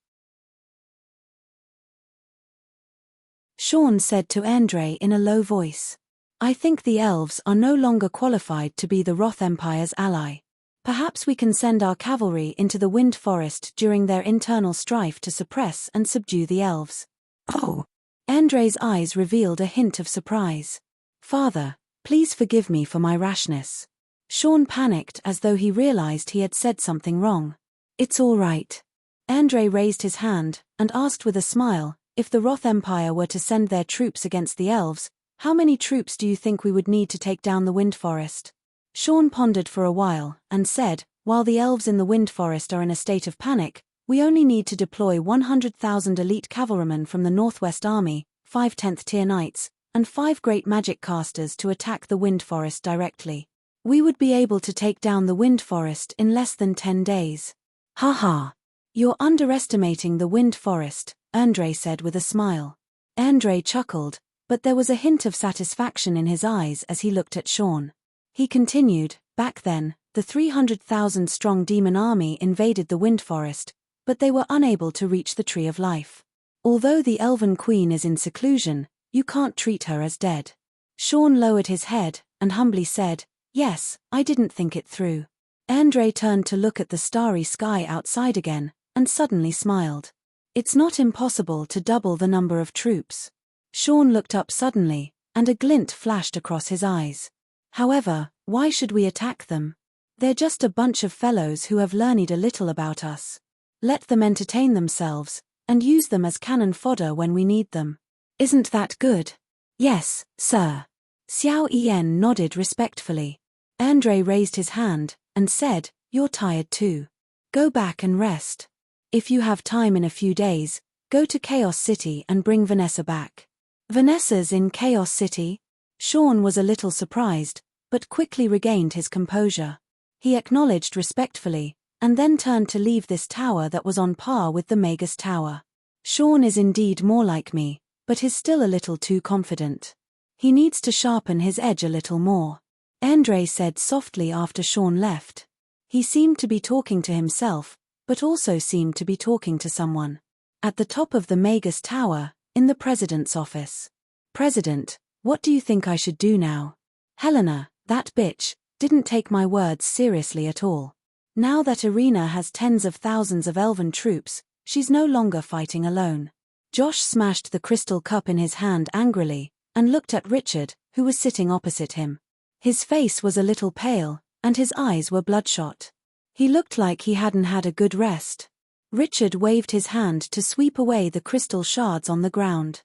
Sean said to Andre in a low voice. I think the elves are no longer qualified to be the Roth Empire's ally. Perhaps we can send our cavalry into the Wind Forest during their internal strife to suppress and subdue the elves. Oh! Andre's eyes revealed a hint of surprise. Father, please forgive me for my rashness. Sean panicked as though he realized he had said something wrong. It's all right. Andre raised his hand and asked with a smile, if the Roth Empire were to send their troops against the elves, how many troops do you think we would need to take down the Wind Forest? Sean pondered for a while and said, while the elves in the Wind Forest are in a state of panic, we only need to deploy 100,000 elite cavalrymen from the Northwest Army, 5 10th-tier knights, and 5 great magic casters to attack the Wind Forest directly. We would be able to take down the Wind Forest in less than 10 days. Ha ha! You're underestimating the Wind Forest, Andre said with a smile. Andre chuckled, but there was a hint of satisfaction in his eyes as he looked at Sean. He continued, back then, the 300,000-strong demon army invaded the Wind Forest, but they were unable to reach the Tree of Life. Although the Elven Queen is in seclusion, you can't treat her as dead. Sean lowered his head and humbly said, yes, I didn't think it through. Andre turned to look at the starry sky outside again, and suddenly smiled. It's not impossible to double the number of troops. Sean looked up suddenly, and a glint flashed across his eyes. However, why should we attack them? They're just a bunch of fellows who have learned a little about us. Let them entertain themselves, and use them as cannon fodder when we need them. Isn't that good? Yes, sir. Xiao Yan nodded respectfully. Andre raised his hand, and said, you're tired too. Go back and rest. If you have time in a few days, go to Chaos City and bring Vanessa back. Vanessa's in Chaos City? Sean was a little surprised, but quickly regained his composure. He acknowledged respectfully, and then turned to leave this tower that was on par with the Magus Tower. Sean is indeed more like me, but is still a little too confident. He needs to sharpen his edge a little more. Andre said softly after Sean left. He seemed to be talking to himself, but also seemed to be talking to someone. At the top of the Magus Tower, in the president's office. President, what do you think I should do now? Helena, that bitch, didn't take my words seriously at all. Now that Irina has tens of thousands of elven troops, she's no longer fighting alone. Josh smashed the crystal cup in his hand angrily, and looked at Richard, who was sitting opposite him. His face was a little pale, and his eyes were bloodshot. He looked like he hadn't had a good rest. Richard waved his hand to sweep away the crystal shards on the ground.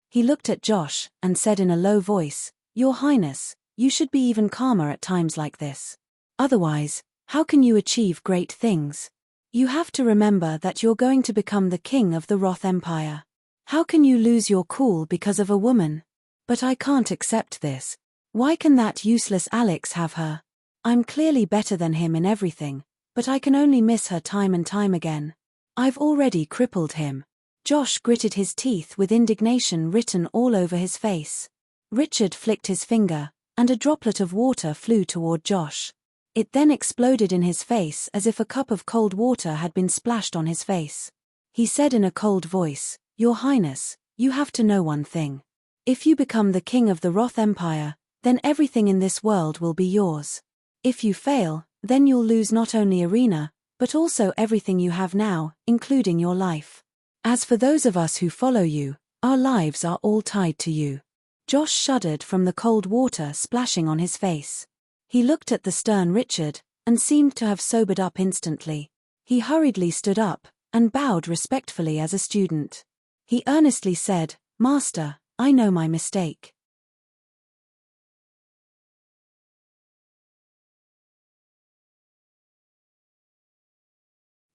He looked at Josh, and said in a low voice, Your Highness, you should be even calmer at times like this. Otherwise, how can you achieve great things? You have to remember that you're going to become the king of the Roth Empire. How can you lose your cool because of a woman? But I can't accept this. Why can that useless Alex have her? I'm clearly better than him in everything, but I can only miss her time and time again. I've already crippled him. Josh gritted his teeth with indignation written all over his face. Richard flicked his finger, and a droplet of water flew toward Josh. It then exploded in his face as if a cup of cold water had been splashed on his face. He said in a cold voice, Your Highness, you have to know one thing. If you become the king of the Roth Empire, then everything in this world will be yours. If you fail, then you'll lose not only Irina, but also everything you have now, including your life. As for those of us who follow you, our lives are all tied to you. Josh shuddered from the cold water splashing on his face. He looked at the stern Richard, and seemed to have sobered up instantly. He hurriedly stood up, and bowed respectfully as a student. He earnestly said, Master, I know my mistake.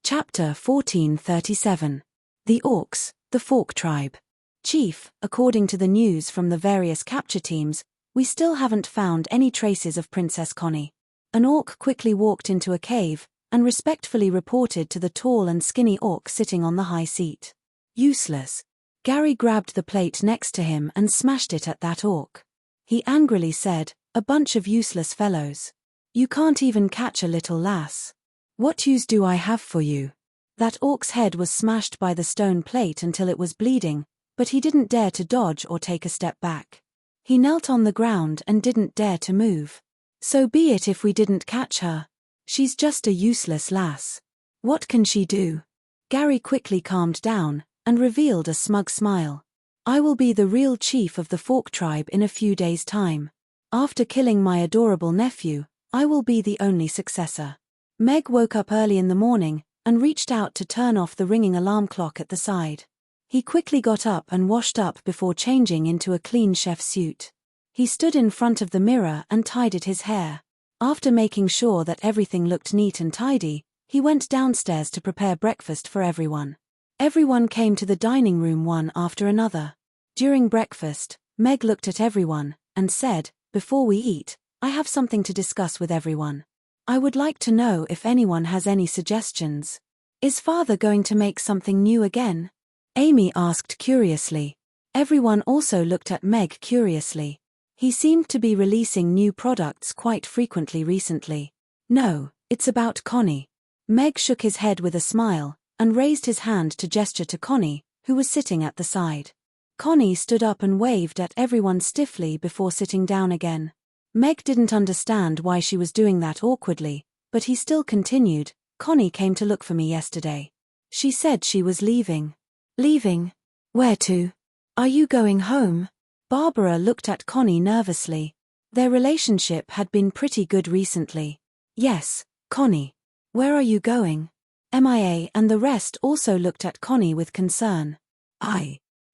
Chapter 1437. The Orcs, the Fork Tribe. Chief, according to the news from the various capture teams, we still haven't found any traces of Princess Connie. An orc quickly walked into a cave, and respectfully reported to the tall and skinny orc sitting on the high seat. Useless. Gary grabbed the plate next to him and smashed it at that orc. He angrily said, A bunch of useless fellows. You can't even catch a little lass. What use do I have for you? That orc's head was smashed by the stone plate until it was bleeding, but he didn't dare to dodge or take a step back. He knelt on the ground and didn't dare to move. So be it if we didn't catch her. She's just a useless lass. What can she do? Gary quickly calmed down, and revealed a smug smile. I will be the real chief of the Fork Tribe in a few days' time. After killing my adorable nephew, I will be the only successor. Meg woke up early in the morning, and reached out to turn off the ringing alarm clock at the side. He quickly got up and washed up before changing into a clean chef suit. He stood in front of the mirror and tidied his hair. After making sure that everything looked neat and tidy, he went downstairs to prepare breakfast for everyone. Everyone came to the dining room one after another. During breakfast, Meg looked at everyone, and said, Before we eat, I have something to discuss with everyone. I would like to know if anyone has any suggestions. Is Father going to make something new again? Amy asked curiously. Everyone also looked at Meg curiously. He seemed to be releasing new products quite frequently recently. No, it's about Connie. Meg shook his head with a smile, and raised his hand to gesture to Connie, who was sitting at the side. Connie stood up and waved at everyone stiffly before sitting down again. Meg didn't understand why she was doing that awkwardly, but he still continued, Connie came to look for me yesterday. She said she was leaving. Leaving? Where to? Are you going home? Barbara looked at Connie nervously. Their relationship had been pretty good recently. Yes, Connie. Where are you going? MIA and the rest also looked at Connie with concern.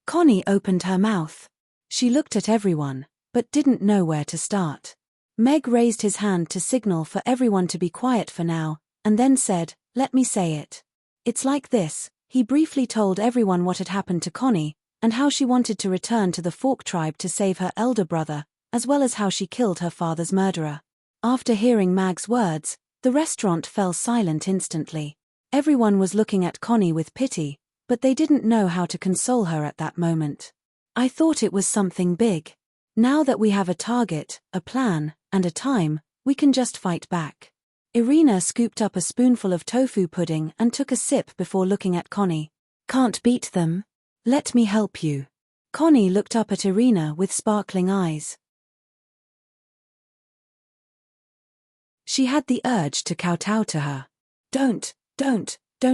Connie opened her mouth. She looked at everyone, but didn't know where to start. Meg raised his hand to signal for everyone to be quiet for now, and then said, "Let me say it. It's like this." He briefly told everyone what had happened to Connie, and how she wanted to return to the Fork tribe to save her elder brother, as well as how she killed her father's murderer. After hearing Mag's words, the restaurant fell silent instantly. Everyone was looking at Connie with pity, but they didn't know how to console her at that moment. "I thought it was something big. Now that we have a target, a plan, and a time, we can just fight back." Irina scooped up a spoonful of tofu pudding and took a sip before looking at Connie. "Can't beat them? Let me help you." Connie looked up at Irina with sparkling eyes. She had the urge to kowtow to her. Don't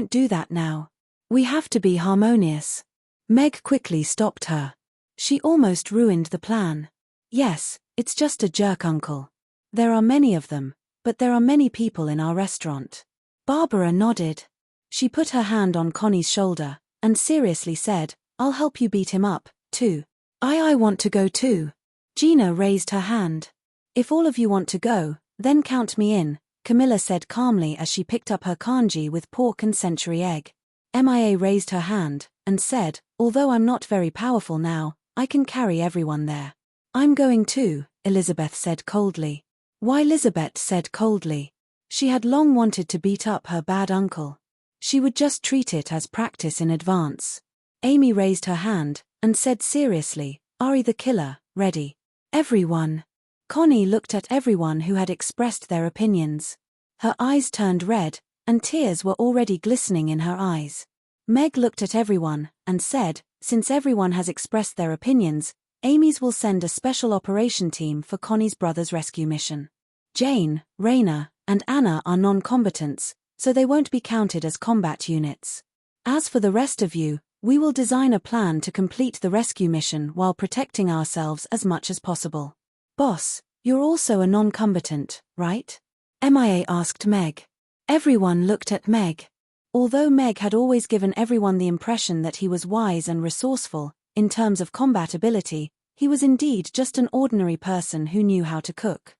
do that now. We have to be harmonious." Meg quickly stopped her. She almost ruined the plan. "Yes, it's just a jerk uncle. There are many of them, but there are many people in our restaurant." Barbara nodded. She put her hand on Connie's shoulder, and seriously said, "I'll help you beat him up, too." I want to go too." Gina raised her hand. "If all of you want to go, then count me in," Camilla said calmly as she picked up her kanji with pork and century egg. Mia raised her hand, and said, "Although I'm not very powerful now, I can carry everyone there." "I'm going too," Elizabeth said coldly. "Why?" Elizabeth said coldly. She had long wanted to beat up her bad uncle. She would just treat it as practice in advance. Amy raised her hand, and said seriously, "Ari the killer, ready?" "Everyone." Connie looked at everyone who had expressed their opinions. Her eyes turned red, and tears were already glistening in her eyes. Meg looked at everyone, and said, "Since everyone has expressed their opinions, Amy's will send a special operation team for Connie's brother's rescue mission. Jane, Raina, and Anna are non-combatants, so they won't be counted as combat units. As for the rest of you, we will design a plan to complete the rescue mission while protecting ourselves as much as possible." "Boss, you're also a non-combatant, right?" Mia asked Meg. Everyone looked at Meg. Although Meg had always given everyone the impression that he was wise and resourceful, in terms of combat ability, he was indeed just an ordinary person who knew how to cook.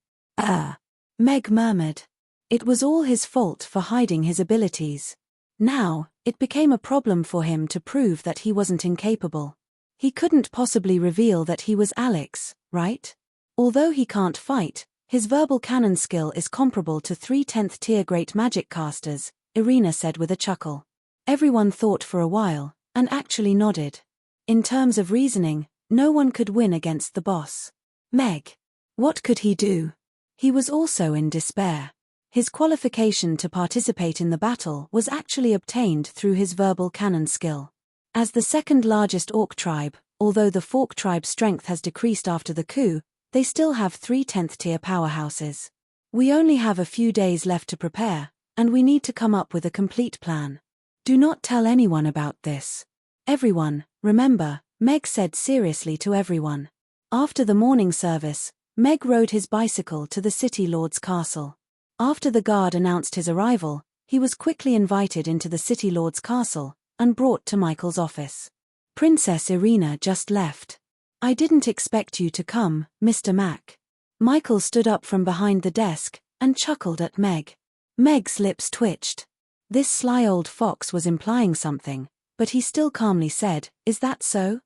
Meg murmured. It was all his fault for hiding his abilities. Now, it became a problem for him to prove that he wasn't incapable. He couldn't possibly reveal that he was Alex, right? Although he can't fight, his verbal cannon skill is comparable to 3 10th tier great magic casters, Irina said with a chuckle. Everyone thought for a while, and actually nodded. In terms of reasoning, no one could win against the boss. Meg. What could he do? He was also in despair. His qualification to participate in the battle was actually obtained through his verbal cannon skill. As the second largest orc tribe, although the Fork tribe's strength has decreased after the coup, they still have 3 10th tier powerhouses. We only have a few days left to prepare, and we need to come up with a complete plan. Do not tell anyone about this. Everyone, remember, Meg said seriously to everyone. After the morning service, Meg rode his bicycle to the City Lord's castle. After the guard announced his arrival, he was quickly invited into the City Lord's castle, and brought to Michael's office. Princess Irina just left. I didn't expect you to come, Mr. Mac. Michael stood up from behind the desk, and chuckled at Meg. Meg's lips twitched. This sly old fox was implying something, but he still calmly said, "Is that so?"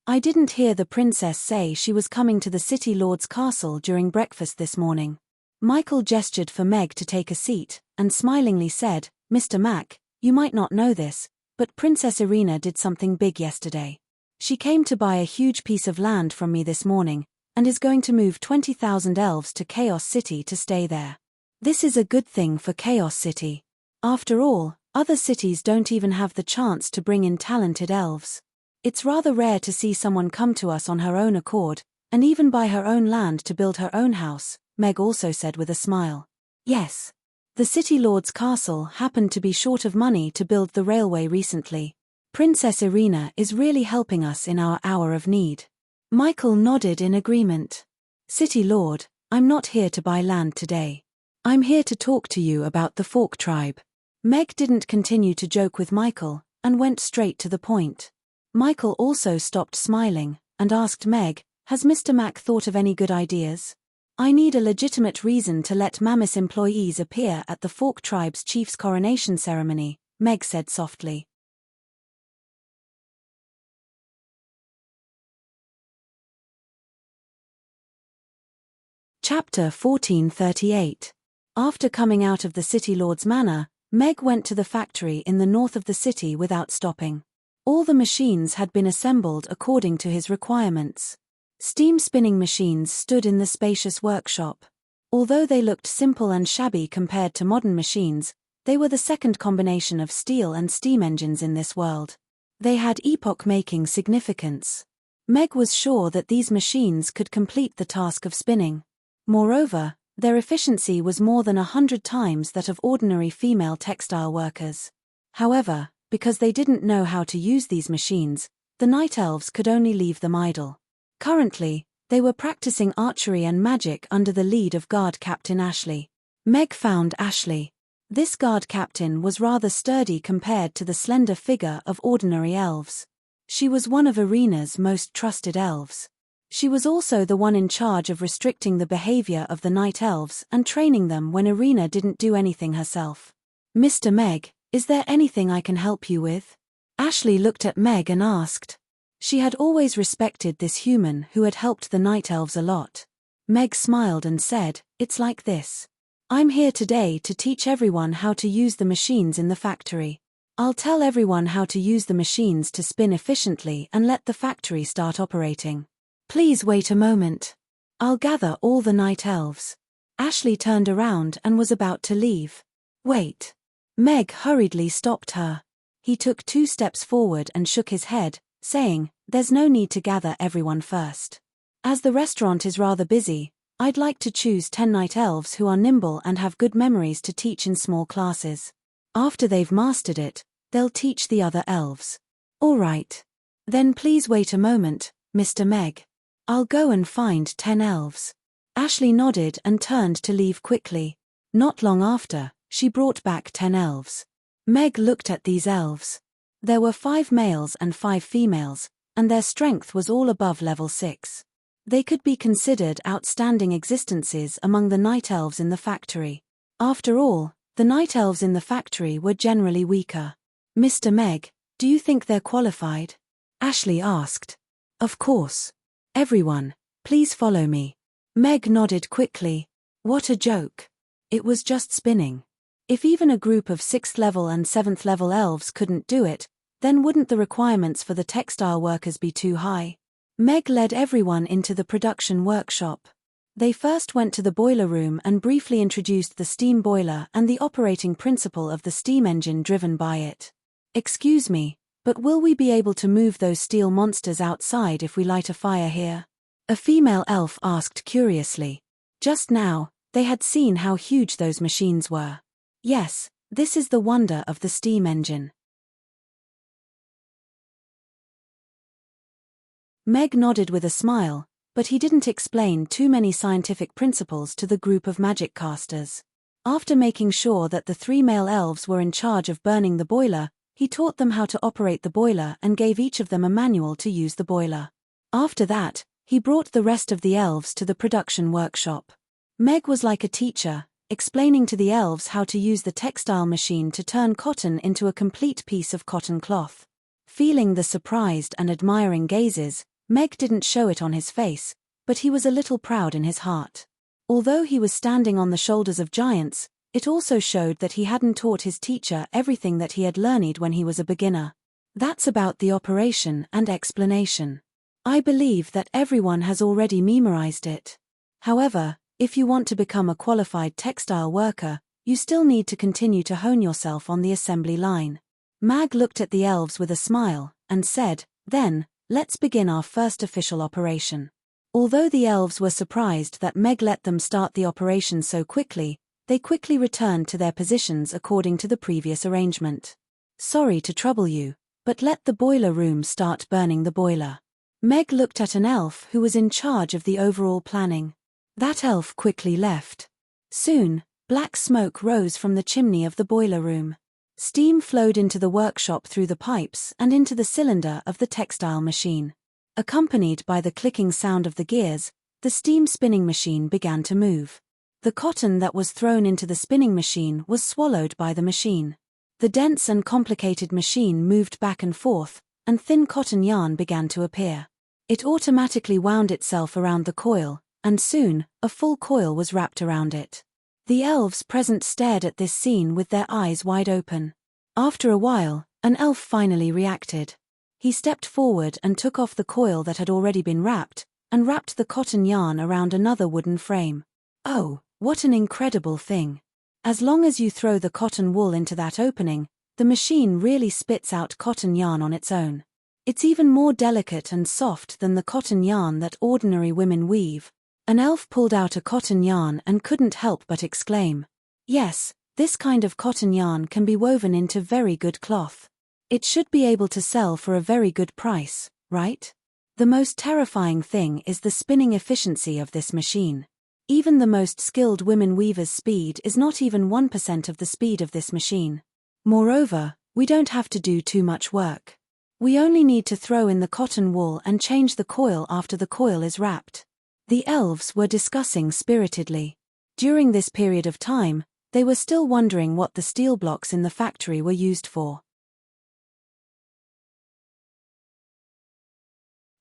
"I didn't hear the princess say she was coming to the City Lord's castle during breakfast this morning." Michael gestured for Meg to take a seat, and smilingly said, "Mr. Mac, you might not know this, but Princess Irina did something big yesterday. She came to buy a huge piece of land from me this morning, and is going to move 20,000 elves to Chaos City to stay there. This is a good thing for Chaos City. After all, other cities don't even have the chance to bring in talented elves. It's rather rare to see someone come to us on her own accord, and even buy her own land to build her own house," Meg also said with a smile. "Yes. The City Lord's castle happened to be short of money to build the railway recently. Princess Irina is really helping us in our hour of need." Michael nodded in agreement. "City Lord, I'm not here to buy land today. I'm here to talk to you about the Fork tribe." Meg didn't continue to joke with Michael, and went straight to the point. Michael also stopped smiling, and asked Meg, Has Mr. Mac thought of any good ideas? I need a legitimate reason to let Mammoth employees appear at the Fork Tribe's chief's coronation ceremony, Meg said softly. Chapter 1438. After coming out of the City Lord's manor, Meg went to the factory in the north of the city without stopping. All the machines had been assembled according to his requirements. Steam spinning machines stood in the spacious workshop. Although they looked simple and shabby compared to modern machines, they were the second combination of steel and steam engines in this world. They had epoch-making significance. Meg was sure that these machines could complete the task of spinning. Moreover, their efficiency was more than 100 times that of ordinary female textile workers. However, because they didn't know how to use these machines, the night elves could only leave them idle. Currently, they were practicing archery and magic under the lead of Guard Captain Ashley. Meg found Ashley. This guard captain was rather sturdy compared to the slender figure of ordinary elves. She was one of Arena's most trusted elves. She was also the one in charge of restricting the behavior of the night elves and training them when Arena didn't do anything herself. Mr. Meg, is there anything I can help you with? Ashley looked at Meg and asked. She had always respected this human who had helped the night elves a lot. Meg smiled and said, "It's like this. I'm here today to teach everyone how to use the machines in the factory. I'll tell everyone how to use the machines to spin efficiently and let the factory start operating. Please wait a moment. I'll gather all the night elves." Ashley turned around and was about to leave. "Wait." Meg hurriedly stopped her. He took 2 steps forward and shook his head, saying, "There's no need to gather everyone first. As the restaurant is rather busy, I'd like to choose 10 night elves who are nimble and have good memories to teach in small classes. After they've mastered it, they'll teach the other elves." "All right. Then please wait a moment, Mr. Meg. I'll go and find 10 elves." Ashley nodded and turned to leave quickly. Not long after, she brought back 10 elves. Meg looked at these elves. There were 5 males and 5 females, and their strength was all above level 6. They could be considered outstanding existences among the night elves in the factory. After all, the night elves in the factory were generally weaker. "Mr. Meg, do you think they're qualified?" Ashley asked. "Of course. Everyone, please follow me." Meg nodded quickly. What a joke. It was just spinning. If even a group of 6th level and 7th level elves couldn't do it, then wouldn't the requirements for the textile workers be too high? Meg led everyone into the production workshop. They first went to the boiler room and briefly introduced the steam boiler and the operating principle of the steam engine driven by it. "Excuse me, but will we be able to move those steel monsters outside if we light a fire here?" a female elf asked curiously. Just now, they had seen how huge those machines were. "Yes, this is the wonder of the steam engine." Meg nodded with a smile, but he didn't explain too many scientific principles to the group of magic casters. After making sure that the 3 male elves were in charge of burning the boiler, he taught them how to operate the boiler and gave each of them a manual to use the boiler. After that, he brought the rest of the elves to the production workshop. Meg was like a teacher, explaining to the elves how to use the textile machine to turn cotton into a complete piece of cotton cloth. Feeling the surprised and admiring gazes, Meg didn't show it on his face, but he was a little proud in his heart. Although he was standing on the shoulders of giants, it also showed that he hadn't taught his teacher everything that he had learned when he was a beginner. That's about the operation and explanation. I believe that everyone has already memorized it. However, if you want to become a qualified textile worker, you still need to continue to hone yourself on the assembly line. Mag looked at the elves with a smile, and said, "Then, let's begin our first official operation." Although the elves were surprised that Meg let them start the operation so quickly, they quickly returned to their positions according to the previous arrangement. "Sorry to trouble you, but let the boiler room start burning the boiler." Meg looked at an elf who was in charge of the overall planning. That elf quickly left. Soon, black smoke rose from the chimney of the boiler room. Steam flowed into the workshop through the pipes and into the cylinder of the textile machine. Accompanied by the clicking sound of the gears, the steam spinning machine began to move. The cotton that was thrown into the spinning machine was swallowed by the machine. The dense and complicated machine moved back and forth, and thin cotton yarn began to appear. It automatically wound itself around the coil, and soon, a full coil was wrapped around it. The elves present stared at this scene with their eyes wide open. After a while, an elf finally reacted. He stepped forward and took off the coil that had already been wrapped, and wrapped the cotton yarn around another wooden frame. Oh, what an incredible thing! As long as you throw the cotton wool into that opening, the machine really spits out cotton yarn on its own. It's even more delicate and soft than the cotton yarn that ordinary women weave. An elf pulled out a cotton yarn and couldn't help but exclaim, "Yes, this kind of cotton yarn can be woven into very good cloth. It should be able to sell for a very good price, right?" The most terrifying thing is the spinning efficiency of this machine. Even the most skilled women weavers' speed is not even 1% of the speed of this machine. Moreover, we don't have to do too much work. We only need to throw in the cotton wool and change the coil after the coil is wrapped. The elves were discussing spiritedly. During this period of time, they were still wondering what the steel blocks in the factory were used for.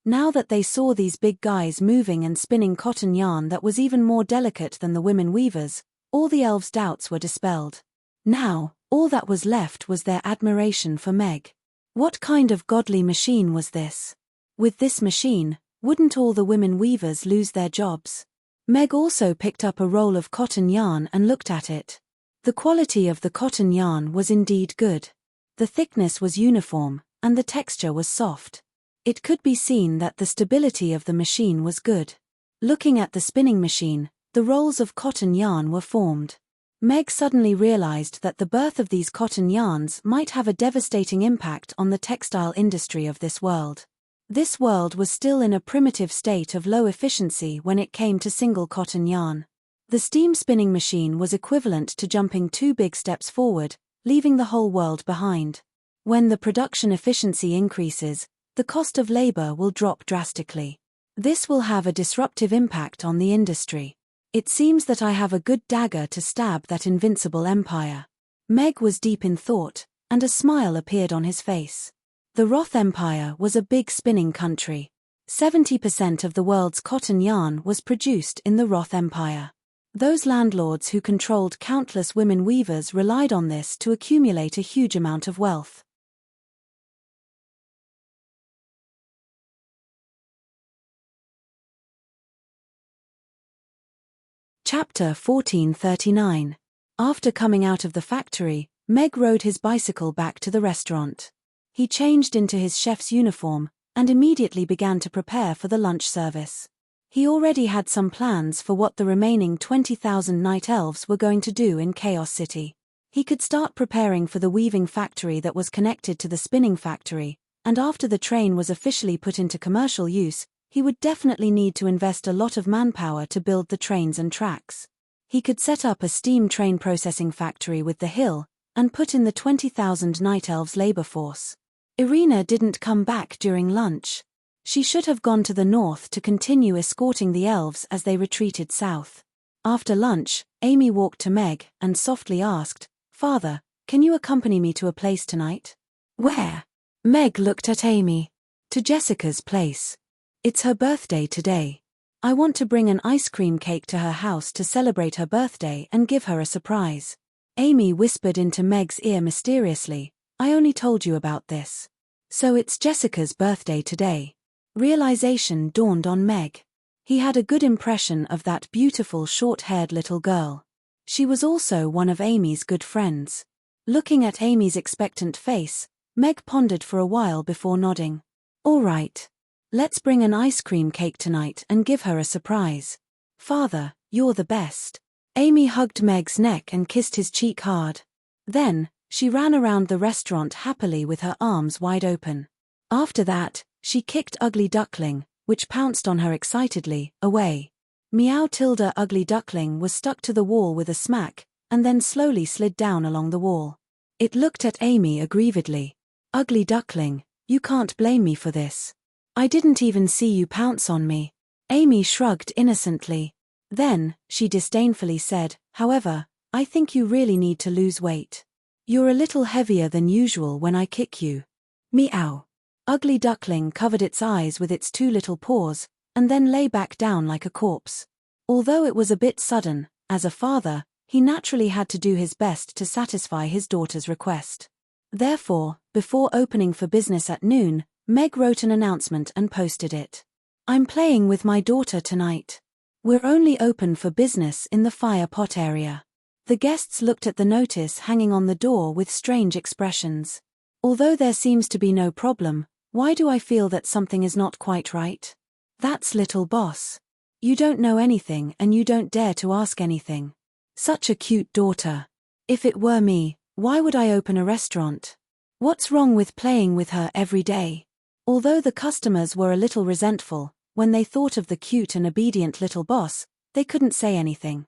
Now that they saw these big guys moving and spinning cotton yarn that was even more delicate than the women weavers, all the elves' doubts were dispelled. Now, all that was left was their admiration for Meg. What kind of godly machine was this? With this machine, wouldn't all the women weavers lose their jobs? Meg also picked up a roll of cotton yarn and looked at it. The quality of the cotton yarn was indeed good. The thickness was uniform, and the texture was soft. It could be seen that the stability of the machine was good. Looking at the spinning machine, the rolls of cotton yarn were formed. Meg suddenly realized that the birth of these cotton yarns might have a devastating impact on the textile industry of this world. This world was still in a primitive state of low efficiency when it came to single cotton yarn. The steam spinning machine was equivalent to jumping 2 big steps forward, leaving the whole world behind. When the production efficiency increases, the cost of labor will drop drastically. This will have a disruptive impact on the industry. It seems that I have a good dagger to stab that invincible empire. Meg was deep in thought, and a smile appeared on his face. The Roth Empire was a big spinning country. 70% of the world's cotton yarn was produced in the Roth Empire. Those landlords who controlled countless women weavers relied on this to accumulate a huge amount of wealth. Chapter 1439. After coming out of the factory, Meg rode his bicycle back to the restaurant. He changed into his chef's uniform, and immediately began to prepare for the lunch service. He already had some plans for what the remaining 20,000 night elves were going to do in Chaos City. He could start preparing for the weaving factory that was connected to the spinning factory, and after the train was officially put into commercial use, he would definitely need to invest a lot of manpower to build the trains and tracks. He could set up a steam train processing factory with the hill, and put in the 20,000 night elves' labor force. Irina didn't come back during lunch. She should have gone to the north to continue escorting the elves as they retreated south. After lunch, Amy walked to Meg and softly asked, "Father, can you accompany me to a place tonight?" "Where?" Meg looked at Amy. "To Jessica's place. It's her birthday today. I want to bring an ice cream cake to her house to celebrate her birthday and give her a surprise." Amy whispered into Meg's ear mysteriously, "I only told you about this. So it's Jessica's birthday today." Realization dawned on Meg. He had a good impression of that beautiful short-haired little girl. She was also one of Amy's good friends. Looking at Amy's expectant face, Meg pondered for a while before nodding. "All right. Let's bring an ice cream cake tonight and give her a surprise. Father, you're the best." Amy hugged Meg's neck and kissed his cheek hard. Then, she ran around the restaurant happily with her arms wide open. After that, she kicked Ugly Duckling, which pounced on her excitedly, away. Meow Tilda Ugly Duckling was stuck to the wall with a smack, and then slowly slid down along the wall. It looked at Amy aggrievedly. "Ugly Duckling, you can't blame me for this. I didn't even see you pounce on me. Amy shrugged innocently. Then, she disdainfully said, however, I think you really need to lose weight. You're a little heavier than usual when I kick you. Meow. Ugly Duckling covered its eyes with its two little paws, and then lay back down like a corpse. Although it was a bit sudden, as a father, he naturally had to do his best to satisfy his daughter's request. Therefore, before opening for business at noon, Meg wrote an announcement and posted it. I'm playing with my daughter tonight. We're only open for business in the fire pot area. The guests looked at the notice hanging on the door with strange expressions. Although there seems to be no problem, why do I feel that something is not quite right? That's little boss. You don't know anything and you don't dare to ask anything. Such a cute daughter. If it were me, why would I open a restaurant? What's wrong with playing with her every day? Although the customers were a little resentful, when they thought of the cute and obedient little boss, they couldn't say anything.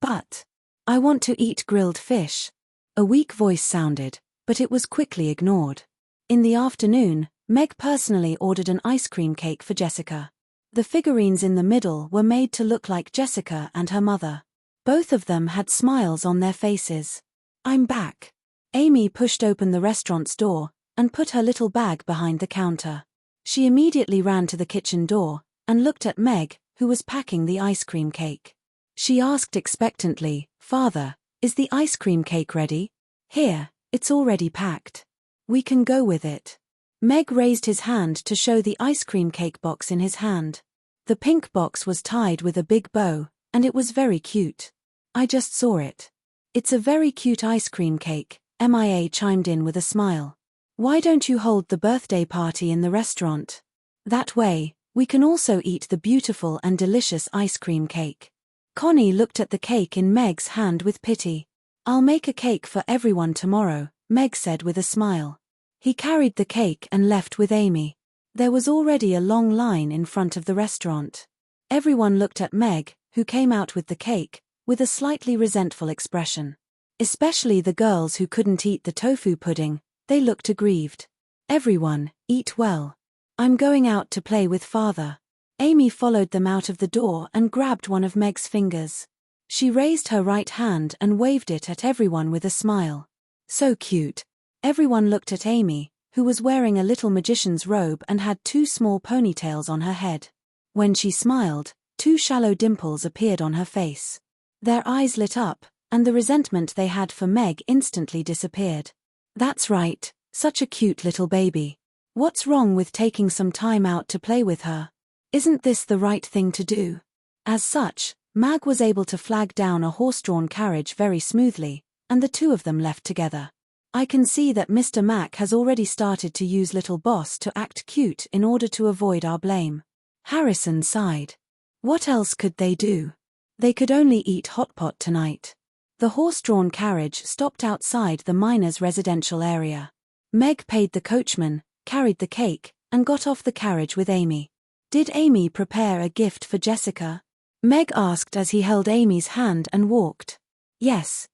But I want to eat grilled fish. A weak voice sounded, but it was quickly ignored. In the afternoon, Meg personally ordered an ice cream cake for Jessica. The figurines in the middle were made to look like Jessica and her mother. Both of them had smiles on their faces. I'm back. Amy pushed open the restaurant's door and put her little bag behind the counter. She immediately ran to the kitchen door and looked at Meg, who was packing the ice cream cake. She asked expectantly, Father, is the ice cream cake ready? Here, it's already packed. We can go with it. Meg raised his hand to show the ice cream cake box in his hand. The pink box was tied with a big bow, and it was very cute. I just saw it. It's a very cute ice cream cake, Mia chimed in with a smile. Why don't you hold the birthday party in the restaurant? That way, we can also eat the beautiful and delicious ice cream cake. Connie looked at the cake in Meg's hand with pity. I'll make a cake for everyone tomorrow, Meg said with a smile. He carried the cake and left with Amy. There was already a long line in front of the restaurant. Everyone looked at Meg, who came out with the cake, with a slightly resentful expression. Especially the girls who couldn't eat the tofu pudding, they looked aggrieved. Everyone, eat well. I'm going out to play with Father. Amy followed them out of the door and grabbed one of Meg's fingers. She raised her right hand and waved it at everyone with a smile. So cute. Everyone looked at Amy, who was wearing a little magician's robe and had two small ponytails on her head. When she smiled, two shallow dimples appeared on her face. Their eyes lit up, and the resentment they had for Meg instantly disappeared. That's right, such a cute little baby. What's wrong with taking some time out to play with her? Isn't this the right thing to do? As such, Mag was able to flag down a horse-drawn carriage very smoothly, and the two of them left together. I can see that Mr. Mac has already started to use Little Boss to act cute in order to avoid our blame. Harrison sighed. What else could they do? They could only eat hot pot tonight. The horse-drawn carriage stopped outside the miners' residential area. Meg paid the coachman, carried the cake, and got off the carriage with Amy. Did Amy prepare a gift for Jessica? Meg asked as he held Amy's hand and walked. Yes.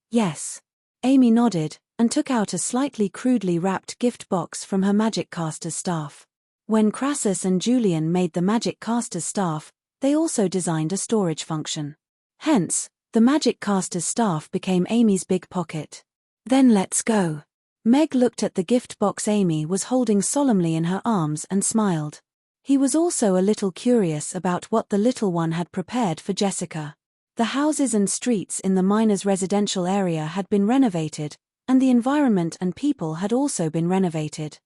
Amy nodded, and took out a slightly crudely wrapped gift box from her magic caster's staff. When Crassus and Julian made the magic caster's staff, they also designed a storage function. Hence, the magic caster's staff became Amy's big pocket. Then let's go. Meg looked at the gift box Amy was holding solemnly in her arms and smiled. He was also a little curious about what the little one had prepared for Jessica. The houses and streets in the miners' residential area had been renovated, and the environment and people had also been renovated.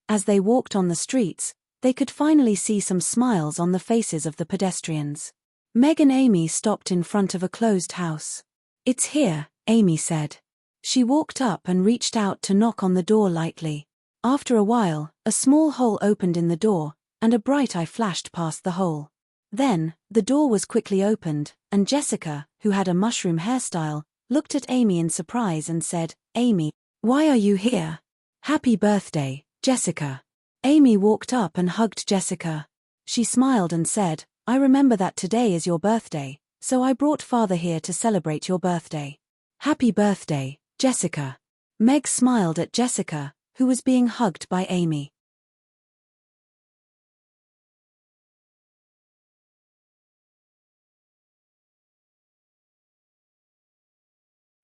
As they walked on the streets, they could finally see some smiles on the faces of the pedestrians. Meg and Amy stopped in front of a closed house. It's here, Amy said. She walked up and reached out to knock on the door lightly. After a while, a small hole opened in the door, and a bright eye flashed past the hole. Then, the door was quickly opened, and Jessica, who had a mushroom hairstyle, looked at Amy in surprise and said, Amy, why are you here? Happy birthday, Jessica. Amy walked up and hugged Jessica. She smiled and said, I remember that today is your birthday, so I brought Father here to celebrate your birthday. Happy birthday, Jessica. Meg smiled at Jessica, who was being hugged by Amy.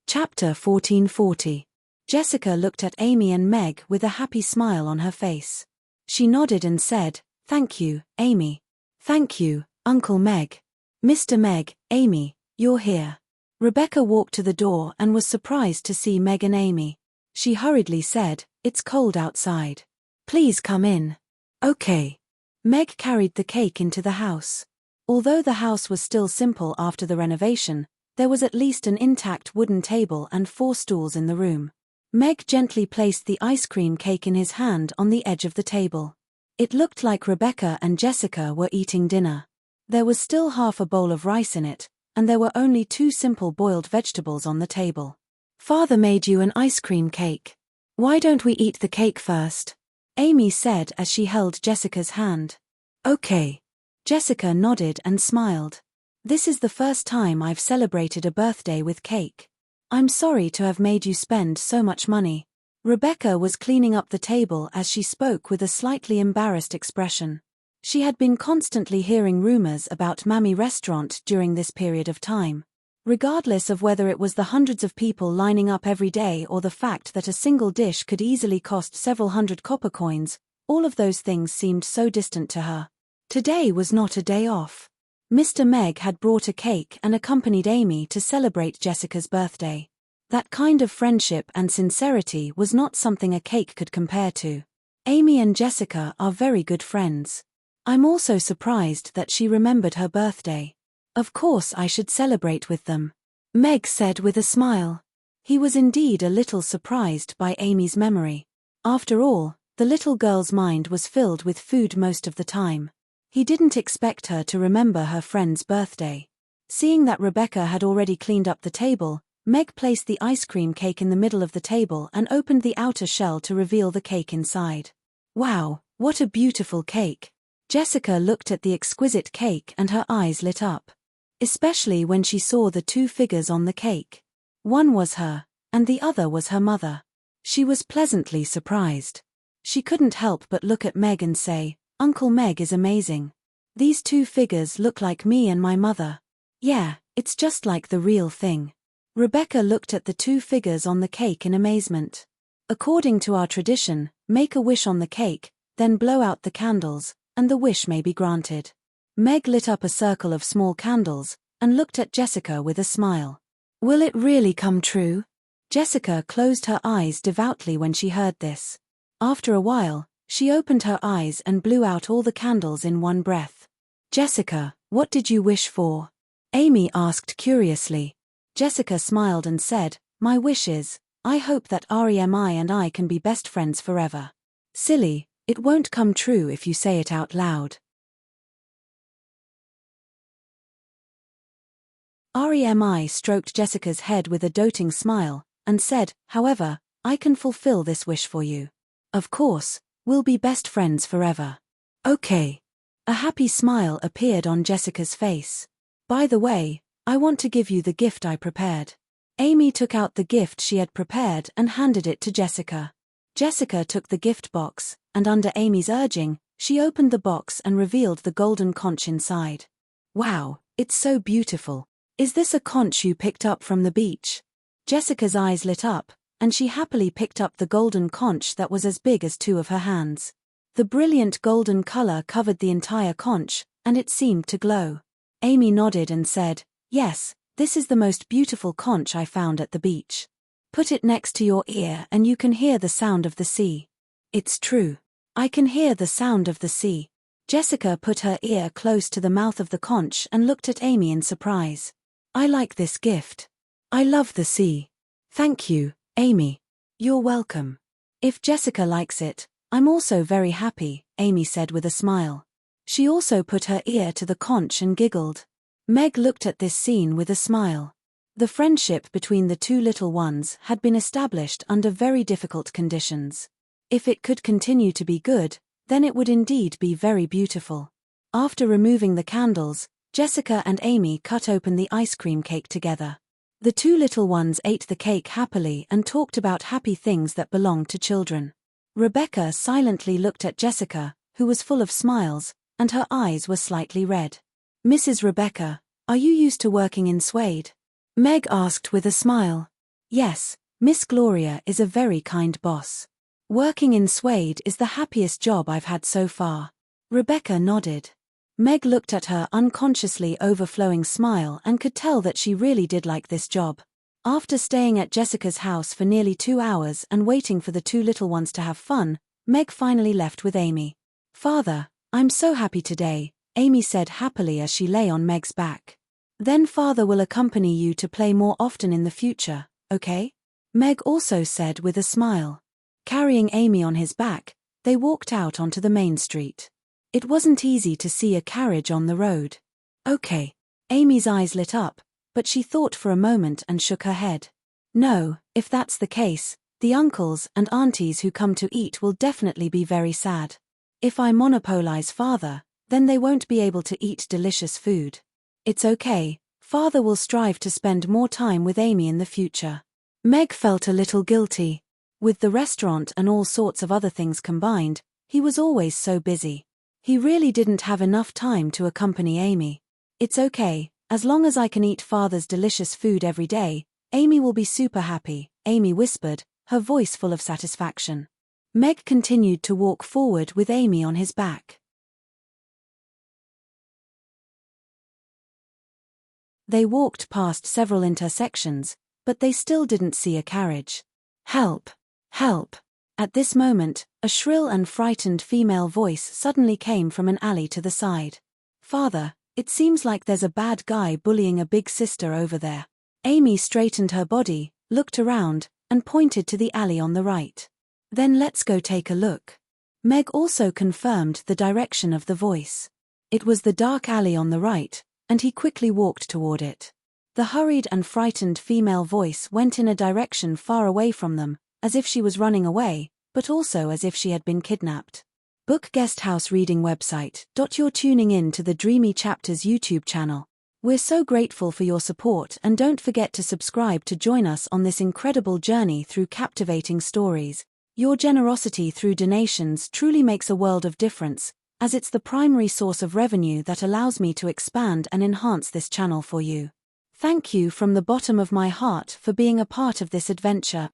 Chapter 1440. Jessica looked at Amy and Meg with a happy smile on her face. She nodded and said, "Thank you, Amy." "Thank you, Uncle Meg." "Mr. Meg, Amy, you're here." Rebecca walked to the door and was surprised to see Meg and Amy. She hurriedly said, "It's cold outside. Please come in." "Okay." Meg carried the cake into the house. Although the house was still simple after the renovation, there was at least an intact wooden table and 4 stools in the room. Meg gently placed the ice cream cake in his hand on the edge of the table. It looked like Rebecca and Jessica were eating dinner. There was still half a bowl of rice in it, and there were only 2 simple boiled vegetables on the table. "Father made you an ice cream cake. Why don't we eat the cake first?" Amy said as she held Jessica's hand. "Okay." Jessica nodded and smiled. "This is the first time I've celebrated a birthday with cake. I'm sorry to have made you spend so much money." Rebecca was cleaning up the table as she spoke with a slightly embarrassed expression. She had been constantly hearing rumors about Mammy Restaurant during this period of time. Regardless of whether it was the hundreds of people lining up every day or the fact that a single dish could easily cost several hundred copper coins, all of those things seemed so distant to her. Today was not a day off. Mr. Meg had brought a cake and accompanied Amy to celebrate Jessica's birthday. That kind of friendship and sincerity was not something a cake could compare to. Amy and Jessica are very good friends. I'm also surprised that she remembered her birthday. Of course I should celebrate with them, Meg said with a smile. He was indeed a little surprised by Amy's memory. After all, the little girl's mind was filled with food most of the time. He didn't expect her to remember her friend's birthday. Seeing that Rebecca had already cleaned up the table, Meg placed the ice cream cake in the middle of the table and opened the outer shell to reveal the cake inside. "Wow, what a beautiful cake." Jessica looked at the exquisite cake and her eyes lit up. Especially when she saw the 2 figures on the cake. One was her, and the other was her mother. She was pleasantly surprised. She couldn't help but look at Meg and say, "Uncle Meg is amazing. These 2 figures look like me and my mother." "Yeah, it's just like the real thing." Rebecca looked at the 2 figures on the cake in amazement. "According to our tradition, make a wish on the cake, then blow out the candles, and the wish may be granted." Meg lit up a circle of small candles, and looked at Jessica with a smile. "Will it really come true?" Jessica closed her eyes devoutly when she heard this. After a while, she opened her eyes and blew out all the candles in one breath. "Jessica, what did you wish for?" Amy asked curiously. Jessica smiled and said, "My wish is, I hope that Remi and I can be best friends forever." "Silly, it won't come true if you say it out loud." Remi stroked Jessica's head with a doting smile, and said, "However, I can fulfill this wish for you. Of course, we'll be best friends forever." "Okay." A happy smile appeared on Jessica's face. "By the way, I want to give you the gift I prepared." Amy took out the gift she had prepared and handed it to Jessica. Jessica took the gift box, and under Amy's urging, she opened the box and revealed the golden conch inside. "Wow, it's so beautiful. Is this a conch you picked up from the beach?" Jessica's eyes lit up, and she happily picked up the golden conch that was as big as 2 of her hands. The brilliant golden color covered the entire conch, and it seemed to glow. Amy nodded and said, "Yes, this is the most beautiful conch I found at the beach. Put it next to your ear and you can hear the sound of the sea." "It's true. I can hear the sound of the sea." Jessica put her ear close to the mouth of the conch and looked at Amy in surprise. "I like this gift. I love the sea." "Thank you, Amy." "You're welcome. If Jessica likes it, I'm also very happy," Amy said with a smile. She also put her ear to the conch and giggled. Meg looked at this scene with a smile. The friendship between the 2 little ones had been established under very difficult conditions. If it could continue to be good, then it would indeed be very beautiful. After removing the candles, Jessica and Amy cut open the ice cream cake together. The two little ones ate the cake happily and talked about happy things that belonged to children. Rebecca silently looked at Jessica, who was full of smiles, and her eyes were slightly red. "Mrs. Rebecca, are you used to working in Suede?" Meg asked with a smile. "Yes, Miss Gloria is a very kind boss. Working in Suede is the happiest job I've had so far." Rebecca nodded. Meg looked at her unconsciously overflowing smile and could tell that she really did like this job. After staying at Jessica's house for nearly 2 hours and waiting for the two little ones to have fun, Meg finally left with Amy. "Father, I'm so happy today," Amy said happily as she lay on Meg's back. "Then Father will accompany you to play more often in the future, okay?" Meg also said with a smile. Carrying Amy on his back, they walked out onto the main street. It wasn't easy to see a carriage on the road. "Okay." Amy's eyes lit up, but she thought for a moment and shook her head. "No, if that's the case, the uncles and aunties who come to eat will definitely be very sad. If I monopolize Father, then they won't be able to eat delicious food. It's okay, Father will strive to spend more time with Amy in the future." Meg felt a little guilty. With the restaurant and all sorts of other things combined, he was always so busy. He really didn't have enough time to accompany Amy. "It's okay, as long as I can eat Father's delicious food every day, Amy will be super happy," Amy whispered, her voice full of satisfaction. Meg continued to walk forward with Amy on his back. They walked past several intersections, but they still didn't see a carriage. "Help! Help!" At this moment, a shrill and frightened female voice suddenly came from an alley to the side. "Father, it seems like there's a bad guy bullying a big sister over there." Amy straightened her body, looked around, and pointed to the alley on the right. "Then let's go take a look." Meg also confirmed the direction of the voice. It was the dark alley on the right, and he quickly walked toward it. The hurried and frightened female voice went in a direction far away from them, as if she was running away, but also as if she had been kidnapped. Book Guesthouse Reading Website. You're tuning in to the Dreamy Chapters YouTube channel. We're so grateful for your support, and don't forget to subscribe to join us on this incredible journey through captivating stories. Your generosity through donations truly makes a world of difference, as it's the primary source of revenue that allows me to expand and enhance this channel for you. Thank you from the bottom of my heart for being a part of this adventure.